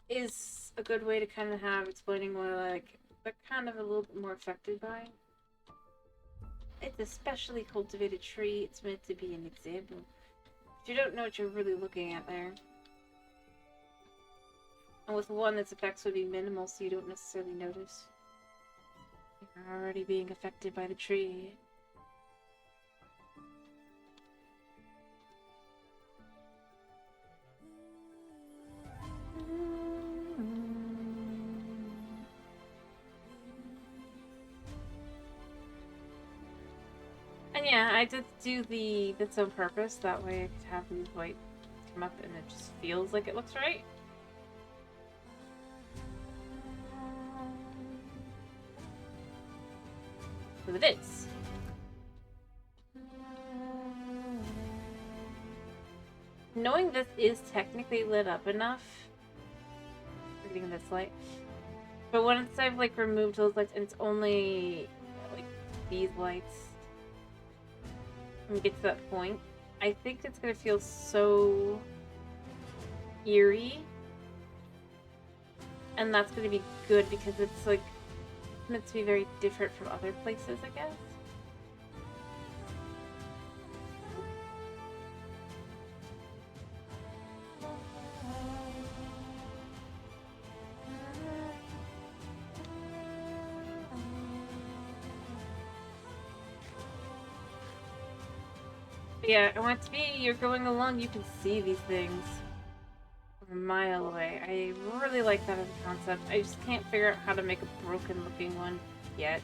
is a good way to kind of have explaining why, like, they're kind of a little bit more affected by. It's a specially cultivated tree. It's meant to be an example. But you don't know what you're really looking at there. And with one, its effects would be minimal, so you don't necessarily notice. You're already being affected by the tree. And yeah, I did do this on purpose. That way I could have these white come up and it just feels like it looks right. But it is. Knowing this is technically lit up enough, reading this light, but once I've like removed those lights and it's only like these lights, when we get to that point, I think it's gonna feel so eerie, and that's gonna be good because it's like meant to be very different from other places, I guess. Yeah, I want it to be you're going along, you can see these things from a mile away. I really like that as a concept. I just can't figure out how to make a broken looking one yet.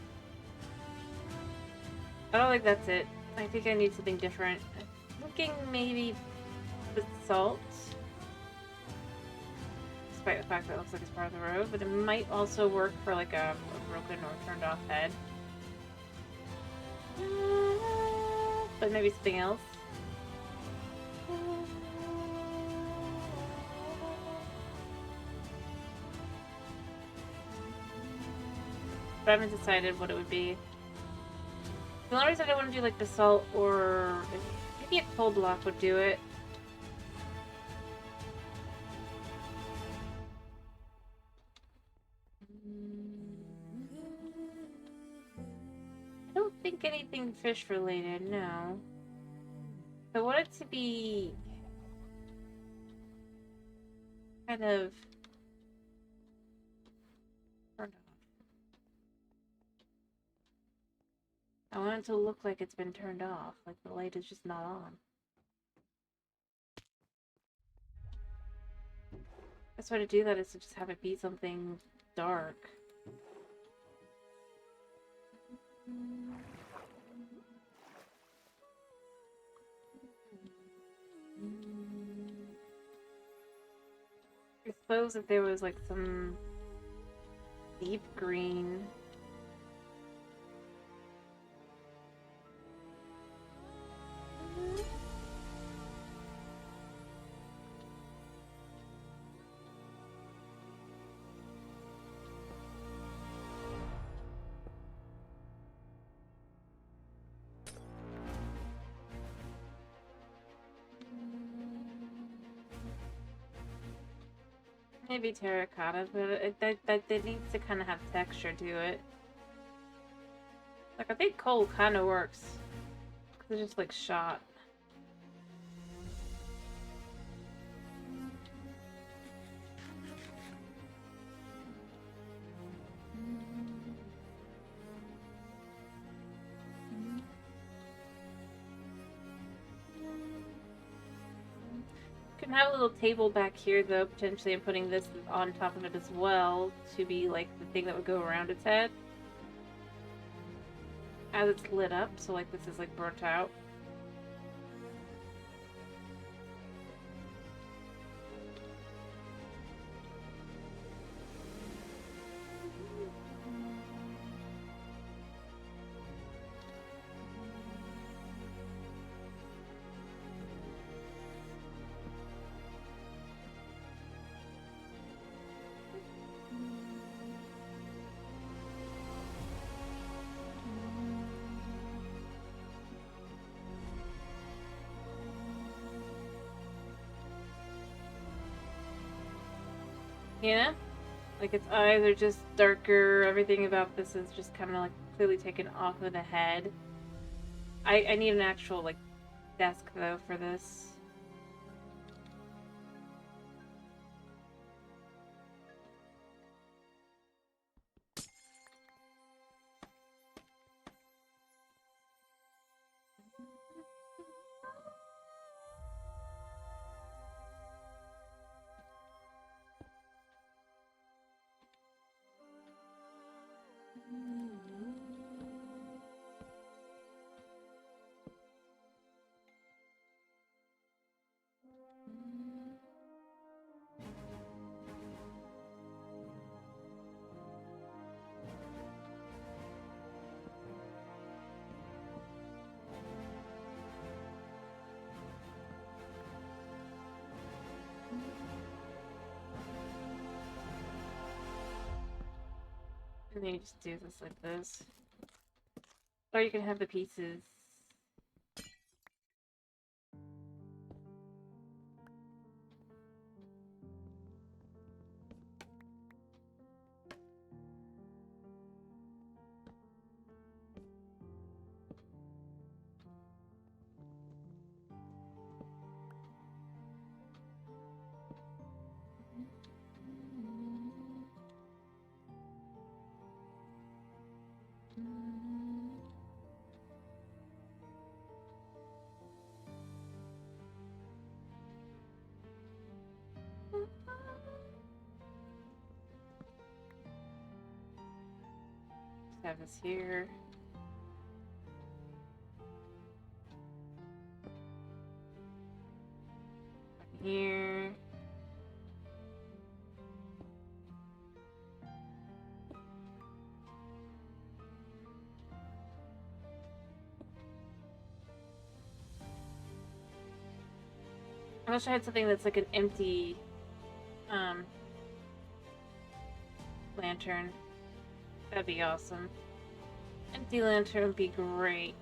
I don't think that's it. I think I need something different. I'm thinking maybe basalt. Despite the fact that it looks like it's part of the road, but it might also work for like a broken or turned off head. But maybe something else. But I haven't decided what it would be. The only reason I don't want to do like basalt or maybe a coal block would do it. I don't think anything fish related, no. I want it to be kind of turned off. I want it to look like it's been turned off, like the light is just not on. Best way to do that is to just have it be something dark. I suppose if there was like some deep green. Maybe terracotta, but that needs to kind of have texture to it. Like, I think coal kind of works. It's just like shot. can have a little table back here, though. Potentially I'm putting this on top of it as well to be like the thing that would go around its head. As it's lit up, so like this is like burnt out. You know? Like its eyes are just darker, everything about this is just kind of like clearly taken off of the head. I need an actual like desk though for this. And then you just do this like this. Or you can have the pieces. Just have this here. Here. I wish I had something that's like an empty lantern. That'd be awesome. Empty lantern would be great.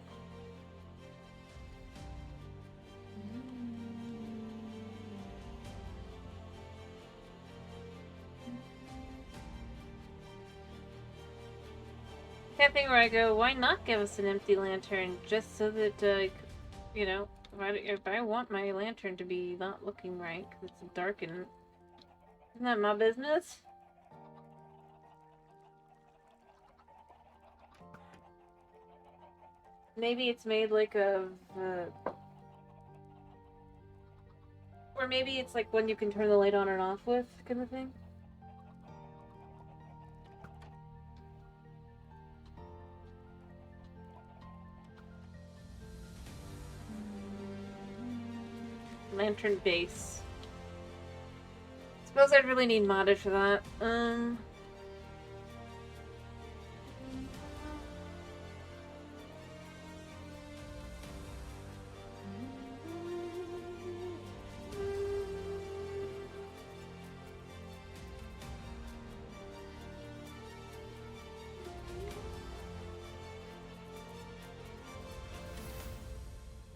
That thing where I go, why not give us an empty lantern just so that, you know, if I want my lantern to be not looking right because it's dark and isn't that my business? Maybe it's made like of, or maybe it's like one you can turn the light on and off with, kind of thing. Lantern base. Suppose I'd really need modded for that.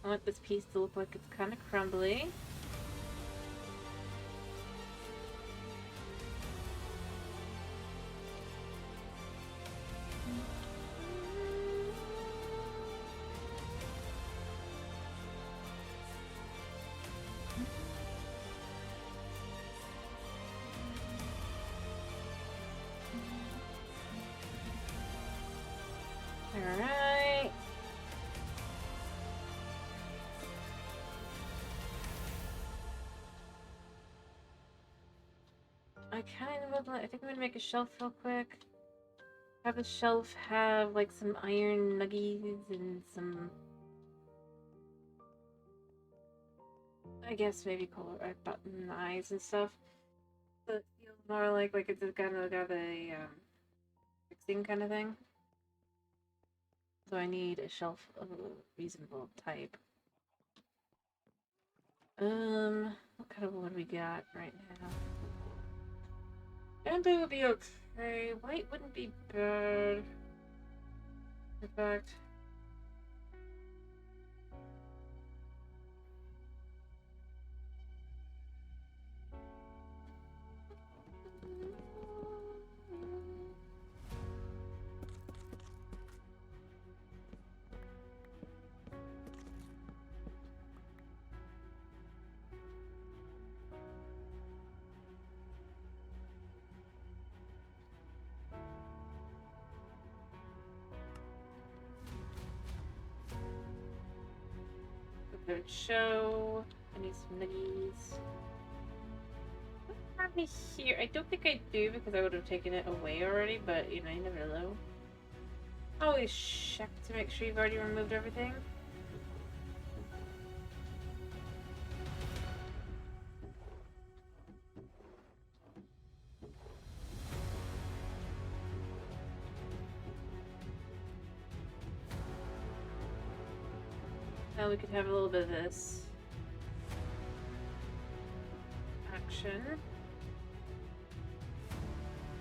I want this piece to look like it's kind of crumbly. Alright. I kind of would. I think I'm gonna make a shelf real quick. Have the shelf have like some iron nuggies and some, I guess maybe color button eyes and stuff. So it feels more like it's kind of got a fixing kind of thing. So I need a shelf of a reasonable type. What kind of wood we got right now? Bamboo would be okay. White wouldn't be bad. In fact. Third show. I need some nuggies. What do I have me here? I don't think I do because I would have taken it away already, but you know, you never know. Always check to make sure you've already removed everything. Now we could have a little bit of this action.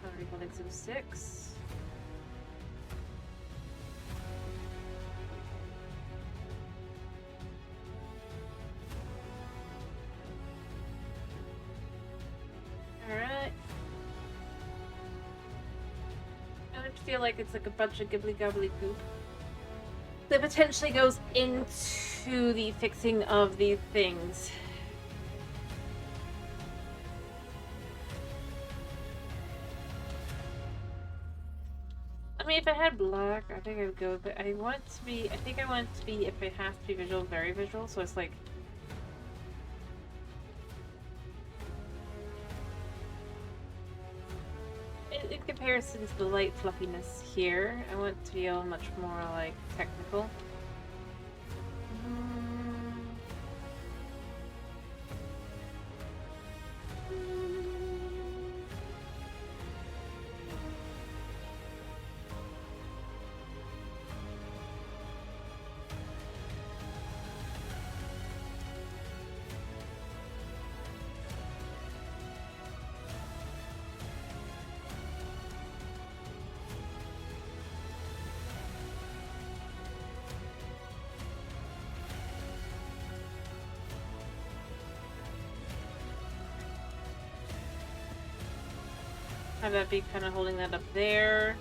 Already wanted some 6. Alright. I would feel like it's like a bunch of gibbly gobbly poop that potentially goes into the fixing of these things. I mean, if I had black, I think I would go, but I want to be, I think I want it to be, if it has to be visual, very visual, so it's like, in comparison to the light fluffiness here, I want it to feel much more, like, technical. Have that be kind of holding that up there.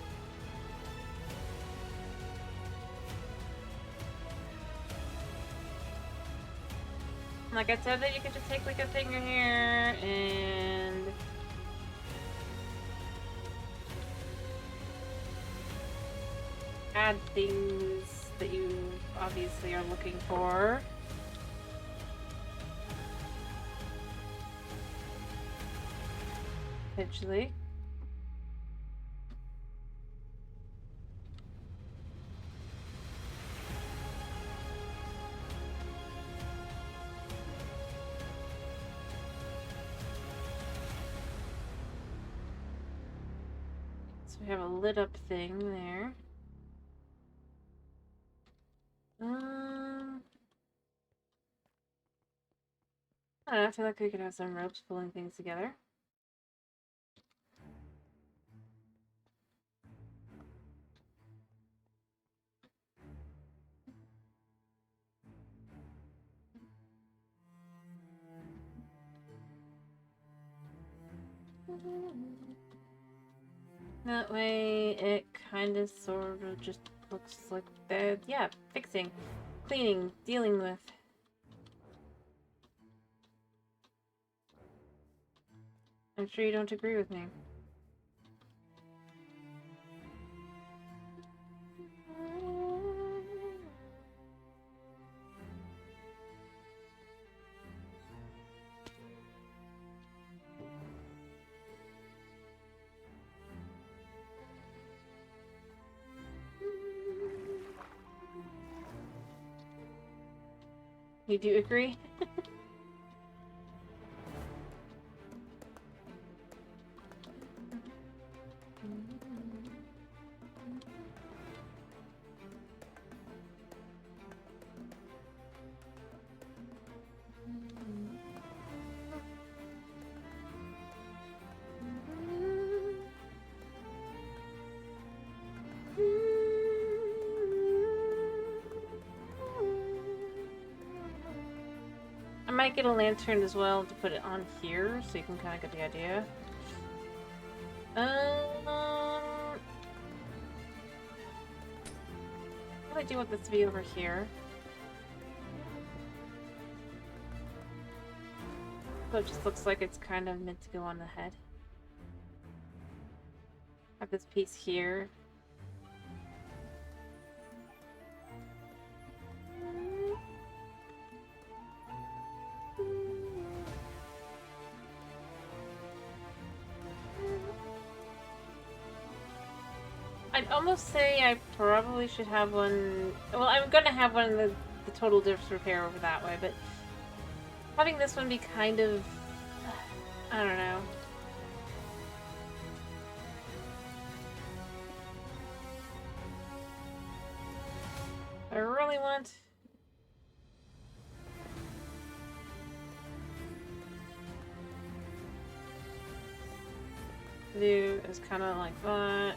Like I said, that you could just take like a finger here and add things that you obviously are looking for. Potentially. We have a lit up thing there. I don't know, I feel like we could have some ropes pulling things together. That way it kind of sort of just looks like that. Yeah, fixing, cleaning, dealing with. I'm sure you don't agree with me. You do agree? I might get a lantern as well to put it on here so you can kind of get the idea. What do I do with this to be over here? So it just looks like it's kind of meant to go on the head. Have this piece here. I'd almost say I probably should have one. Well, I'm gonna have one in the total disrepair over that way, but having this one be kind of, I don't know. I really want. Do is kind of like that.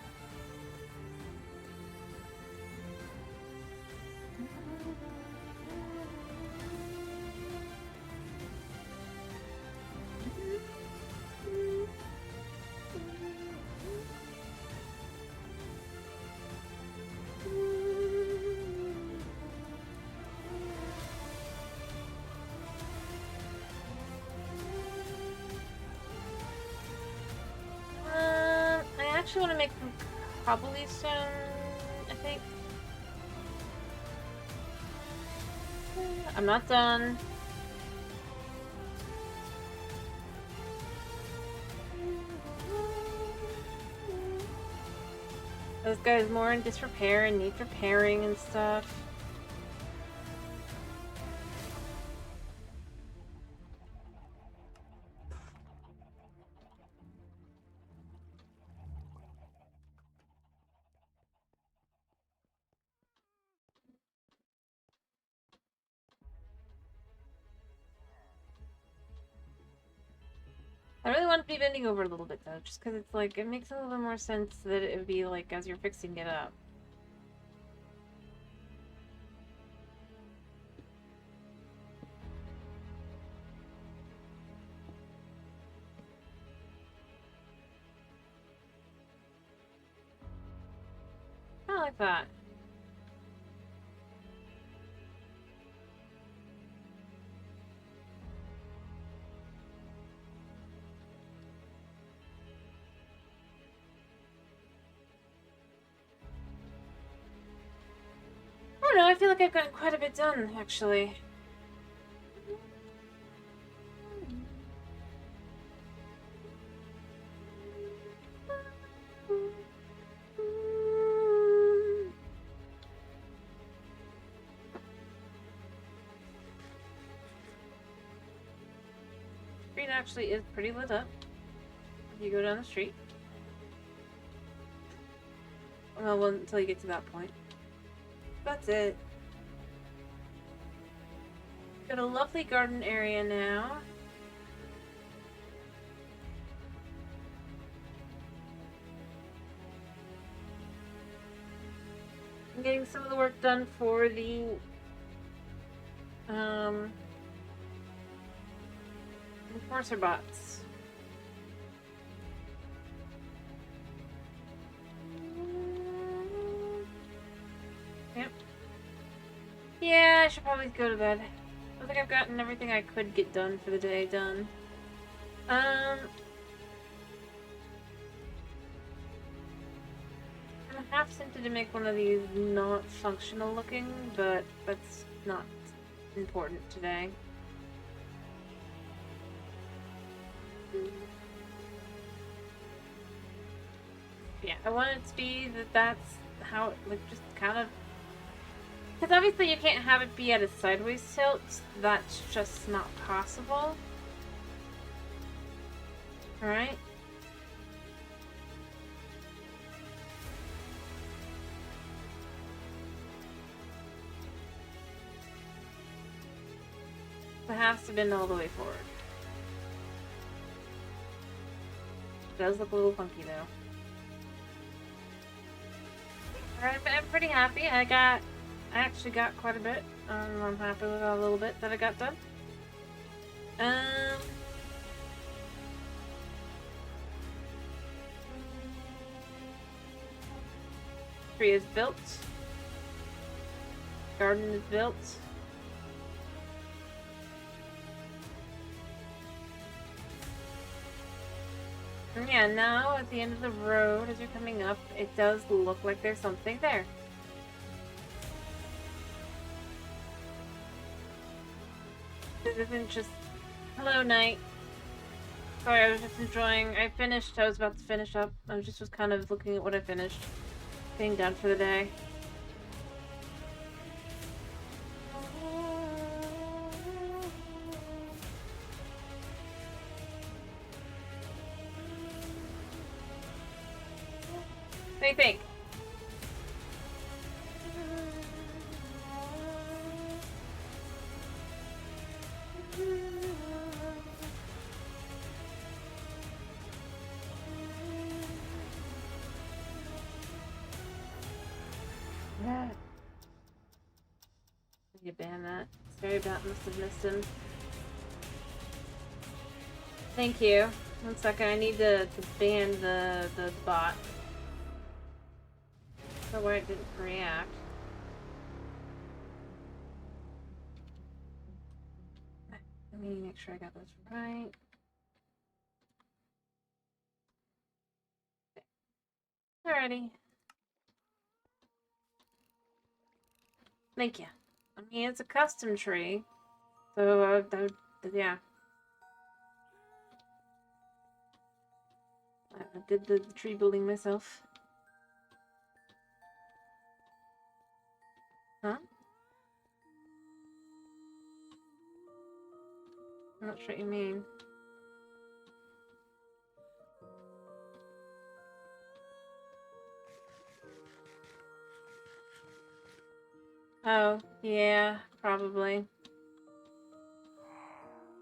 I actually want to make some cobblestone, I think. I'm not done. This guy's more in disrepair and needs repairing and stuff. I really want to be bending over a little bit though, just because it's like, it makes a little bit more sense that it would be like as you're fixing it up. I like that. I don't know, I feel like I've gotten quite a bit done, actually. Street actually is pretty lit up if you go down the street. Well, until you get to that point. That's it. Got a lovely garden area now. I'm getting some of the work done for the enforcer bots. Yep. Yeah, I should probably go to bed. I think I've gotten everything I could get done for the day done. I'm half tempted to make one of these not functional looking, but that's not important today. Yeah, I want it to be that that's how it, like, just kind of Because obviously you can't have it be at a sideways tilt. That's just not possible. Alright? It has to bend all the way forward. It does look a little funky though. Alright, but I'm pretty happy. I actually got quite a bit. I'm happy with a little bit that I got done. Tree is built. Garden is built. And yeah, now at the end of the road, as you're coming up, it does look like there's something there. It isn't just... Hello, night. Sorry, I was just enjoying... I was about to finish up. I was just kind of looking at what I finished. Being done for the day. What do you think? You ban that. Sorry about must have missed him. Thank you. 1 second, I need to ban the bot. So why it didn't react. Let me make sure I got this right. Alrighty. Thank you. I mean, it's a custom tree, so yeah. I did the tree building myself. Huh? I'm not sure what you mean. Oh, yeah, probably.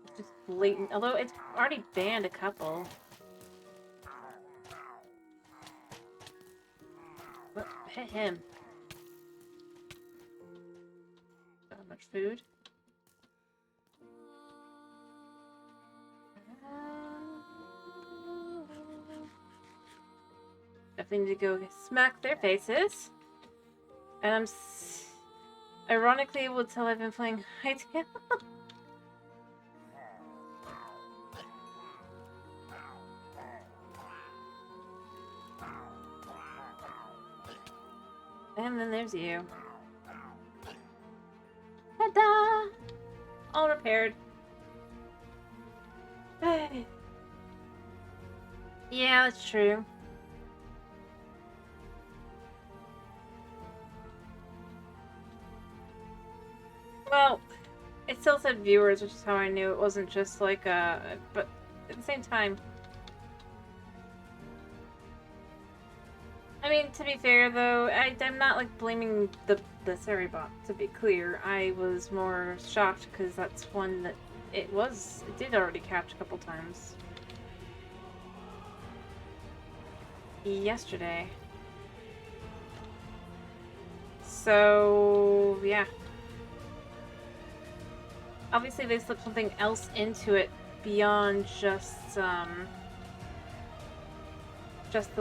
It's just blatant. Although it's already banned a couple. What? Hit him. So much food. Definitely need to go smack their faces. And I'm ironically able to tell I've been playing Hytale. And then there's you. Ta-da! All repaired. Yeah, that's true. Well, it still said viewers, which is how I knew it wasn't just like but at the same time. I mean, to be fair though, I'm not like blaming the Seribot, to be clear. I was more shocked because that's one that it did already catch a couple times. Yesterday. So, yeah. Obviously they slipped something else into it beyond just the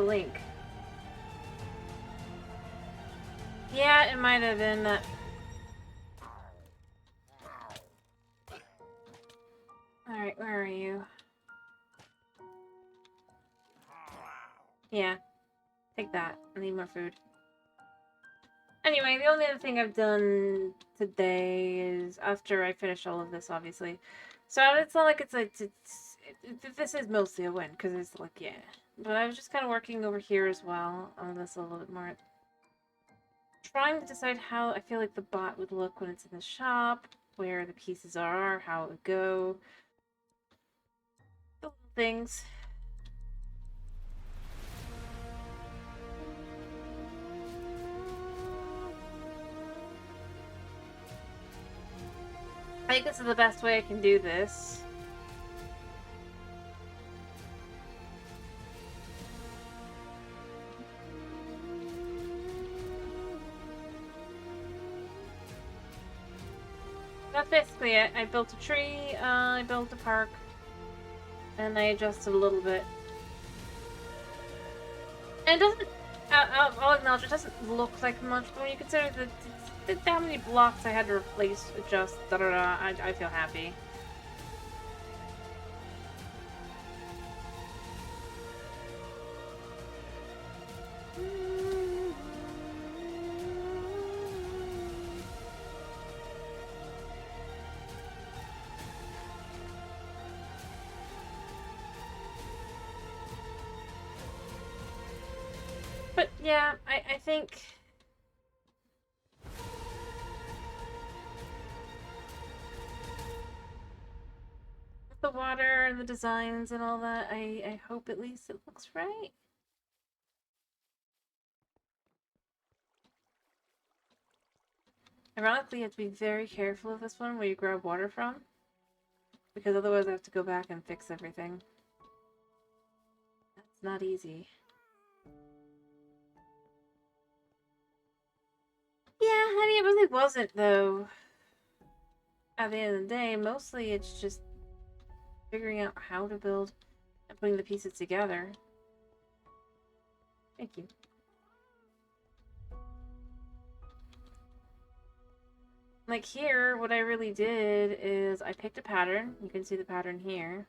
link. Yeah, it might have been that. Alright, where are you? Yeah. Take that. I need more food. Anyway, the only other thing I've done today is after I finish all of this, obviously. So it's not like this is mostly a win, because it's like, yeah. But I was just kind of working over here as well on this a little bit more. trying to decide how I feel like the bot would look when it's in the shop, where the pieces are, how it would go. The little things. I think this is the best way I can do this. That's basically it. I built a tree, I built a park, and I adjusted a little bit. And it doesn't, I'll acknowledge, it doesn't look like much, but when you consider how many blocks I had to replace, adjust, I feel happy. But yeah, I think with the water and the designs and all that, I hope at least it looks right. Ironically, you have to be very careful of this one where you grab water from, because otherwise I have to go back and fix everything. That's not easy. Yeah, I mean, it really wasn't, though. At the end of the day, mostly it's just figuring out how to build and putting the pieces together. Thank you. Like here, what I really did is I picked a pattern. You can see the pattern here.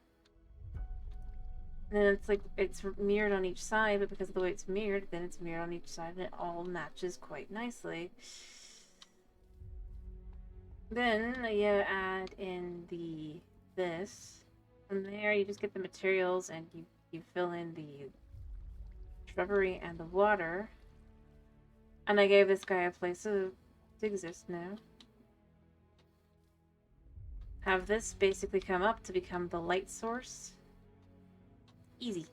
And then it's like, it's mirrored on each side, but because of the way it's mirrored, then it's mirrored on each side and it all matches quite nicely. Then you add in this. From there, you just get the materials and you fill in the shrubbery and the water. And I gave this guy a place to exist now. Have this basically come up to become the light source. Easy.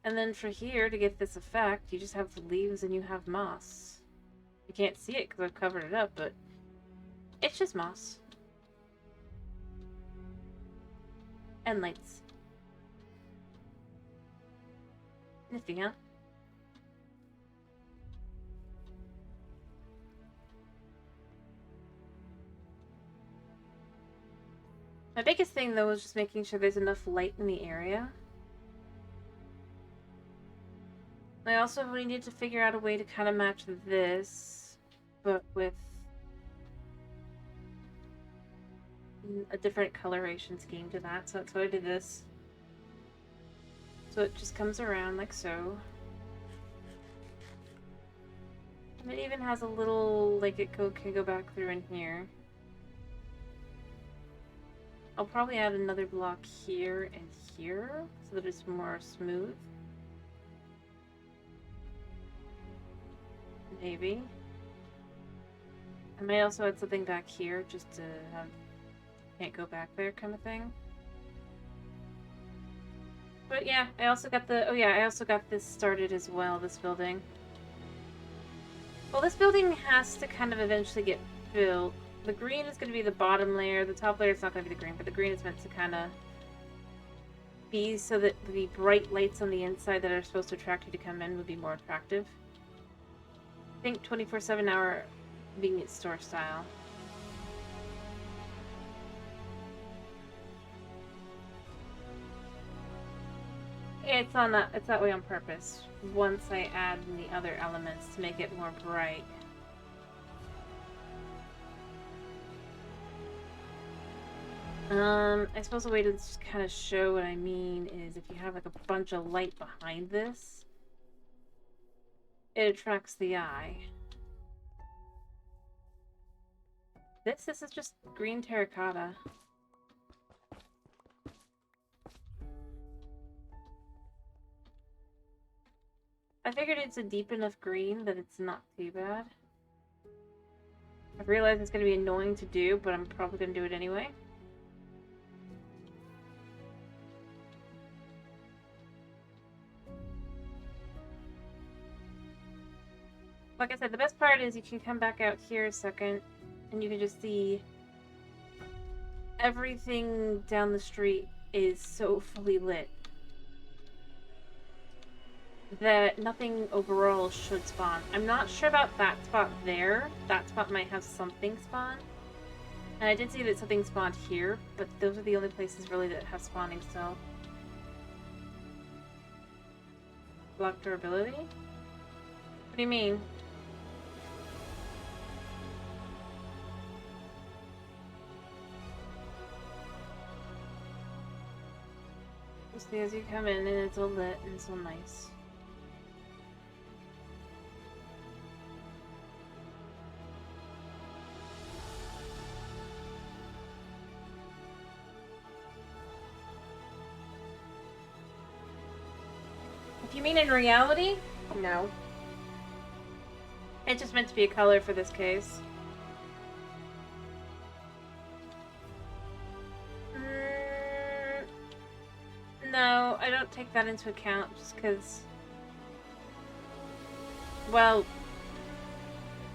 And then for here, to get this effect, you just have the leaves and you have moss. You can't see it because I've covered it up, but it's just moss. And lights. Nifty, huh? My biggest thing, though, is just making sure there's enough light in the area. I also really need to figure out a way to kind of match this, but with a different coloration scheme to that. So that's why I did this. So it just comes around like so. And it even has a little, like, it can go back through in here. I'll probably add another block here and here so that it's more smooth. Maybe. I might also add something back here just to have can't go back there kind of thing. But yeah, I also got I also got this started as well, this building. Well, this building has to kind of eventually get built. The green is going to be the bottom layer. The top layer is not going to be the green, but the green is meant to kind of be so that the bright lights on the inside that are supposed to attract you to come in would be more attractive. Think 24/7 hour convenience store style. It's that way on purpose. Once I add in the other elements to make it more bright. I suppose a way to just kind of show what I mean is if you have like a bunch of light behind this, it attracts the eye. This is just green terracotta. I figured it's a deep enough green that it's not too bad. I've realized it's going to be annoying to do, but I'm probably going to do it anyway. Like I said, the best part is you can come back out here a second, and you can just see everything down the street is so fully lit that nothing overall should spawn. I'm not sure about that spot there. That spot might have something spawn. And I did see that something spawned here, but those are the only places really that have spawning still. Block durability? What do you mean? You see as you come in and it's all lit and so nice. If you mean in reality, no. It's just meant to be a color for this case. No, I don't take that into account just because, well,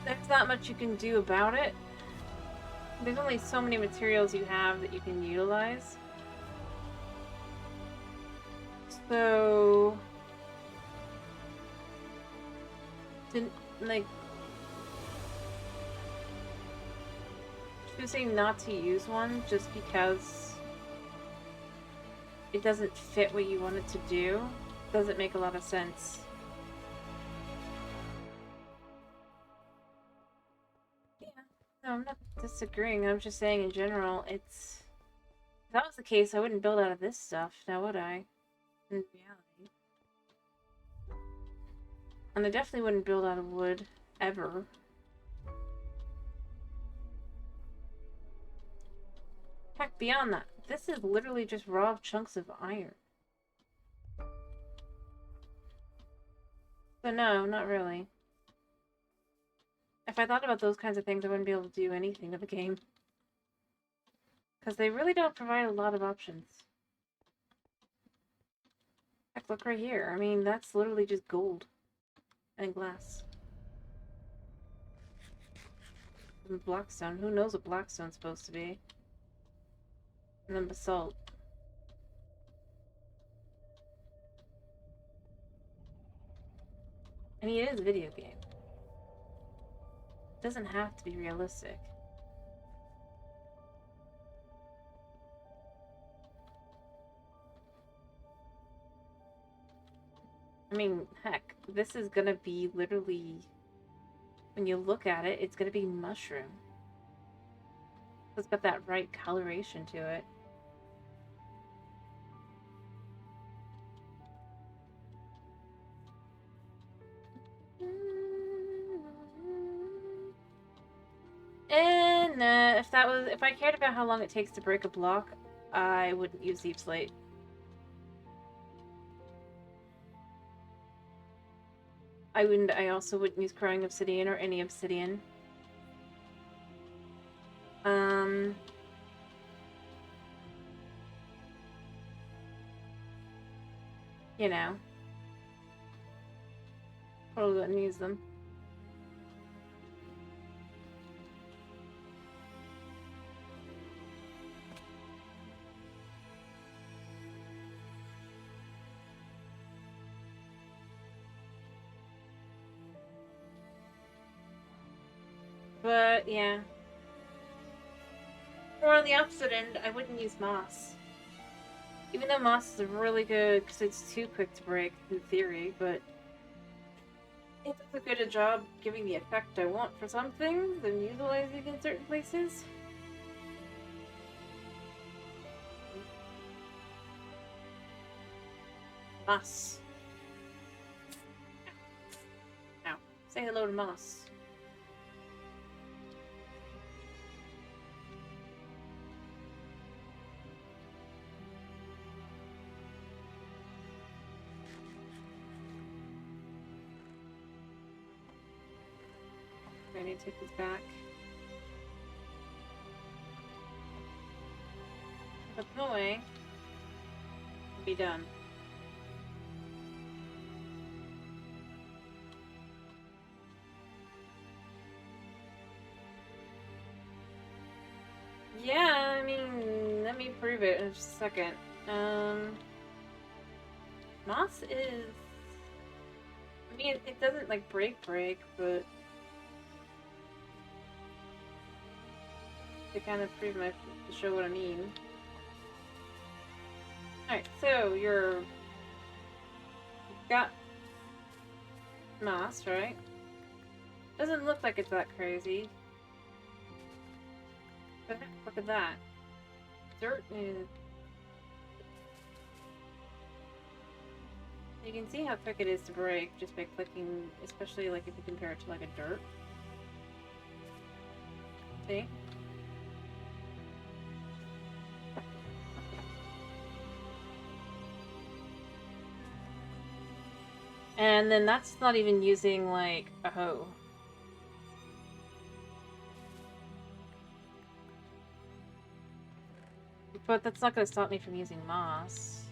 there's not much you can do about it. There's only so many materials you have that you can utilize. So, like, choosing not to use one just because it doesn't fit what you want it to do doesn't make a lot of sense. Yeah, no, I'm not disagreeing. I'm just saying in general, it's... If that was the case, I wouldn't build out of this stuff, now would I? In reality. And I definitely wouldn't build out of wood, ever. Heck, beyond that, this is literally just raw chunks of iron. So no, not really. If I thought about those kinds of things, I wouldn't be able to do anything to the game. Because they really don't provide a lot of options. Heck, look right here. I mean, that's literally just gold. And glass. And blackstone. Who knows what blackstone's supposed to be? And then basalt. I mean, it is a video game. It doesn't have to be realistic. I mean, heck, this is gonna be literally... When you look at it, it's gonna be mushroom. It's got that right coloration to it. And if I cared about how long it takes to break a block, I wouldn't use Deep Slate. I also wouldn't use Crying Obsidian or any obsidian. You know. Probably wouldn't use them. But, yeah. Or on the opposite end, I wouldn't use moss. Even though moss is really good because it's too quick to break, in theory, but it does a good job giving the effect I want for some things and utilizing in certain places. Moss. Ow. Say hello to moss. I need to take this back. Put them away. Be done. Yeah, I mean, let me prove it in just a second. Moss is... I mean, it doesn't, like, break, but... To kind of prove to show what I mean. Alright, so you've got moss, right? Doesn't look like it's that crazy. But look at that. Dirt is... You can see how quick it is to break just by clicking, especially like if you compare it to like a dirt. See? And then that's not even using like a hoe. But that's not going to stop me from using moss.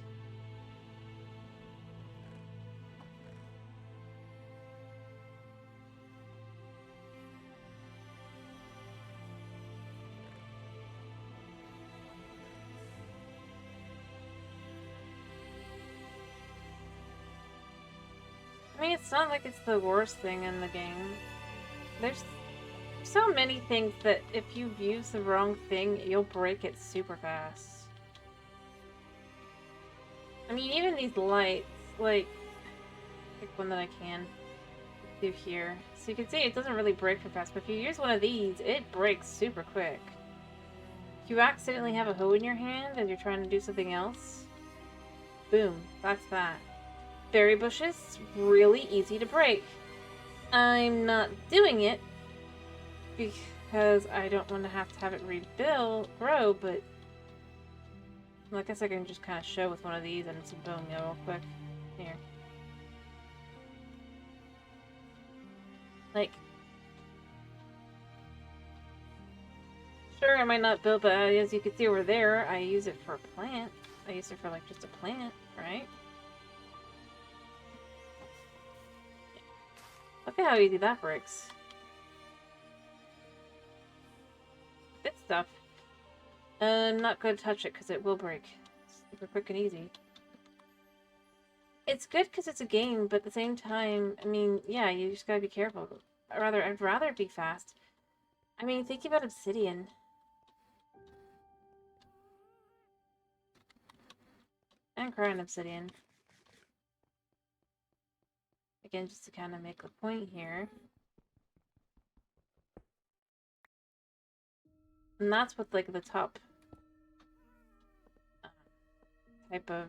I mean, it's not like it's the worst thing in the game. There's so many things that if you've used the wrong thing, you'll break it super fast. I mean, even these lights, like, pick one that I can do here. So you can see it doesn't really break for fast, but if you use one of these, it breaks super quick. If you accidentally have a hoe in your hand and you're trying to do something else, boom, that's that. Berry bushes, really easy to break. I'm not doing it because I don't want to have it grow, but I guess I can just kind of show with one of these and some bone meal real quick. Here. Like, sure, I might not build, but as you can see over there, I use it for a plant. I use it for, like, just a plant, right? Look at how easy that breaks. This stuff. I'm not going to touch it because it will break. It's super quick and easy. It's good because it's a game, but at the same time, I mean, yeah, you just gotta be careful. I'd rather it be fast. I mean, think about obsidian. And crying obsidian. Again, just to kind of make a point here. And that's what, like, the top type of,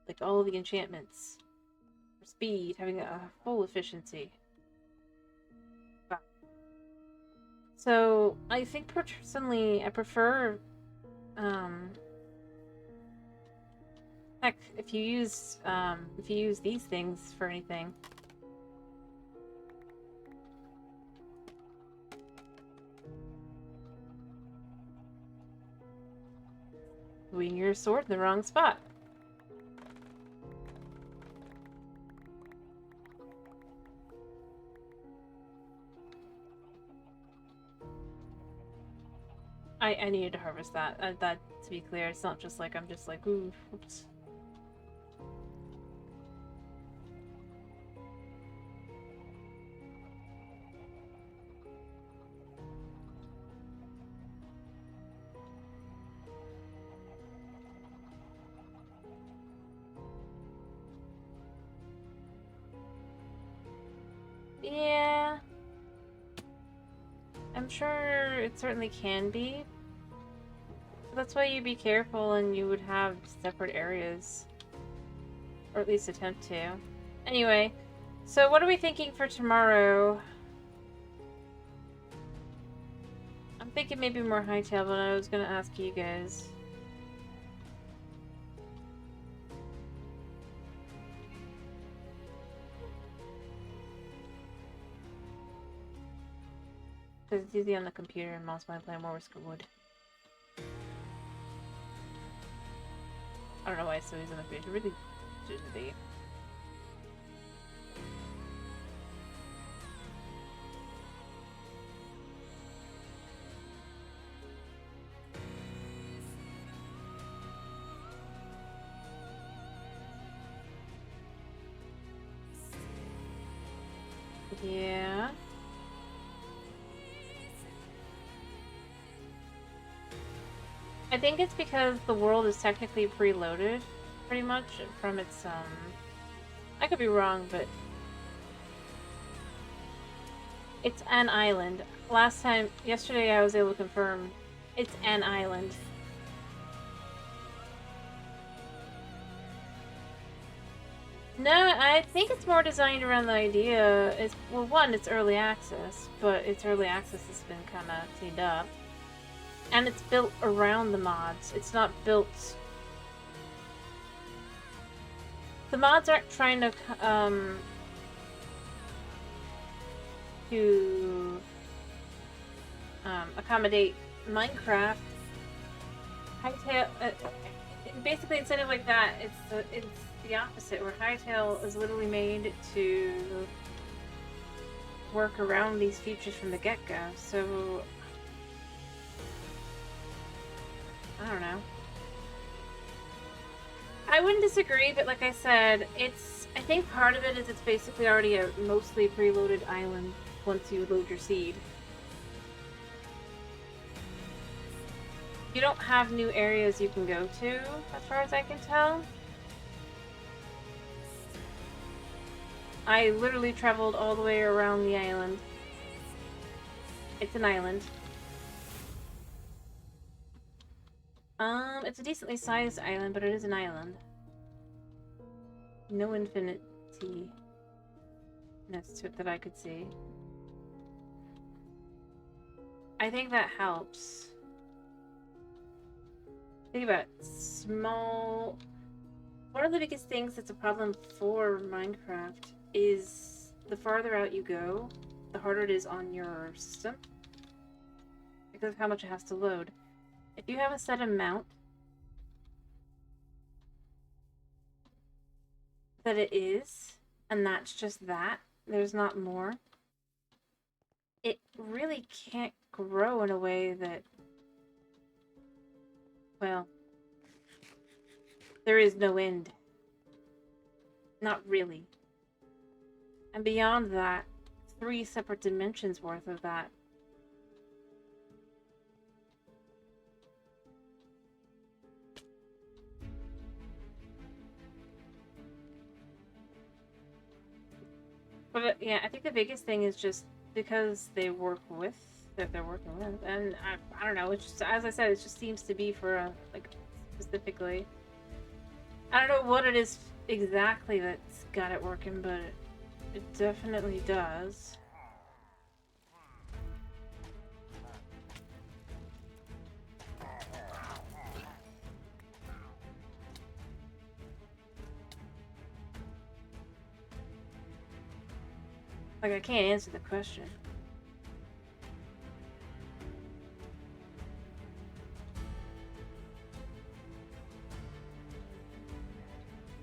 like, all of the enchantments. For speed, having a full efficiency. So, I think personally, I prefer, heck, if you use these things for anything. Wing your sword in the wrong spot. I needed to harvest that. That, to be clear, it's not just like I'm just like, ooh, oops. Yeah. I'm sure it certainly can be. That's why you be careful and you would have separate areas. Or at least attempt to. Anyway, so what are we thinking for tomorrow? I'm thinking maybe more hightail, but I was gonna ask you guys. Because it's easy on the computer and mouse might play more risk of wood. I don't know why it's so easy on the computer. It really shouldn't be. Yeah. I think it's because the world is technically preloaded, pretty much, from its, I could be wrong, but it's an island. Yesterday I was able to confirm it's an island. No, I think it's more designed around the idea. Well, one, it's early access, but its early access has been kind of cleaned up. And it's built around the mods. It's not built... The mods aren't trying to accommodate Minecraft. Hytale... basically, instead of like that, it's the opposite, where Hytale is literally made to work around these features from the get-go. So... I don't know. I wouldn't disagree, but like I said, I think part of it is it's basically already a mostly preloaded island once you load your seed. You don't have new areas you can go to, as far as I can tell. I literally traveled all the way around the island. It's an island. It's a decently sized island, but it is an island. No infinity next to it that I could see. I think that helps. Think about it. Small... One of the biggest things that's a problem for Minecraft is the farther out you go, the harder it is on your system. Because of how much it has to load. If you have a set amount that it is, and that's just that, there's not more, it really can't grow in a way that, well, there is no end. Not really. And beyond that, 3 separate dimensions worth of that. But yeah, I think the biggest thing is just because they work with that they're working with, and I don't know. It's just, as I said, it just seems to be for like specifically. I don't know what it is exactly that's got it working, but it definitely does. Like, I can't answer the question.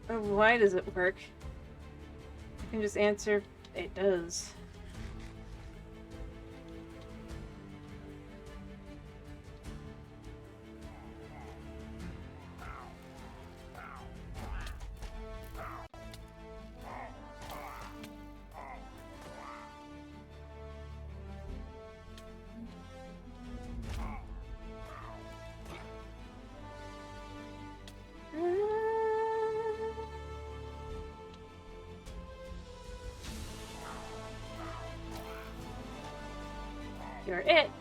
Why does it work? I can just answer, it does. You're it.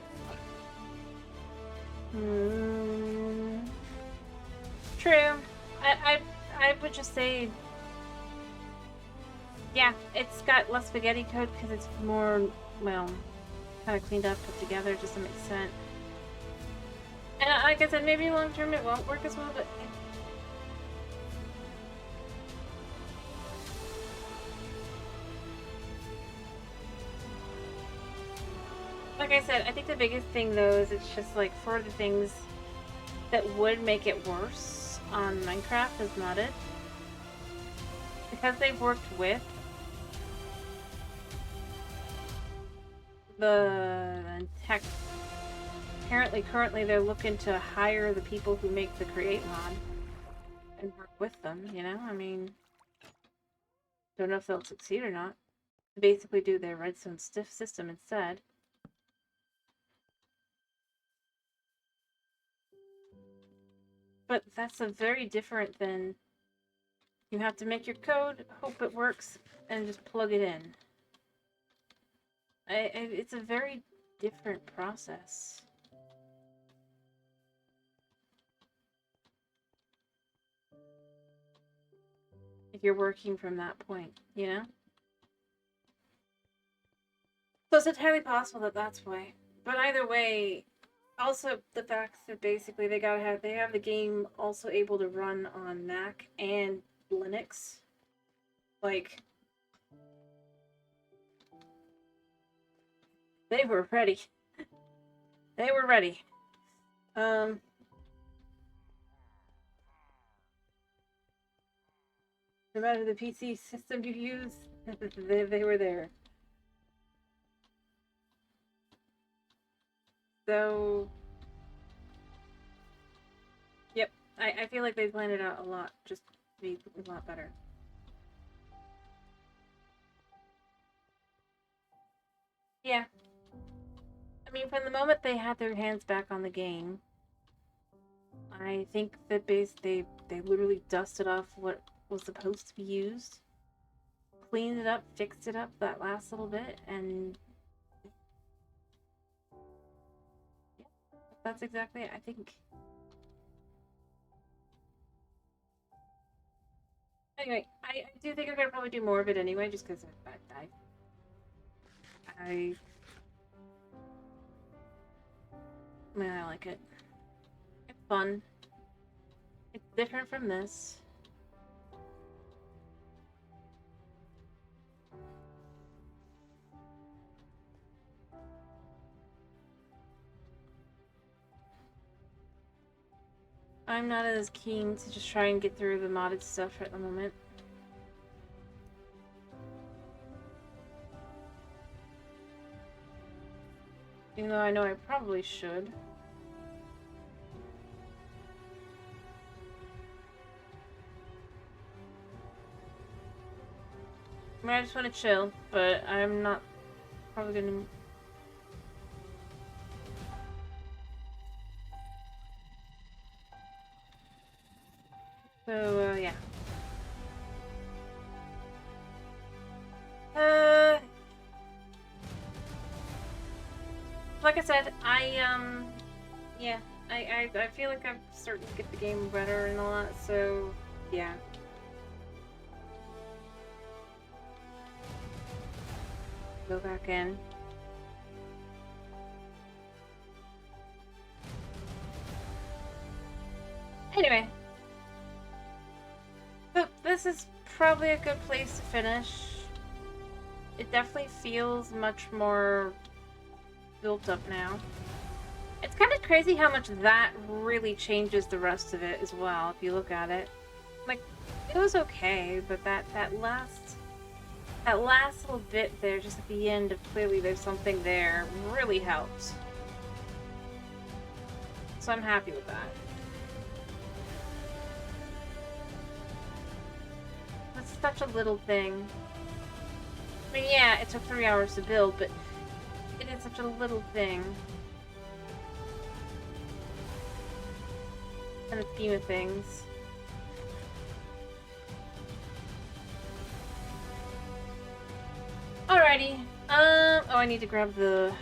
True. I would just say, yeah, it's got less spaghetti code because it's more, well, kind of cleaned up, put together, just to make sense. And like I said, maybe long term it won't work as well, but Like I said, I think the biggest thing though is it's just like for the things that would make it worse on Minecraft as modded, because they've worked with the tech. Apparently, currently they're looking to hire the people who make the Create mod and work with them, you know? I mean, don't know if they'll succeed or not. Basically do their redstone stiff system instead. But that's a very different than you have to make your code, hope it works, and just plug it in. It's a very different process. If you're working from that point, you know? So it's entirely possible that that's why. But either way, also the fact that basically they have the game also able to run on Mac and Linux. Like, they were ready. They were ready. No matter the PC system you use, they were there. So, yep, I feel like they planned it out a lot, just to be a lot better. Yeah. I mean, from the moment they had their hands back on the game, I think that they literally dusted off what was supposed to be used, cleaned it up, fixed it up that last little bit, and yeah, that's exactly it. I think. Anyway, I do think I'm gonna probably do more of it anyway, just because I man, I like it. It's fun. It's different from this. I'm not as keen to just try and get through the modded stuff at the moment. Even though I know I probably should. I mean, I just want to chill, but I'm not probably gonna... So, yeah. Like I said, yeah, I feel like I'm starting to get the game better and all that, so, yeah. Go back in. Anyway. So, this is probably a good place to finish. It definitely feels much more built up now. It's kind of crazy how much that really changes the rest of it as well, if you look at it. Like, it was okay, but that last little bit there, just at the end of clearly there's something there, really helped. So I'm happy with that. That's such a little thing. I mean, yeah, it took 3 hours to build, but it is such a little thing. In the scheme of things. Alrighty. Oh, I need to grab the...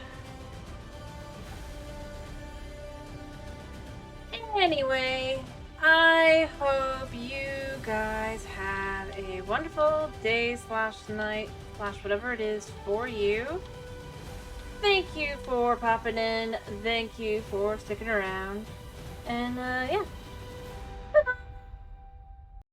Anyway, I hope you guys have a wonderful day / night / whatever it is for you. Thank you for popping in. Thank you for sticking around. And, yeah.